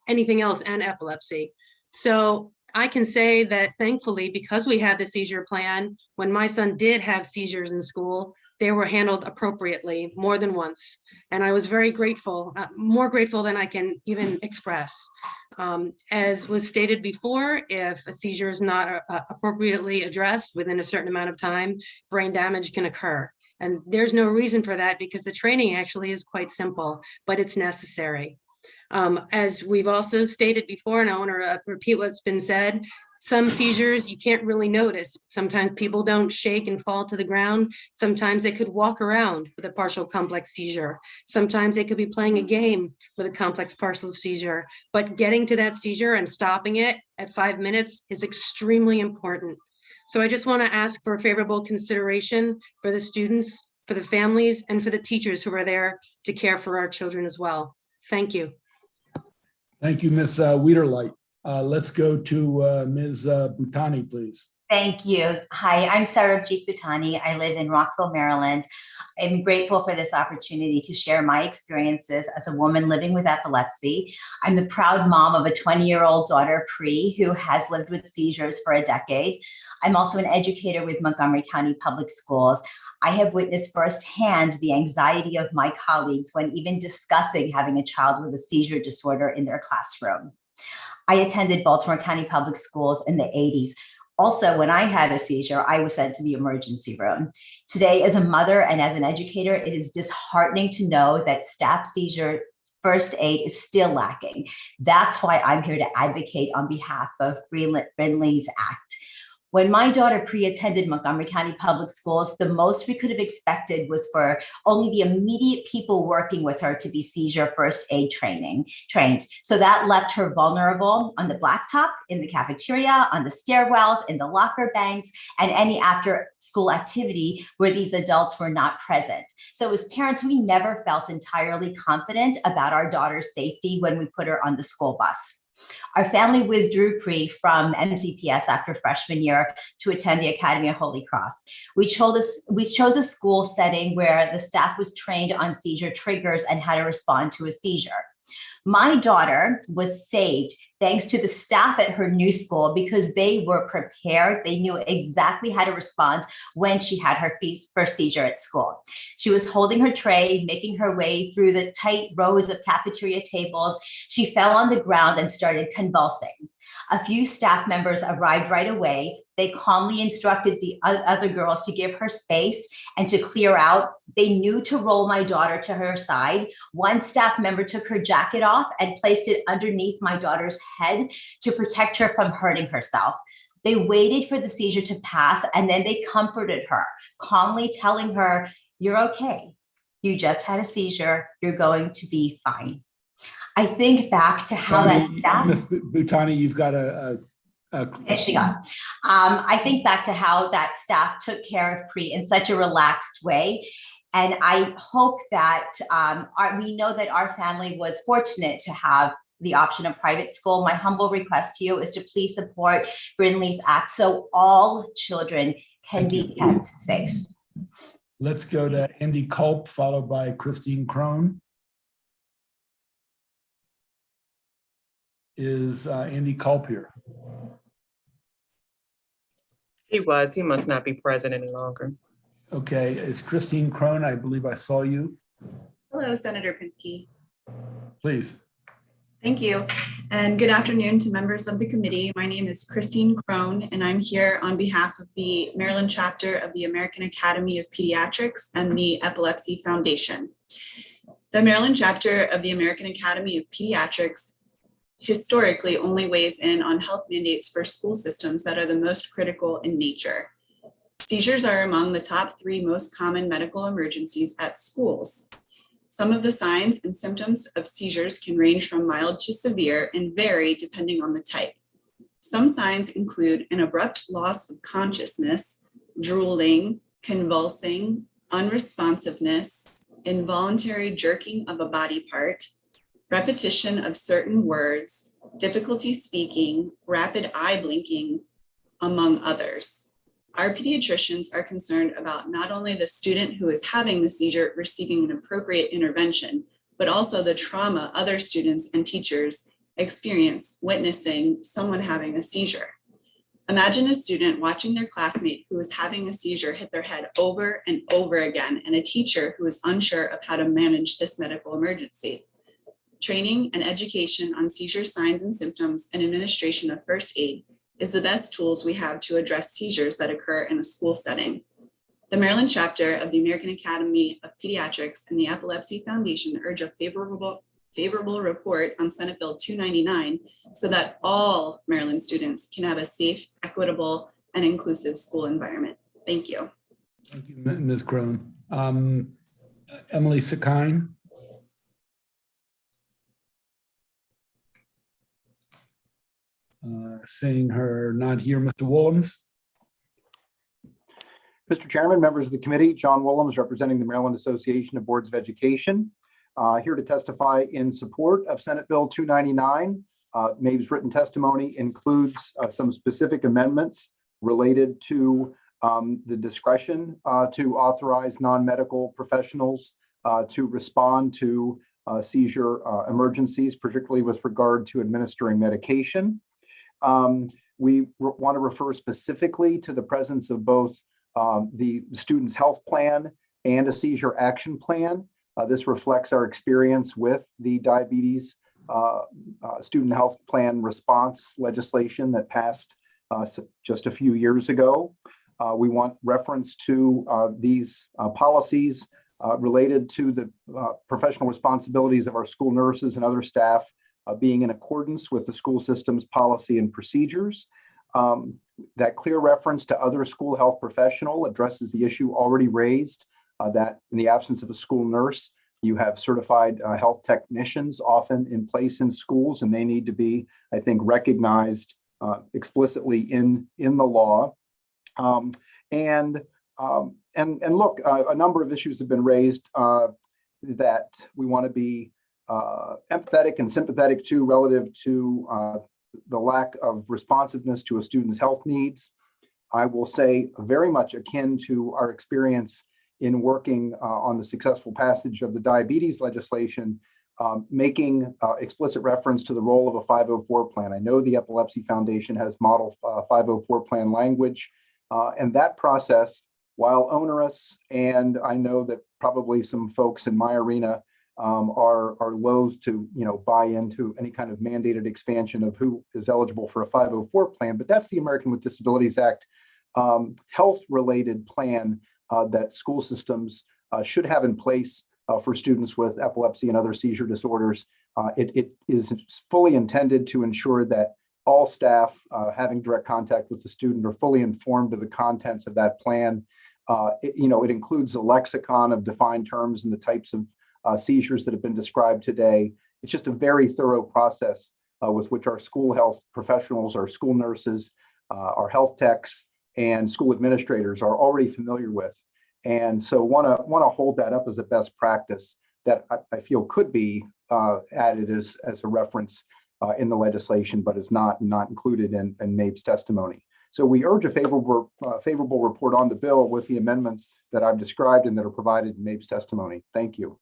anything else and epilepsy. So I can say that thankfully, because we had the seizure plan, when my son did have seizures in school, they were handled appropriately more than once. And I was very grateful, more grateful than I can even express. As was stated before, if a seizure is not appropriately addressed within a certain amount of time, brain damage can occur. And there's no reason for that because the training actually is quite simple, but it's necessary. As we've also stated before, and I want to repeat what's been said, some seizures you can't really notice. Sometimes people don't shake and fall to the ground. Sometimes they could walk around with a partial complex seizure. Sometimes they could be playing a game with a complex partial seizure, but getting to that seizure and stopping it at 5 minutes is extremely important. So I just want to ask for favorable consideration for the students, for the families, and for the teachers who are there to care for our children as well. Thank you. Thank you, Ms. Wiederlight. Let's go to Ms. Bhutani, please. Thank you. Hi, I'm Sarah Bhutani. I live in Rockville, Maryland. I'm grateful for this opportunity to share my experiences as a woman living with epilepsy. I'm the proud mom of a 20-year-old daughter, Pri, who has lived with seizures for a decade. I'm also an educator with Montgomery County Public Schools. I have witnessed firsthand the anxiety of my colleagues when even discussing having a child with a seizure disorder in their classroom. I attended Baltimore County Public Schools in the 80s. Also, when I had a seizure, I was sent to the emergency room. Today, as a mother and as an educator, it is disheartening to know that staff seizure first aid is still lacking. That's why I'm here to advocate on behalf of Brindley's Act. When my daughter Pri attended Montgomery County Public Schools, the most we could have expected was for only the immediate people working with her to be seizure first aid trained. So that left her vulnerable on the blacktop, in the cafeteria, on the stairwells, in the locker banks, and any after school activity where these adults were not present. So as parents, we never felt entirely confident about our daughter's safety when we put her on the school bus. Our family withdrew Pri from MCPS after freshman year to attend the Academy of Holy Cross. We chose a school setting where the staff was trained on seizure triggers and how to respond to a seizure. My daughter was saved thanks to the staff at her new school because they were prepared. They knew exactly how to respond when she had her first seizure at school. She was holding her tray, making her way through the tight rows of cafeteria tables. She fell on the ground and started convulsing. A few staff members arrived right away. They calmly instructed the other girls to give her space and to clear out. They knew to roll my daughter to her side. One staff member took her jacket off and placed it underneath my daughter's head to protect her from hurting herself. They waited for the seizure to pass and then they comforted her, calmly telling her, "You're okay. You just had a seizure. You're going to be fine." I think back to how Ms. Bhutani, you've got I think back to how that staff took care of Pri in such a relaxed way. And I hope that we know that our family was fortunate to have the option of private school. My humble request to you is to please support Brindley's Act so all children can be kept safe. Let's go to Andy Culp, followed by Christine Crone. Is Andy Culp here? He must not be present any longer. Okay, it's Christine Crone. I believe I saw you. Hello, Senator Pinsky. Please. Thank you. And good afternoon to members of the committee. My name is Christine Crone, and I'm here on behalf of the Maryland chapter of the American Academy of Pediatrics and the Epilepsy Foundation. The Maryland chapter of the American Academy of Pediatrics historically only weighs in on health mandates for school systems that are the most critical in nature. Seizures are among the top 3 most common medical emergencies at schools. Some of the signs and symptoms of seizures can range from mild to severe and vary depending on the type. Some signs include an abrupt loss of consciousness, drooling, convulsing, unresponsiveness, involuntary jerking of a body part, repetition of certain words, difficulty speaking, rapid eye blinking, among others. Our pediatricians are concerned about not only the student who is having the seizure receiving an appropriate intervention, but also the trauma other students and teachers experience witnessing someone having a seizure. Imagine a student watching their classmate who is having a seizure hit their head over and over again, and a teacher who is unsure of how to manage this medical emergency. Training and education on seizure signs and symptoms and administration of first aid is the best tools we have to address seizures that occur in a school setting. The Maryland chapter of the American Academy of Pediatrics and the Epilepsy Foundation urge a favorable report on Senate Bill 299 so that all Maryland students can have a safe, equitable, and inclusive school environment. Thank you. Thank you, Ms. Crone. Emily Sakine. Seeing her not here, Mr. Willems. Mr. Chairman, members of the committee, John Willems representing the Maryland Association of Boards of Education, here to testify in support of Senate Bill 299. MABE's written testimony includes some specific amendments related to the discretion to authorize non-medical professionals to respond to seizure emergencies, particularly with regard to administering medication. We want to refer specifically to the presence of both the student's health plan and a seizure action plan. This reflects our experience with the diabetes student health plan response legislation that passed just a few years ago. We want reference to these policies related to the professional responsibilities of our school nurses and other staff being in accordance with the school system's policy and procedures. That clear reference to other school health professional addresses the issue already raised that in the absence of a school nurse, you have certified health technicians often in place in schools, and they need to be, I think, recognized explicitly in the law. And look, a number of issues have been raised that we want to be empathetic and sympathetic to relative to the lack of responsiveness to a student's health needs. I will say very much akin to our experience in working on the successful passage of the diabetes legislation, making explicit reference to the role of a 504 plan. I know the Epilepsy Foundation has model 504 plan language, and that process, while onerous, and I know that probably some folks in my arena are loath to buy into any kind of mandated expansion of who is eligible for a 504 plan, but that's the American with Disabilities Act health-related plan that school systems should have in place for students with epilepsy and other seizure disorders. It is fully intended to ensure that all staff having direct contact with the student are fully informed of the contents of that plan. It includes a lexicon of defined terms and the types of seizures that have been described today. It's just a very thorough process with which our school health professionals, our school nurses, our health techs, and school administrators are already familiar with. And so want to hold that up as a best practice that I feel could be added as a reference in the legislation, but is not included in MABE's testimony. So we urge a favorable report on the bill with the amendments that I've described and that are provided in MABE's testimony. Thank you.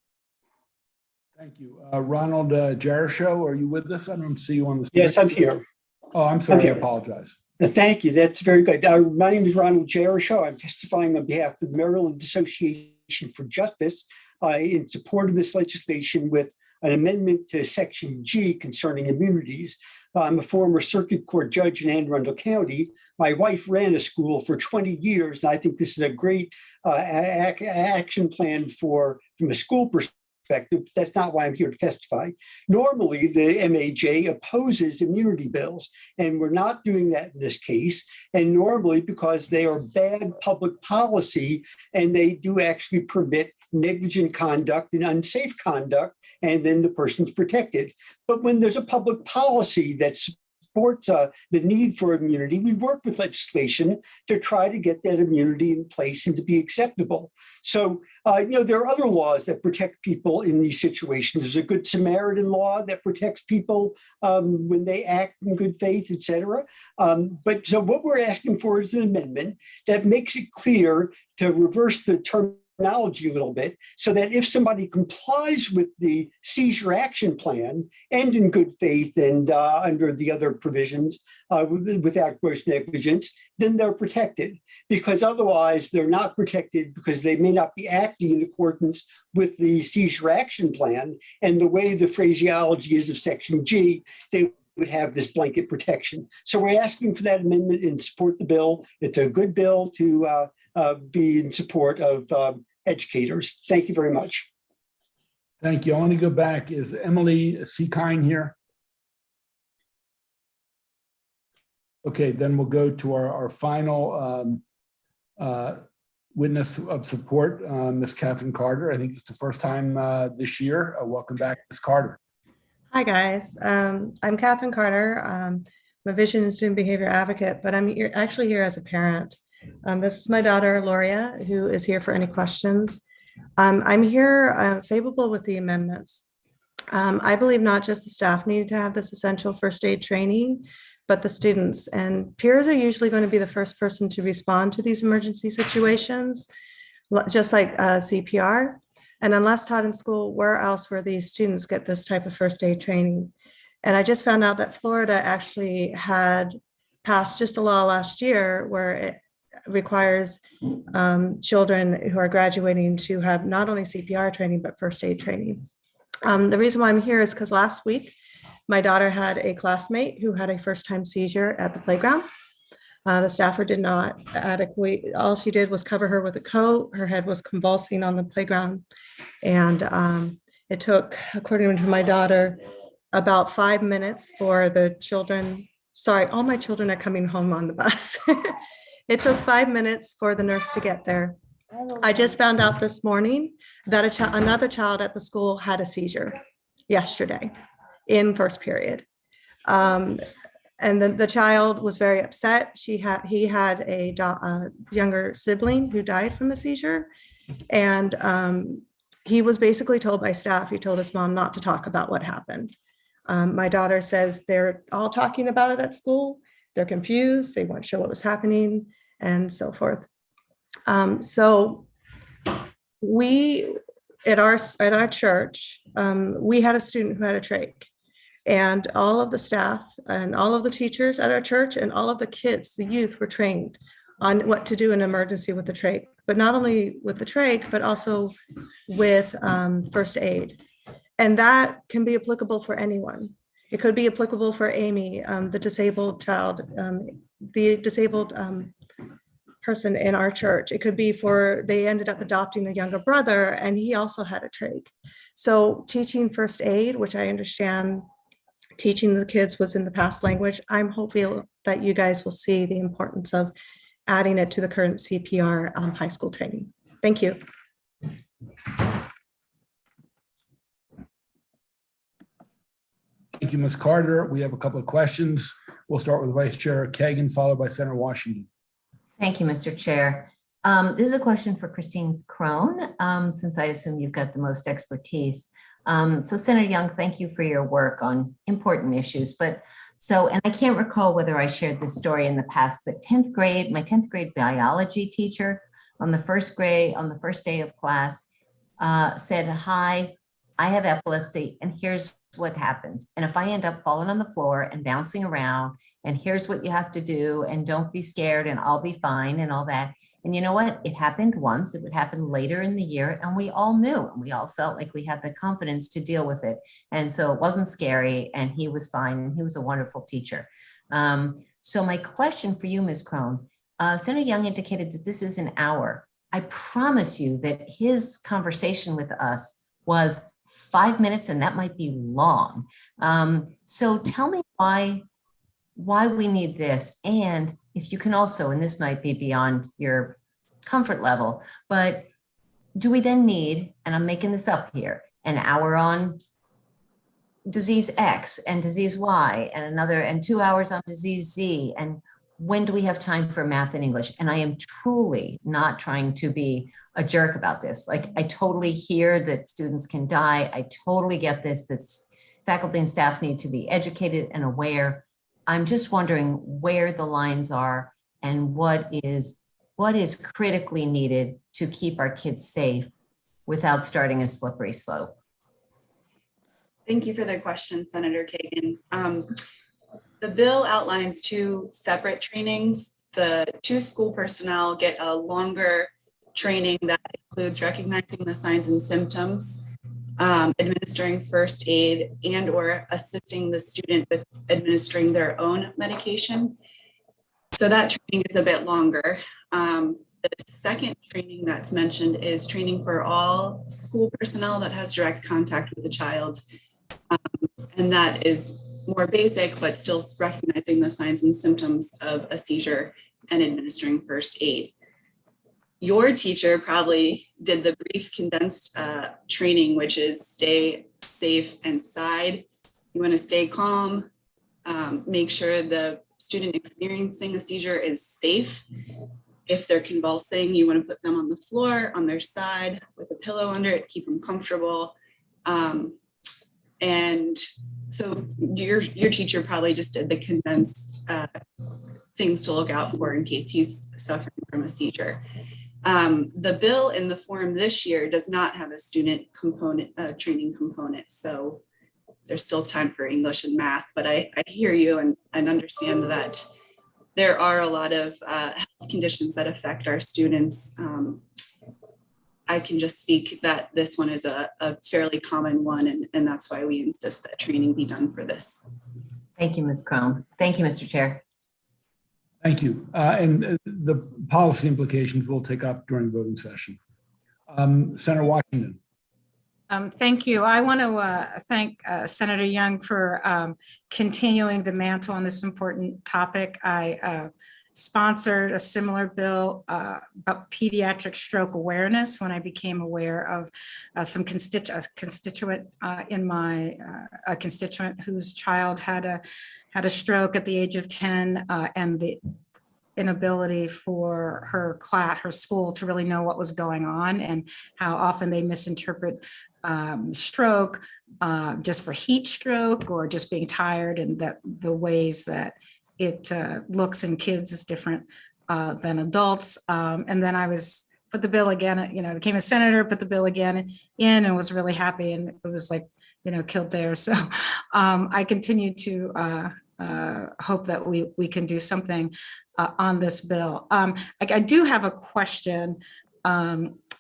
Thank you. Ronald Jarashow, are you with us? I don't see you on the screen. Yes, I'm here. Oh, I'm sorry. here. I apologize. Thank you. That's very good. My name is Ronald Jarashow. I'm testifying on behalf of the Maryland Association for Justice in support of this legislation with an amendment to Section G concerning immunities. I'm a former circuit court judge in Anne Arundel County. My wife ran a school for 20 years, and I think this is a great action plan from a school perspective. That's not why I'm here to testify. Normally, the MAJ opposes immunity bills, and we're not doing that in this case. And normally, because they are bad public policy, and they do actually permit negligent conduct and unsafe conduct, and then the person's protected. But when there's a public policy that supports the need for immunity, we work with legislation to try to get that immunity in place and to be acceptable. So, there are other laws that protect people in these situations. There's a Good Samaritan law that protects people when they act in good faith, et cetera. But so what we're asking for is an amendment that makes it clear to reverse the terminology a little bit, so that if somebody complies with the seizure action plan and in good faith and under the other provisions without gross negligence, then they're protected. Because otherwise they're not protected, because they may not be acting in accordance with the seizure action plan. And the way the phraseology is of Section G, they would have this blanket protection. So we're asking for that amendment and support the bill. It's a good bill to be in support of educators. Thank you very much. Thank you. I want to go back. Is Emily Seekine here? Okay, then we'll go to our final witness of support, Ms. Catherine Carter. I think it's the first time this year. Welcome back, Ms. Carter. Hi, guys. I'm Catherine Carter. I'm a vision and student behavior advocate, but I'm actually here as a parent. This is my daughter, Loria, who is here for any questions. I'm here favorable with the amendments. I believe not just the staff need to have this essential first aid training, but the students. And peers are usually going to be the first person to respond to these emergency situations, just like CPR. And unless taught in school, where else will these students get this type of first aid training? And I just found out that Florida actually had passed just a law last year where it requires children who are graduating to have not only CPR training, but first aid training. The reason why I'm here is because last week, my daughter had a classmate who had a first-time seizure at the playground. The staffer did not adequately, all she did was cover her with a coat. Her head was convulsing on the playground. And it took, according to my daughter, about 5 minutes for the children, sorry, all my children are coming home on the bus. It took 5 minutes for the nurse to get there. I just found out this morning that another child at the school had a seizure yesterday in first period. And then the child was very upset. He had a younger sibling who died from a seizure. And he was basically told by staff, he told his mom not to talk about what happened. My daughter says they're all talking about it at school. They're confused. They weren't sure what was happening and so forth. So we, at our church, we had a student who had a trach, and all of the staff and all of the teachers at our church and all of the kids, the youth, were trained on what to do in an emergency with the trach, but not only with the trach, but also with first aid. And that can be applicable for anyone. It could be applicable for Amy, the disabled child, the disabled person in our church. It could be for, they ended up adopting a younger brother and he also had a trach. So teaching first aid, which I understand teaching the kids was in the past language, I'm hoping that you guys will see the importance of adding it to the current CPR high school training. Thank you. Thank you, Ms. Carter. We have a couple of questions. We'll start with Vice Chair Kagan, followed by Senator Washington. Thank you, Mr. Chair. This is a question for Christine Crone, since I assume you've got the most expertise. So Senator Young, thank you for your work on important issues. And I can't recall whether I shared this story in the past, but 10th grade, my 10th grade biology teacher on the first day of class said, "Hi, I have epilepsy, and here's what happens. And if I end up falling on the floor and bouncing around, and here's what you have to do, and don't be scared, and I'll be fine, and all that. And you know what? It happened once. It would happen later in the year, and we all knew, and we all felt like we had the confidence to deal with it. And so it wasn't scary, and he was fine, and he was a wonderful teacher. So my question for you, Ms. Crone, Senator Young indicated that this is an hour. I promise you that his conversation with us was 5 minutes, and that might be long. So tell me why we need this. And if you can also, and this might be beyond your comfort level, but do we then need, and I'm making this up here, an hour on disease X and disease Y and 2 hours on disease Z? And when do we have time for math and English? And I am truly not trying to be a jerk about this. Like, I totally hear that students can die. I totally get this, that faculty and staff need to be educated and aware. I'm just wondering where the lines are and what is critically needed to keep our kids safe without starting a slippery slope. Thank you for the question, Senator Kagan. The bill outlines 2 separate trainings. The 2 school personnel get a longer training that includes recognizing the signs and symptoms, administering first aid, and or assisting the student with administering their own medication. So that training is a bit longer. The second training that's mentioned is training for all school personnel that has direct contact with the child. And that is more basic, but still recognizing the signs and symptoms of a seizure and administering first aid. Your teacher probably did the brief condensed training, which is stay safe inside. You want to stay calm, make sure the student experiencing a seizure is safe. If they're convulsing, you want to put them on the floor, on their side with a pillow under it, keep them comfortable. And so your teacher probably just did the condensed things to look out for in case he's suffering from a seizure. The bill in the form this year does not have a student component, training component. So there's still time for English and math, but I hear you and understand that there are a lot of health conditions that affect our students. I can just speak that this one is a fairly common one, and that's why we insist that training be done for this. Thank you, Ms. Crone. Thank you, Mr. Chair. Thank you. And the policy implications we'll take up during voting session. Senator Washington. Thank you. I want to thank Senator Young for continuing the mantle on this important topic. I sponsored a similar bill about pediatric stroke awareness when I became aware of some constituent in my a constituent whose child had a stroke at the age of 10 and the inability for her school to really know what was going on and how often they misinterpret stroke just for heat stroke or just being tired, and that the ways that it looks in kids is different than adults. And then I put the bill again, became a senator, put the bill again in and was really happy, and it was like, killed there. So I continue to hope that we can do something on this bill. I do have a question. Are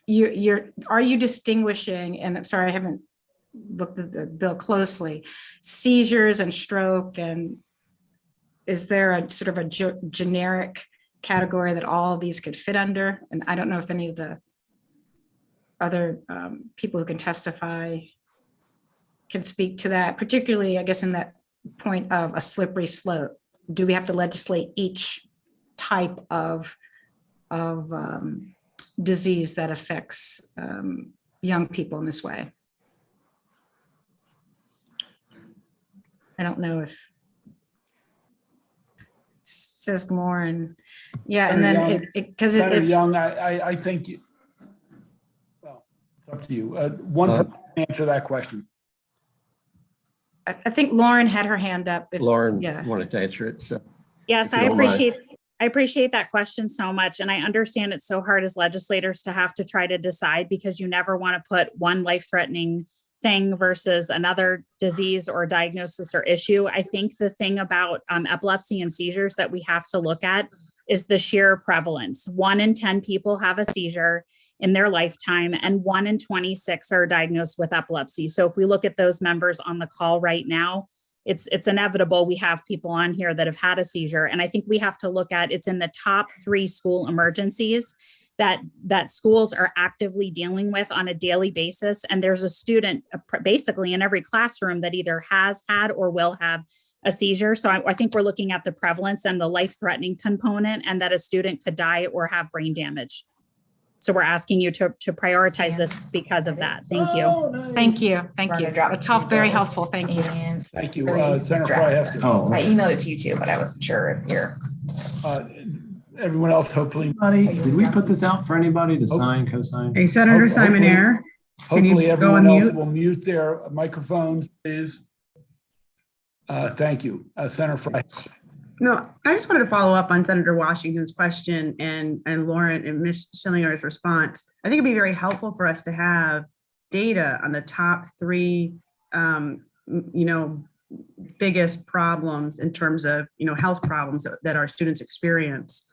you distinguishing, and I'm sorry, I haven't looked at the bill closely, seizures and stroke, and is there a sort of a generic category that all of these could fit under? And I don't know if any of the other people who can testify can speak to that, particularly, I guess, in that point of a slippery slope. Do we have to legislate each type of disease that affects young people in this way? I don't know if, says Lauren. Yeah, and then because it's Young, I think, well, it's up to you. One person can answer that question. I think Lauren had her hand up. Lauren wanted to answer it. So yes, I appreciate that question so much. And I understand it's so hard as legislators to have to try to decide, because you never want to put one life-threatening thing versus another disease or diagnosis or issue. I think the thing about epilepsy and seizures that we have to look at is the sheer prevalence. 1 in 10 people have a seizure in their lifetime, and 1 in 26 are diagnosed with epilepsy. So if we look at those members on the call right now, it's inevitable we have people on here that have had a seizure. And I think we have to look at, it's in the top 3 school emergencies that schools are actively dealing with on a daily basis. And there's a student basically in every classroom that either has had or will have a seizure. So I think we're looking at the prevalence and the life-threatening component, and that a student could die or have brain damage. So we're asking you to prioritize this because of that. Thank you. Thank you. Thank you. That's very helpful. Thank you. Thank you. Senator Fry has to. Oh, I emailed it to you too, but I wasn't sure if you're. Everyone else, hopefully. Did we put this out for anybody to sign, co-sign? Hey, Senator Simon Ayer. Hopefully everyone else will mute their microphones, please. Thank you. Senator Fry. No, I just wanted to follow up on Senator Washington's question and Lauren and Ms. Schillinger's response. I think it'd be very helpful for us to have data on the top 3, biggest problems in terms of, health problems that our students experience.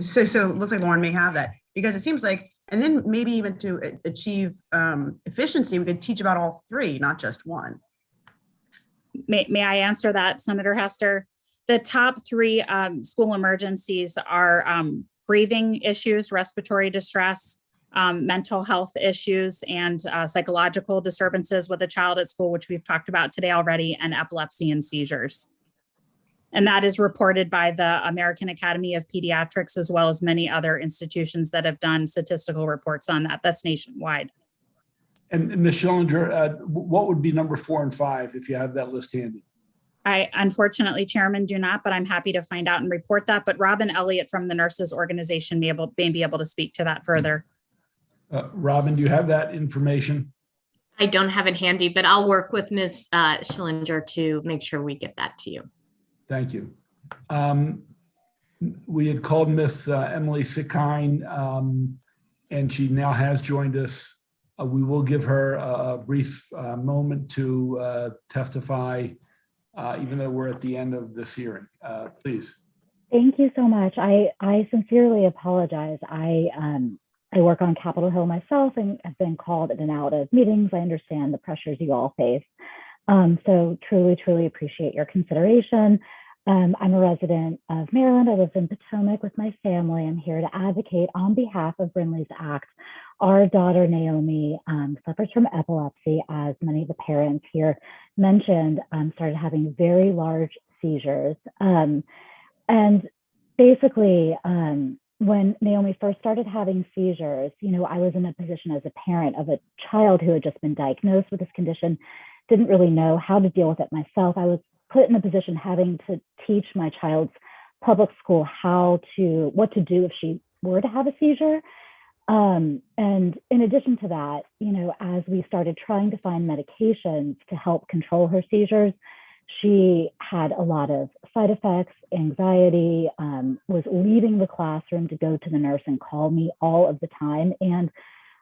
So it looks like Lauren may have that, because it seems like, and then maybe even to achieve efficiency, we could teach about all 3, not just 1. May I answer that, Senator Hester? The top 3 school emergencies are breathing issues, respiratory distress, mental health issues, and psychological disturbances with a child at school, which we've talked about today already, and epilepsy and seizures. And that is reported by the American Academy of Pediatrics, as well as many other institutions that have done statistical reports on that. That's nationwide. And Ms. Schillinger, what would be number 4 and 5 if you have that list handy? I unfortunately, Chairman, do not, but I'm happy to find out and report that. But Robin Elliott from the nurses organization may be able to speak to that further. Robin, do you have that information? I don't have it handy, but I'll work with Ms. Schillinger to make sure we get that to you. Thank you. We had called Ms. Emily Sikine, and she now has joined us. We will give her a brief moment to testify, even though we're at the end of this hearing. Please. Thank you so much. I sincerely apologize. I work on Capitol Hill myself and have been called in and out of meetings. I understand the pressures you all face. So truly appreciate your consideration. I'm a resident of Maryland. I live in Potomac with my family. I'm here to advocate on behalf of Brinley's Act. Our daughter, Naomi, suffers from epilepsy, as many of the parents here mentioned, started having very large seizures. And basically, when Naomi first started having seizures, I was in a position as a parent of a child who had just been diagnosed with this condition, didn't really know how to deal with it myself. I was put in a position having to teach my child's public school what to do if she were to have a seizure. And in addition to that, as we started trying to find medications to help control her seizures, she had a lot of side effects, anxiety, was leaving the classroom to go to the nurse and call me all of the time. And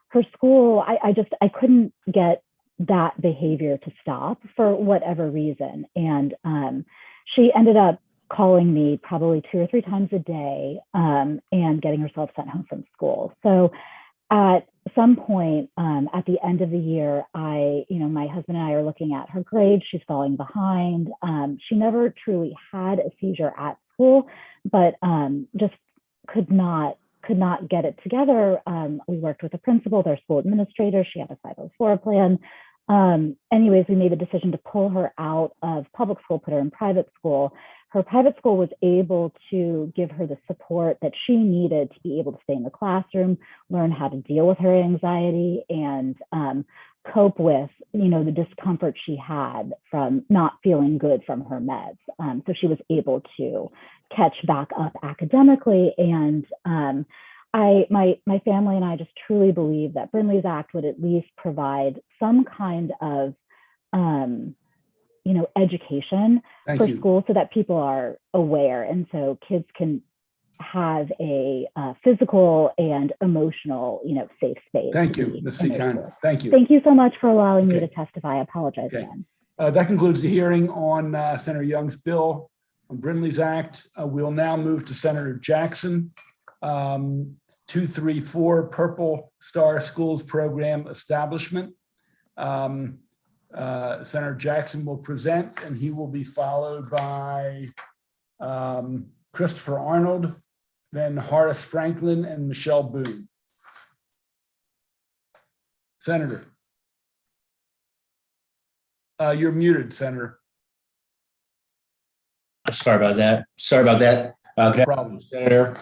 her school, I couldn't get that behavior to stop for whatever reason. And she ended up calling me probably 2 or 3 times a day and getting herself sent home from school. So at some point at the end of the year, my husband and I are looking at her grades. She's falling behind. She never truly had a seizure at school, but just could not get it together. We worked with the principal, their school administrator. She had a 504 plan. Anyways, we made the decision to pull her out of public school, put her in private school. Her private school was able to give her the support that she needed to be able to stay in the classroom, learn how to deal with her anxiety, and cope with, the discomfort she had from not feeling good from her meds. So she was able to catch back up academically. And my family and I just truly believe that Brinley's Act would at least provide some kind of education for schools so that people are aware. And so kids can have a physical and emotional, safe space. Thank you, Ms. Sikana. Thank you. Thank you so much for allowing me to testify. I apologize again. That concludes the hearing on Senator Young's bill on Brindley's Act. We'll now move to Senator Jackson. 234 Purple Star Schools Program Establishment. Senator Jackson will present, and he will be followed by Christopher Arnold, then Horace Franklin, and Michelle Boone. Senator. You're muted, Senator. Sorry about that. Good afternoon, Senator.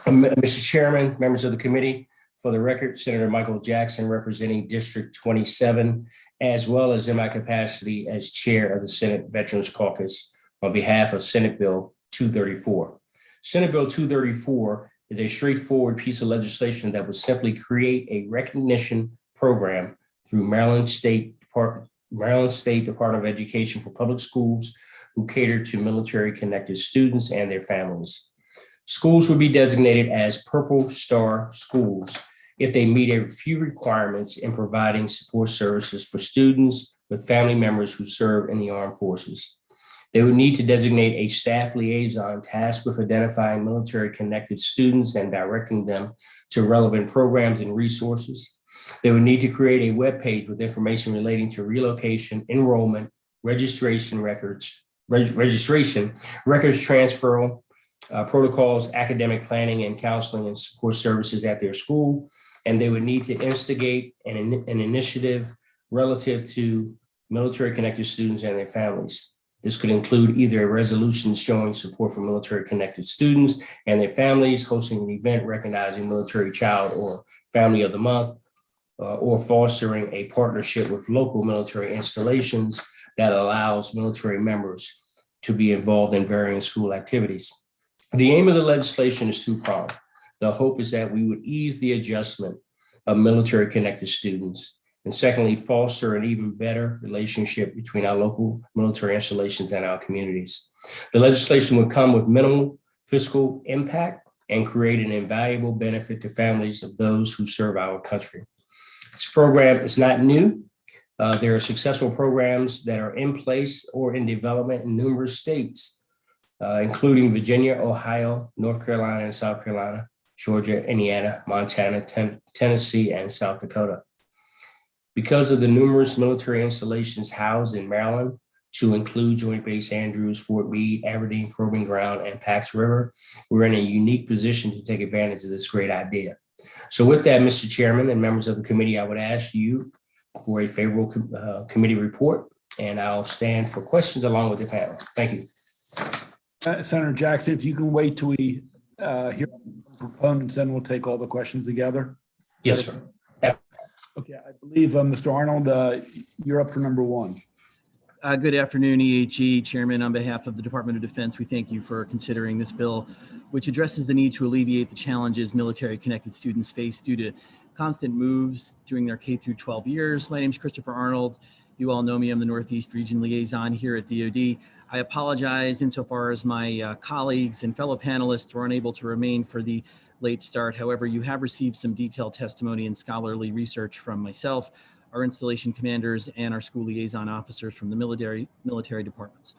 Mr. Chairman, members of the committee, for the record, Senator Michael Jackson representing District 27, as well as in my capacity as chair of the Senate Veterans Caucus on behalf of Senate Bill 234. Senate Bill 234 is a straightforward piece of legislation that would simply create a recognition program through Maryland State Department of Education for public schools who cater to military-connected students and their families. Schools will be designated as Purple Star schools if they meet a few requirements in providing support services for students with family members who serve in the armed forces. They would need to designate a staff liaison tasked with identifying military-connected students and directing them to relevant programs and resources. They would need to create a web page with information relating to relocation, enrollment, registration, records transfer, protocols, academic planning and counseling and support services at their school. And they would need to instigate an initiative relative to military-connected students and their families. This could include either a resolution showing support for military-connected students and their families, hosting an event recognizing Military Child or Family of the Month, or fostering a partnership with local military installations that allows military members to be involved in varying school activities. The aim of the legislation is two-pronged. The hope is that we would ease the adjustment of military-connected students, and secondly, foster an even better relationship between our local military installations and our communities. The legislation would come with minimal fiscal impact and create an invaluable benefit to families of those who serve our country. This program is not new. There are successful programs that are in place or in development in numerous states, including Virginia, Ohio, North Carolina, and South Carolina, Georgia, Indiana, Montana, Tennessee, and South Dakota. Because of the numerous military installations housed in Maryland, to include Joint Base Andrews, Fort Meade, Aberdeen Proving Ground, and Pax River, we're in a unique position to take advantage of this great idea. So with that, Mr. Chairman and members of the committee, I would ask you for a favorable committee report, and I'll stand for questions along with the panel. Thank you. Senator Jackson, if you can wait till we hear from proponents, then we'll take all the questions together. Yes, sir. Okay, I believe Mr. Arnold, you're up for number one. Good afternoon, EHE Chairman. On behalf of the Department of Defense, we thank you for considering this bill, which addresses the need to alleviate the challenges military-connected students face due to constant moves during their K through 12 years. My name is Christopher Arnold. You all know me. I'm the Northeast Region Liaison here at DoD. I apologize insofar as my colleagues and fellow panelists were unable to remain for the late start. However, you have received some detailed testimony and scholarly research from myself, our installation commanders, and our school liaison officers from the military departments.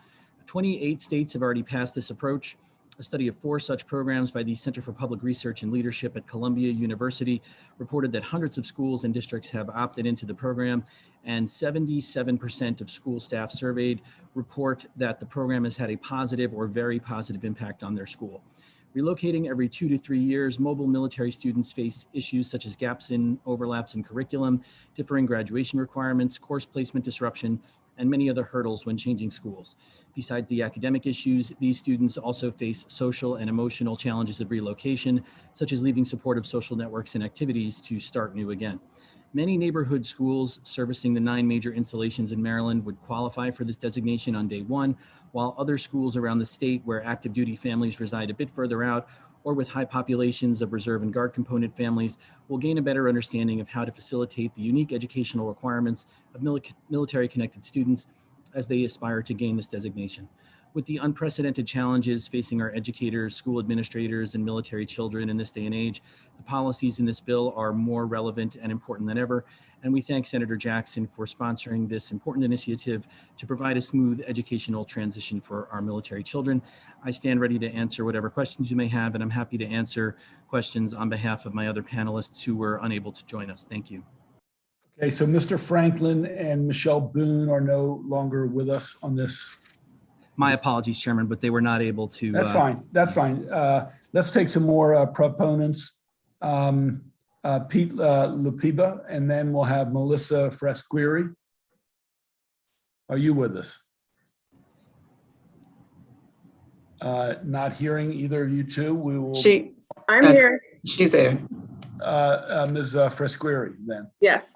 28 states have already passed this approach. A study of 4 such programs by the Center for Public Research and Leadership at Columbia University reported that hundreds of schools and districts have opted into the program, and 77% of school staff surveyed report that the program has had a positive or very positive impact on their school. Relocating every 2 to 3 years, mobile military students face issues such as gaps in overlaps in curriculum, differing graduation requirements, course placement disruption, and many other hurdles when changing schools. Besides the academic issues, these students also face social and emotional challenges of relocation, such as leaving supportive social networks and activities to start new again. Many neighborhood schools servicing the 9 major installations in Maryland would qualify for this designation on day 1, while other schools around the state where active duty families reside a bit further out or with high populations of reserve and guard component families will gain a better understanding of how to facilitate the unique educational requirements of military connected students as they aspire to gain this designation. With the unprecedented challenges facing our educators, school administrators, and military children in this day and age, the policies in this bill are more relevant and important than ever. And we thank Senator Jackson for sponsoring this important initiative to provide a smooth educational transition for our military children. I stand ready to answer whatever questions you may have, and I'm happy to answer questions on behalf of my other panelists who were unable to join us. Thank you. Okay, so Mr. Franklin and Michelle Boone are no longer with us on this. My apologies, Chairman, but they were not able to. That's fine. That's fine. Let's take some more proponents. Pete Lupiba, and then we'll have Melissa Fresqueri. Are you with us? Not hearing either of you two. We will. I'm here. She's there. Ms. Fresqueri, then. Yes.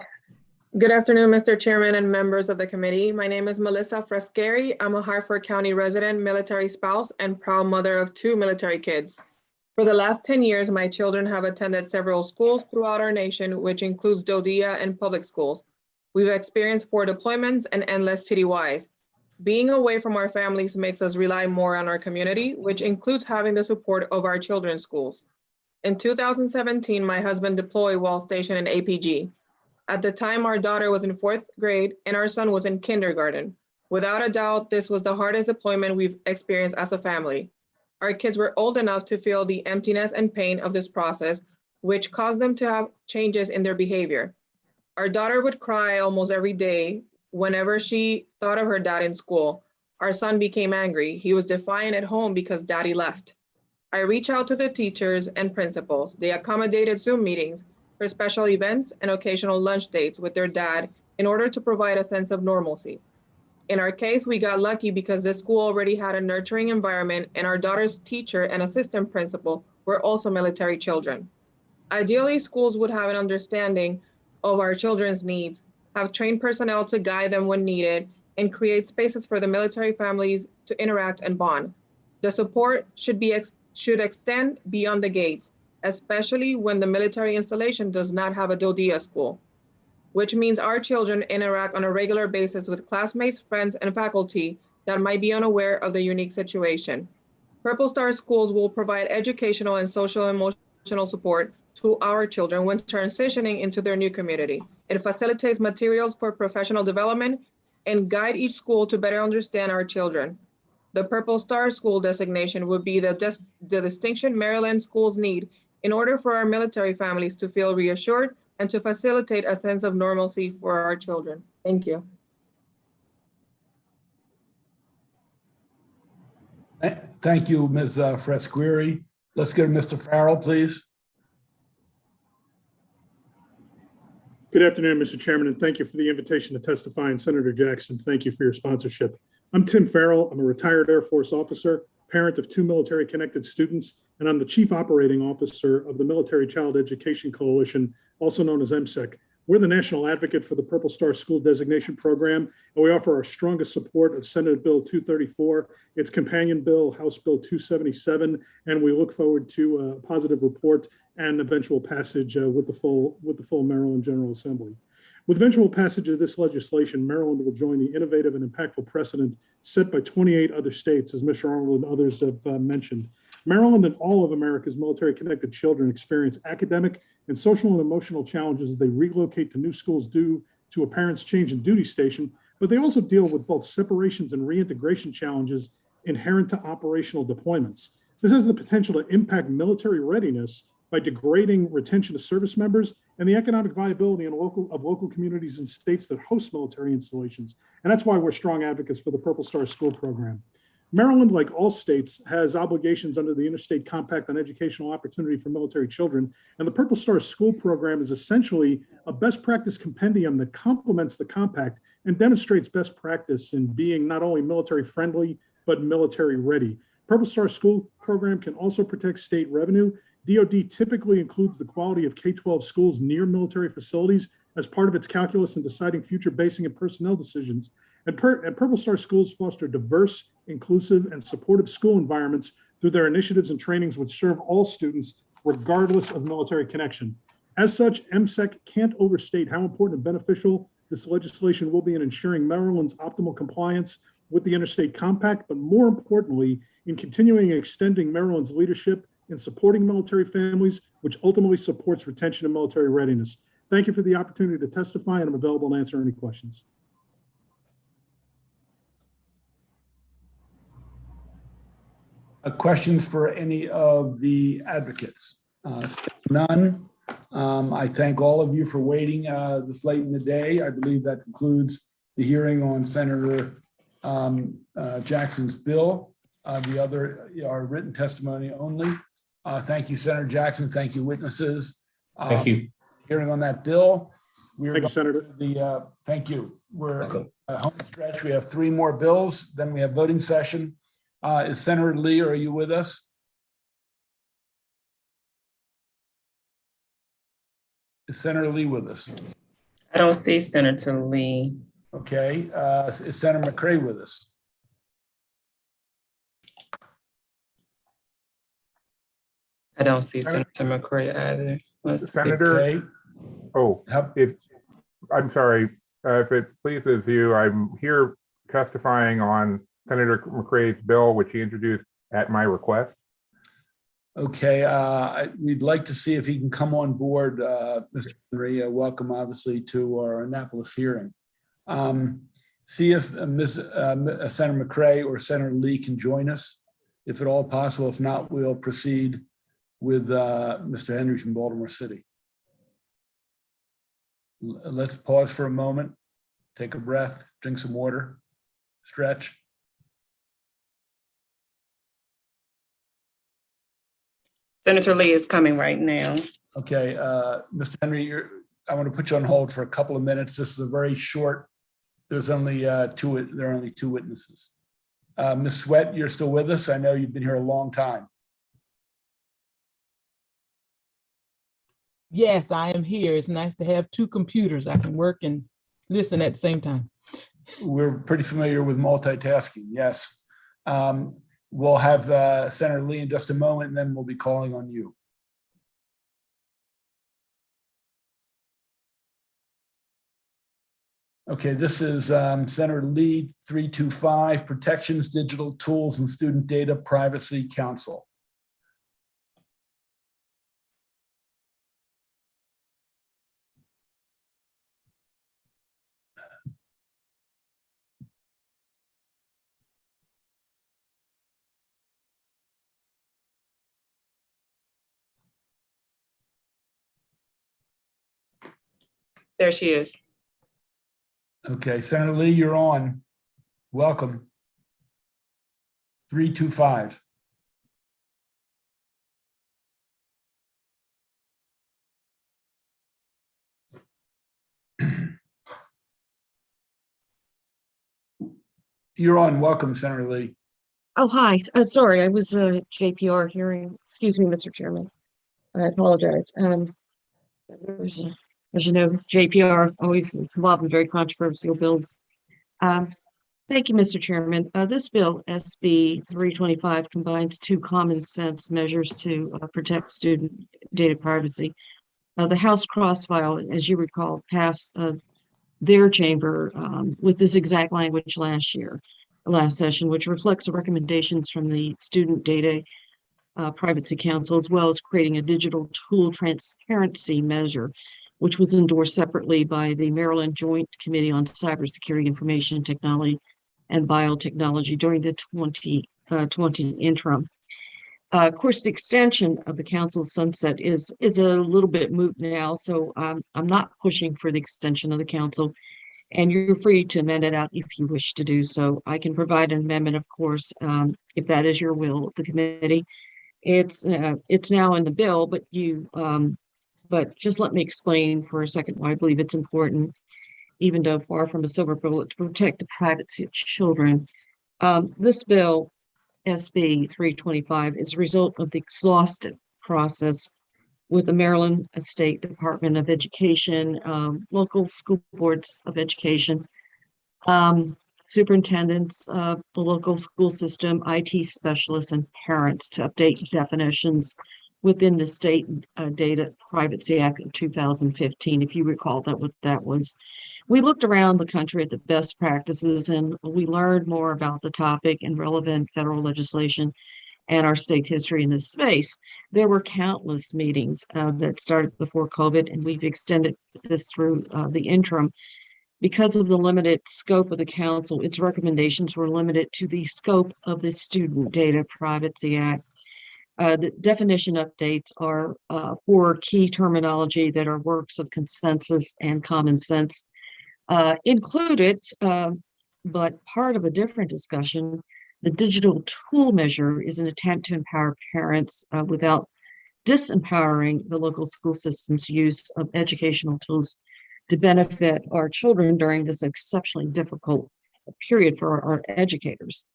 Good afternoon, Mr. Chairman and members of the committee. My name is Melissa Fresqueri. I'm a Hartford County resident, military spouse, and proud mother of 2 military kids. For the last 10 years, my children have attended several schools throughout our nation, which includes DODEA and public schools. We've experienced 4 deployments and endless citywide. Being away from our families makes us rely more on our community, which includes having the support of our children's schools. In 2017, my husband deployed while stationed in APG. At the time, our daughter was in 4th grade and our son was in kindergarten. Without a doubt, this was the hardest deployment we've experienced as a family. Our kids were old enough to feel the emptiness and pain of this process, which caused them to have changes in their behavior. Our daughter would cry almost every day whenever she thought of her dad in school. Our son became angry. He was defiant at home because daddy left. I reached out to the teachers and principals. They accommodated Zoom meetings for special events and occasional lunch dates with their dad in order to provide a sense of normalcy. In our case, we got lucky because this school already had a nurturing environment and our daughter's teacher and assistant principal were also military children. Ideally, schools would have an understanding of our children's needs, have trained personnel to guide them when needed, and create spaces for the military families to interact and bond. The support should extend beyond the gates, especially when the military installation does not have a DODEA school, which means our children interact on a regular basis with classmates, friends, and faculty that might be unaware of the unique situation. Purple Star schools will provide educational and social emotional support to our children when transitioning into their new community. It facilitates materials for professional development and guide each school to better understand our children. The Purple Star school designation would be the distinction Maryland schools need in order for our military families to feel reassured and to facilitate a sense of normalcy for our children. Thank you. Thank you, Ms. Fresqueri. Let's get Mr. Farrell, please. Good afternoon, Mr. Chairman, and thank you for the invitation to testify. And Senator Jackson, thank you for your sponsorship. I'm Tim Farrell. I'm a retired Air Force officer, parent of 2 military-connected students, and I'm the Chief Operating Officer of the Military Child Education Coalition, also known as MSEC. We're the national advocate for the Purple Star School Designation Program, and we offer our strongest support of Senate Bill 234, its companion bill, House Bill 277, and we look forward to a positive report and eventual passage with the full Maryland General Assembly. With eventual passage of this legislation, Maryland will join the innovative and impactful precedent set by 28 other states, as Mr. Arnold and others have mentioned. Maryland and all of America's military-connected children experience academic and social and emotional challenges as they relocate to new schools due to a parent's change in duty station, but they also deal with both separations and reintegration challenges inherent to operational deployments. This has the potential to impact military readiness by degrading retention of service members and the economic viability of local communities and states that host military installations. And that's why we're strong advocates for the Purple Star School Program. Maryland, like all states, has obligations under the Interstate Compact on Educational Opportunity for Military Children, and the Purple Star School Program is essentially a best practice compendium that complements the compact and demonstrates best practice in being not only military friendly, but military ready. Purple Star School Program can also protect state revenue. DoD typically includes the quality of K-12 schools near military facilities as part of its calculus in deciding future basing and personnel decisions. And Purple Star schools foster diverse, inclusive, and supportive school environments through their initiatives and trainings which serve all students regardless of military connection. As such, MSEC can't overstate how important and beneficial this legislation will be in ensuring Maryland's optimal compliance with the Interstate Compact, but more importantly, in continuing and extending Maryland's leadership in supporting military families, which ultimately supports retention and military readiness. Thank you for the opportunity to testify, and I'm available to answer any questions. Questions for any of the advocates? None. I thank all of you for waiting this late in the day. I believe that concludes the hearing on Senator Jackson's bill. The other are written testimony only. Thank you, Senator Jackson. Thank you, witnesses. Thank you. Hearing on that bill. Thank you, Senator. Thank you. We're home stretch. We have 3 more bills. Then we have voting session. Is Senator Lee, are you with us? Is Senator Lee with us? I don't see Senator Lee. Okay. Is Senator McCray with us? I don't see Senator McCray either. Senator, Okay. I'm sorry, if it pleases you, I'm here testifying on Senator McCray's bill, which he introduced at my request. Okay, we'd like to see if he can come on board, Mr. Henry. Welcome, obviously, to our Annapolis hearing. See if Senator McCray or Senator Lee can join us, if at all possible. If not, we'll proceed with Mr. Henry from Baltimore City. Let's pause for a moment, take a breath, drink some water, stretch. Senator Lee is coming right now. Okay, Mr. Henry, I want to put you on hold for a couple of minutes. This is a very short, there's only there are only 2 witnesses. Ms. Sweat, you're still with us? I know you've been here a long time. Yes, I am here. It's nice to have 2 computers. I can work and listen at the same time. We're pretty familiar with multitasking, yes. We'll have Senator Lee in just a moment, and then we'll be calling on you. Okay, this is Senator Lee, 325, Protections, Digital Tools, and Student Data Privacy Council. There she is. Okay, Senator Lee, you're on. Welcome. 325. You're on. Welcome, Senator Lee. Oh, hi. Sorry, I was JPR hearing. Excuse me, Mr. Chairman. I apologize. As you know, JPR always is involved in very controversial bills. Thank you, Mr. Chairman. This bill, SB 325, combines 2 common sense measures to protect student data privacy. The House Crossfile, as you recall, passed their chamber with this exact language last session, which reflects the recommendations from the Student Data Privacy Council, as well as creating a digital tool transparency measure, which was endorsed separately by the Maryland Joint Committee on Cybersecurity, Information Technology, and Biotechnology during the 2020 interim. Of course, the extension of the council's sunset is a little bit moot now, so I'm not pushing for the extension of the council, and you're free to amend it out if you wish to do so. I can provide an amendment, of course, if that is your will of the committee. It's now in the bill, but just let me explain for a second why I believe it's important, even though far from a silver bullet, to protect the privacy of children. This bill, SB 325, is a result of the exhaustive process with the Maryland State Department of Education, local school boards of education, superintendents of the local school system, IT specialists, and parents to update definitions within the State Data Privacy Act of 2015. If you recall, that was We looked around the country at the best practices and we learned more about the topic and relevant federal legislation and our state history in this space. There were countless meetings that started before COVID, and we've extended this through the interim. Because of the limited scope of the council, its recommendations were limited to the scope of the Student Data Privacy Act. The definition updates are for key terminology that are works of consensus and common sense. Included, but part of a different discussion, the digital tool measure is an attempt to empower parents without disempowering the local school system's use of educational tools to benefit our children during this exceptionally difficult period for our educators.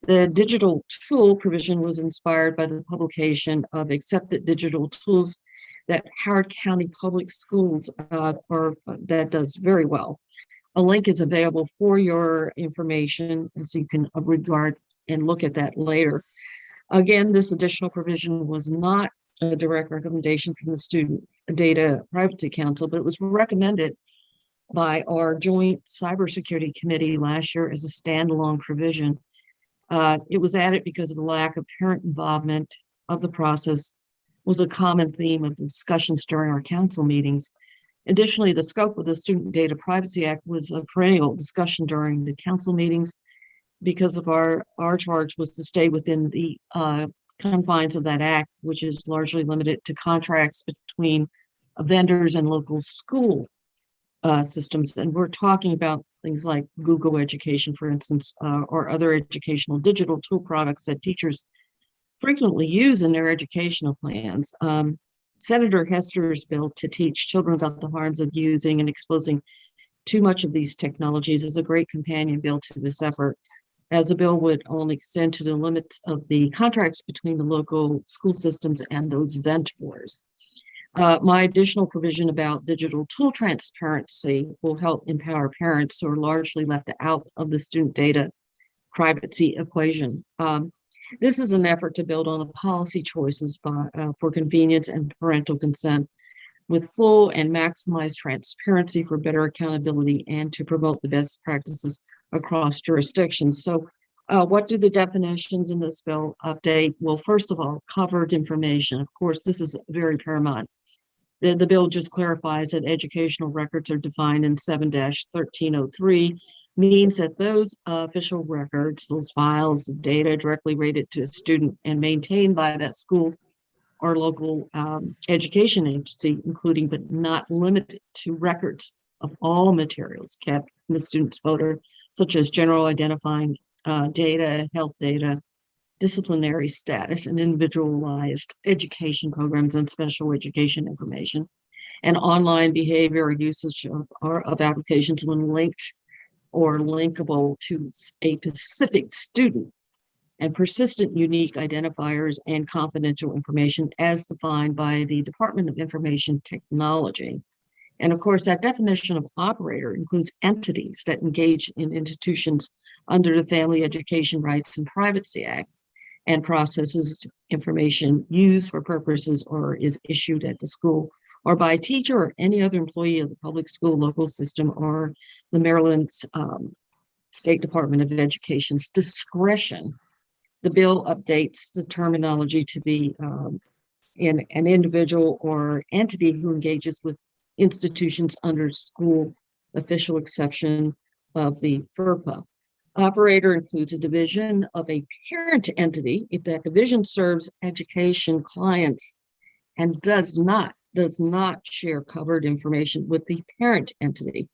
The digital tool provision was inspired by the publication of accepted digital tools that Howard County Public Schools that does very well. A link is available for your information, so you can regard and look at that later. Again, this additional provision was not a direct recommendation from the Student Data Privacy Council, but it was recommended by our joint cybersecurity committee last year as a standalone provision. It was added because of the lack of parent involvement of the process was a common theme of the discussions during our council meetings. Additionally, the scope of the Student Data Privacy Act was a perennial discussion during the council meetings because of our charge was to stay within the confines of that act, which is largely limited to contracts between vendors and local school systems. And we're talking about things like Google Education, for instance, or other educational digital tool products that teachers frequently use in their educational plans. Senator Hester's bill to teach children about the harms of using and exposing too much of these technologies is a great companion bill to this effort, as the bill would only extend to the limits of the contracts between the local school systems and those vendors. My additional provision about digital tool transparency will help empower parents who are largely left out of the student data privacy equation. This is an effort to build on the policy choices for convenience and parental consent with full and maximized transparency for better accountability and to promote the best practices across jurisdictions. So what do the definitions in this bill update? Well, first of all, covered information. Of course, this is very paramount. The bill just clarifies that educational records are defined in 7-1303, means that those official records, those files, data directly rated to a student and maintained by that school or local education agency, including but not limited to records of all materials kept in the student's folder, such as general identifying data, health data, disciplinary status, and individualized education programs and special education information, and online behavior or usage of applications when linked or linkable to a specific student, and persistent unique identifiers and confidential information as defined by the Department of Information Technology. And of course, that definition of operator includes entities that engage in institutions under the Family Education Rights and Privacy Act and processes information used for purposes or is issued at the school or by a teacher or any other employee of the public school local system or the Maryland State Department of Education's discretion. The bill updates the terminology to be in an individual or entity who engages with institutions under school official exception of the FERPA. Operator includes a division of a parent entity if that division serves education clients and does not share covered information with the parent entity.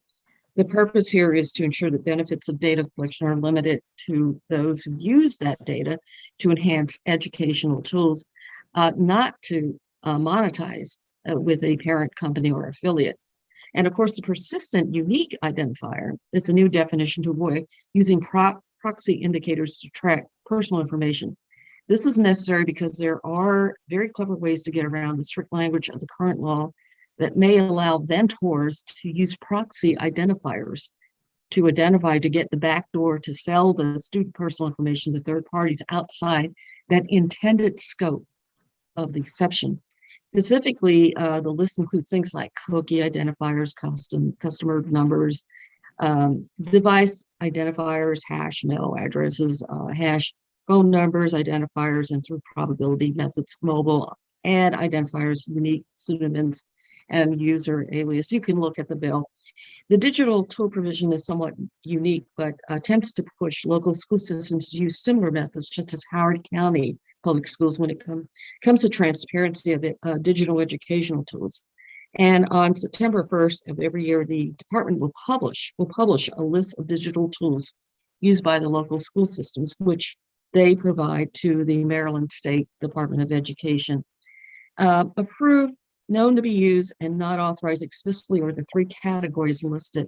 The purpose here is to ensure that benefits of data collection are limited to those who use that data to enhance educational tools, not to monetize with a parent company or affiliate. And of course, the persistent unique identifier, it's a new definition to avoid using proxy indicators to track personal information. This is necessary because there are very clever ways to get around the strict language of the current law that may allow vendors to use proxy identifiers to identify to get the back door to sell the student personal information to third parties outside that intended scope of the exception. Specifically, the list includes things like cookie identifiers, customer numbers, device identifiers, hash mail addresses, hash phone numbers, identifiers, and through probability methods, mobile ad identifiers, unique pseudonyms, and user alias. You can look at the bill. The digital tool provision is somewhat unique, but attempts to push local school systems to use similar methods, such as Howard County Public Schools, when it comes to transparency of digital educational tools. And on September 1st of every year, the department will publish a list of digital tools used by the local school systems, which they provide to the Maryland State Department of Education. Approved, known to be used, and not authorized explicitly are the three categories listed.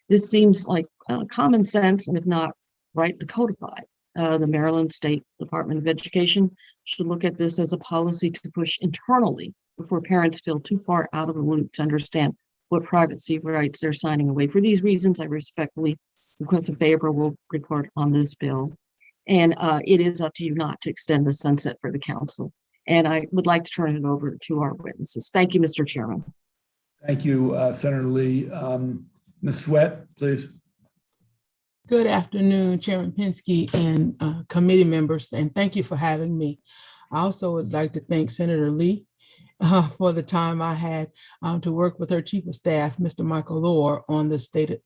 This seems like common sense, and if not right, to codify. The Maryland State Department of Education should look at this as a policy to push internally before parents feel too far out of the loop to understand what privacy rights they're signing away. For these reasons, I respectfully request a favorable report on this bill. And it is up to you not to extend the sunset for the council. And I would like to turn it over to our witnesses. Thank you, Mr. Chairman. Thank you, Senator Lee. Ms. Sweat, please. Good afternoon, Chairman Pinsky and committee members, and thank you for having me. I also would like to thank Senator Lee for the time I had to work with her chief of staff, Mr. Michael Lohr, on the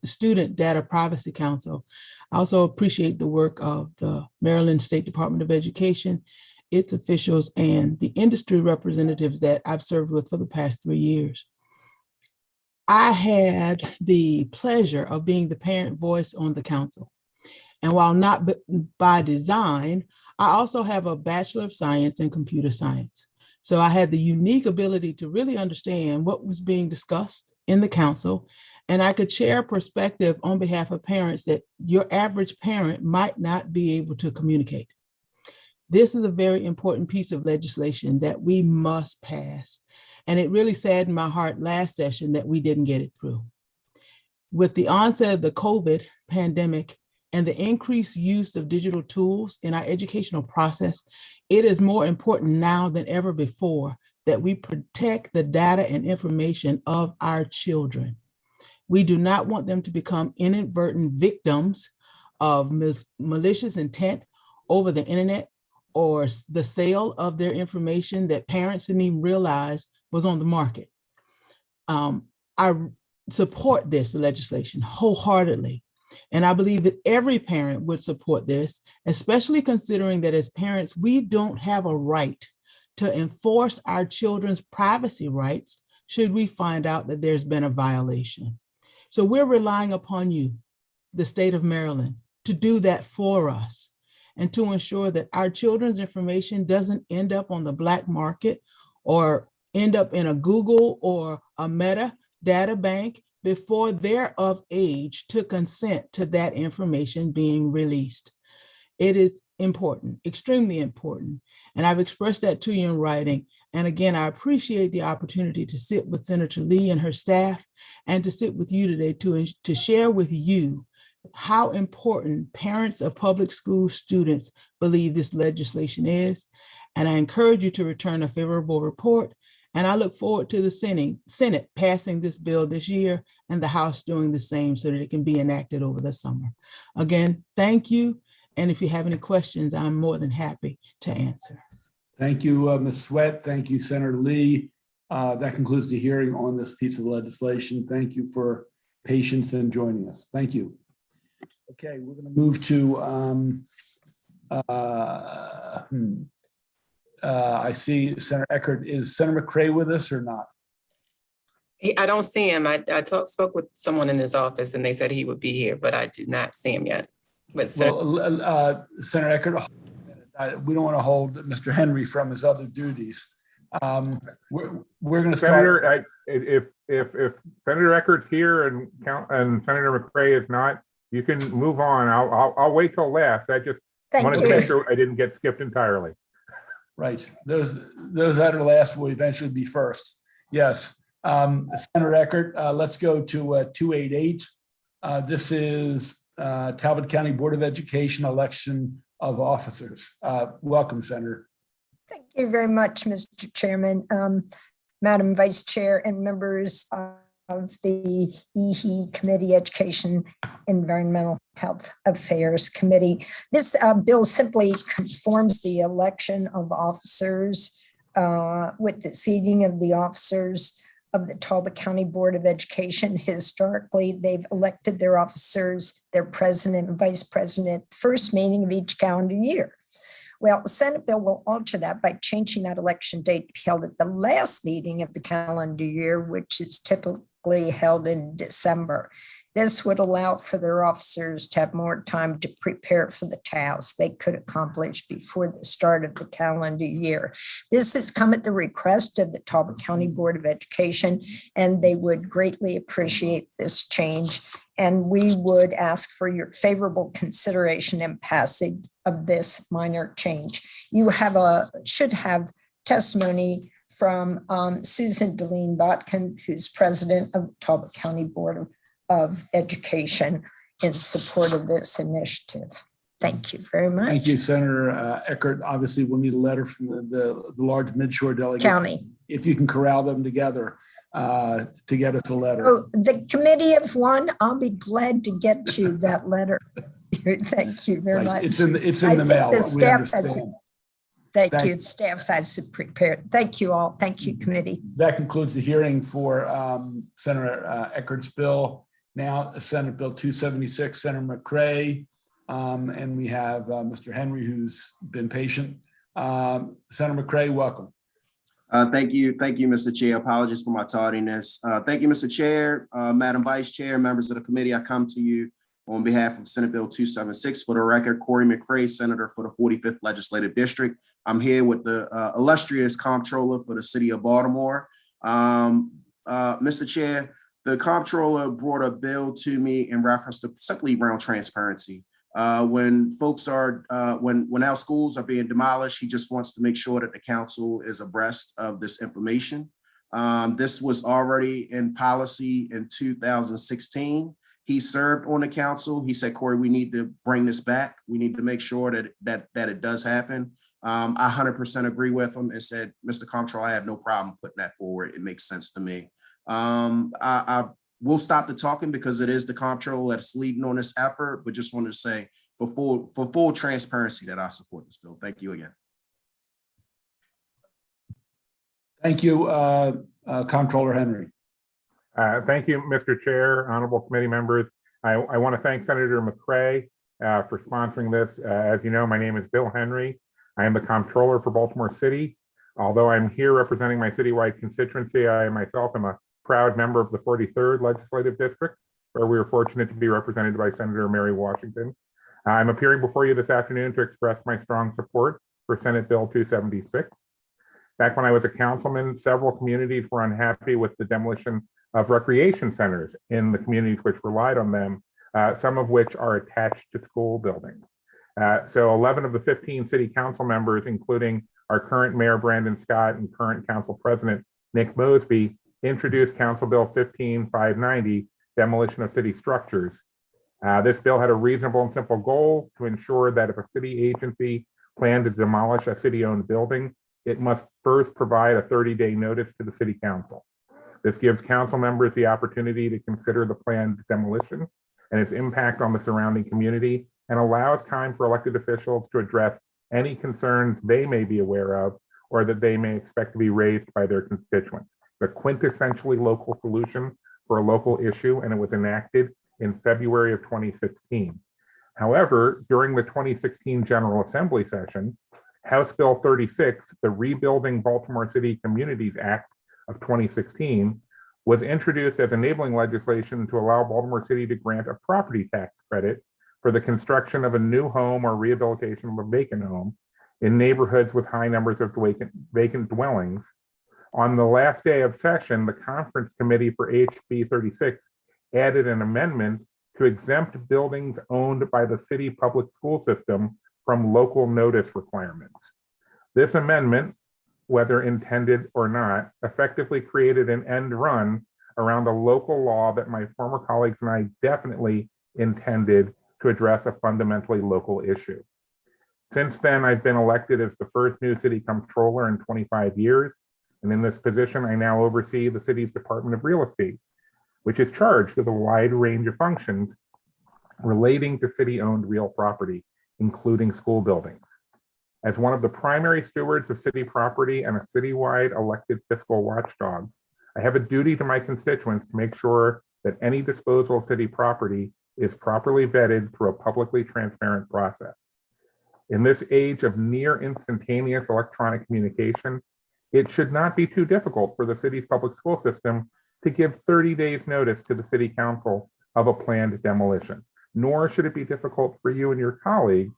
Student Data Privacy Council. I also appreciate the work of the Maryland State Department of Education, its officials, and the industry representatives that I've served with for the past 3 years. I had the pleasure of being the parent voice on the council. And while not by design, I also have a Bachelor of Science in Computer Science. So I had the unique ability to really understand what was being discussed in the council, and I could share a perspective on behalf of parents that your average parent might not be able to communicate. This is a very important piece of legislation that we must pass. And it really saddened my heart last session that we didn't get it through. With the onset of the COVID pandemic and the increased use of digital tools in our educational process, it is more important now than ever before that we protect the data and information of our children. We do not want them to become inadvertent victims of malicious intent over the internet or the sale of their information that parents didn't even realize was on the market. I support this legislation wholeheartedly. And I believe that every parent would support this, especially considering that as parents, we don't have a right to enforce our children's privacy rights should we find out that there's been a violation. So we're relying upon you, the state of Maryland, to do that for us and to ensure that our children's information doesn't end up on the black market or end up in a Google or a Meta data bank before they're of age to consent to that information being released. It is important, extremely important. And I've expressed that to you in writing. And again, I appreciate the opportunity to sit with Senator Lee and her staff and to sit with you today to share with you how important parents of public school students believe this legislation is. And I encourage you to return a favorable report. And I look forward to the Senate passing this bill this year and the House doing the same so that it can be enacted over the summer. Again, thank you. And if you have any questions, I'm more than happy to answer. Thank you, Ms. Sweat. Thank you, Senator Lee. That concludes the hearing on this piece of legislation. Thank you for patience and joining us. Thank you. Okay, we're going to move to, I see Senator Eckert. Is Senator McCray with us or not? I don't see him. I spoke with someone in his office and they said he would be here, but I do not see him yet. But Senator Eckert, we don't want to hold Mr. Henry from his other duties. We're going to start. Senator, if Senator Eckert's here and Senator McCray is not, you can move on. I'll wait till last. I just wanted to make sure I didn't get skipped entirely. Right. Those that are last will eventually be first. Yes. Senator Eckert, let's go to 288. This is Talbot County Board of Education election of officers. Welcome, Senator. Thank you very much, Mr. Chairman. Madam Vice Chair, and members of the EHE Committee, Education, Environmental Health Affairs Committee. This bill simply conforms the election of officers with the seating of the officers of the Talbot County Board of Education. Historically, they've elected their officers, their president and vice president, first meeting of each calendar year. Well, the Senate bill will alter that by changing that election date to be held at the last meeting of the calendar year, which is typically held in December. This would allow for their officers to have more time to prepare for the tasks they could accomplish before the start of the calendar year. This has come at the request of the Talbot County Board of Education, and they would greatly appreciate this change. And we would ask for your favorable consideration and passage of this minor change. You should have testimony from Susan Deline Botkin, who's president of the Talbot County Board of Education, in support of this initiative. Thank you very much. Thank you, Senator Eckert. Obviously, we'll need a letter from the large midshore delegate. County. If you can corral them together to get us a letter. Oh, the committee of one, I'll be glad to get you that letter. Thank you very much. It's in the mail. The staff has, Thank you. Staff has it prepared. Thank you all. Thank you, committee. That concludes the hearing for Senator Eckert's bill. Now, Senate Bill 276, Senator McCray, and we have Mr. Henry, who's been patient. Senator McCray, welcome. Thank you, Mr. Chair. Apologies for my tardiness. Thank you, Mr. Chair, Madam Vice Chair, members of the committee. I come to you on behalf of Senate Bill 276. For the record, Corey McCray, Senator for the 45th Legislative District. I'm here with the illustrious comptroller for the city of Baltimore. Mr. Chair, the comptroller brought a bill to me in reference to simply around transparency. When folks are, when our schools are being demolished, he just wants to make sure that the council is abreast of this information. This was already in policy in 2016. He served on the council. He said, Corey, we need to bring this back. We need to make sure that it does happen. I 100% agree with him and said, Mr. Comptroller, I have no problem putting that forward. It makes sense to me. I will stop the talking because it is the comptroller that's leading on this effort, but just wanted to say for full transparency that I support this bill. Thank you again. Thank you, Comptroller Henry. Thank you, Mr. Chair, honorable committee members. I want to thank Senator McCray for sponsoring this. As you know, my name is Bill Henry. I am the comptroller for Baltimore City. Although I'm here representing my citywide constituency, I myself am a proud member of the 43rd Legislative District, where we are fortunate to be represented by Senator Mary Washington. I'm appearing before you this afternoon to express my strong support for Senate Bill 276. Back when I was a councilman, several communities were unhappy with the demolition of recreation centers in the communities which relied on them, some of which are attached to school buildings. So 11 of the 15 city council members, including our current mayor, Brandon Scott, and current council president, Nick Mosby, introduced Council Bill 15590, demolition of city structures. This bill had a reasonable and simple goal to ensure that if a city agency planned to demolish a city-owned building, it must first provide a 30-day notice to the city council. This gives council members the opportunity to consider the planned demolition and its impact on the surrounding community, and allows time for elected officials to address any concerns they may be aware of or that they may expect to be raised by their constituents. The quintessentially local solution for a local issue, and it was enacted in February of 2016. However, during the 2016 General Assembly session, House Bill 36, the Rebuilding Baltimore City Communities Act of 2016, was introduced as enabling legislation to allow Baltimore City to grant a property tax credit for the construction of a new home or rehabilitation of a vacant home in neighborhoods with high numbers of vacant dwellings. On the last day of session, the conference committee for HB 36 added an amendment to exempt buildings owned by the city public school system from local notice requirements. This amendment, whether intended or not, effectively created an end run around a local law that my former colleagues and I definitely intended to address a fundamentally local issue. Since then, I've been elected as the first new city comptroller in 25 years, And in this position, I now oversee the city's Department of Real Estate, which is charged with a wide range of functions relating to city-owned real property, including school buildings. As one of the primary stewards of city property and a citywide elected fiscal watchdog, I have a duty to my constituents to make sure that any disposal of city property is properly vetted through a publicly transparent process. In this age of near instantaneous electronic communication, it should not be too difficult for the city's public school system to give 30 days notice to the city council of a planned demolition, nor should it be difficult for you and your colleagues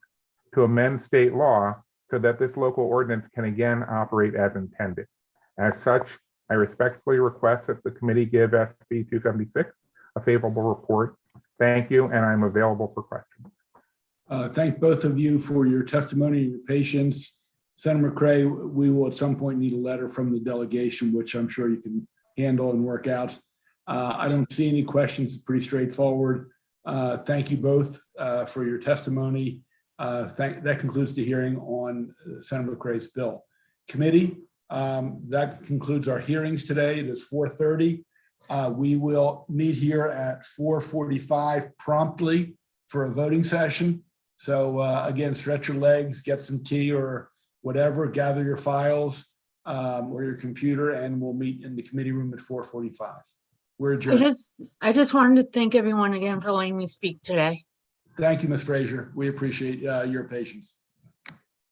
to amend state law so that this local ordinance can again operate as intended. As such, I respectfully request that the committee give SB 276 a favorable report. Thank you, and I'm available for questions. Thank both of you for your testimony and your patience. Senator McCray, we will at some point need a letter from the delegation, which I'm sure you can handle and work out. I don't see any questions. It's pretty straightforward. Thank you both for your testimony. That concludes the hearing on Senator McCray's bill. Committee, that concludes our hearings today. It is 4:30. We will meet here at 4:45 promptly for a voting session. So again, stretch your legs, get some tea or whatever, gather your files or your computer, and we'll meet in the committee room at 4:45. We're adjourned. I just wanted to thank everyone again for letting me speak today. Thank you, Ms. Frazier. We appreciate your patience.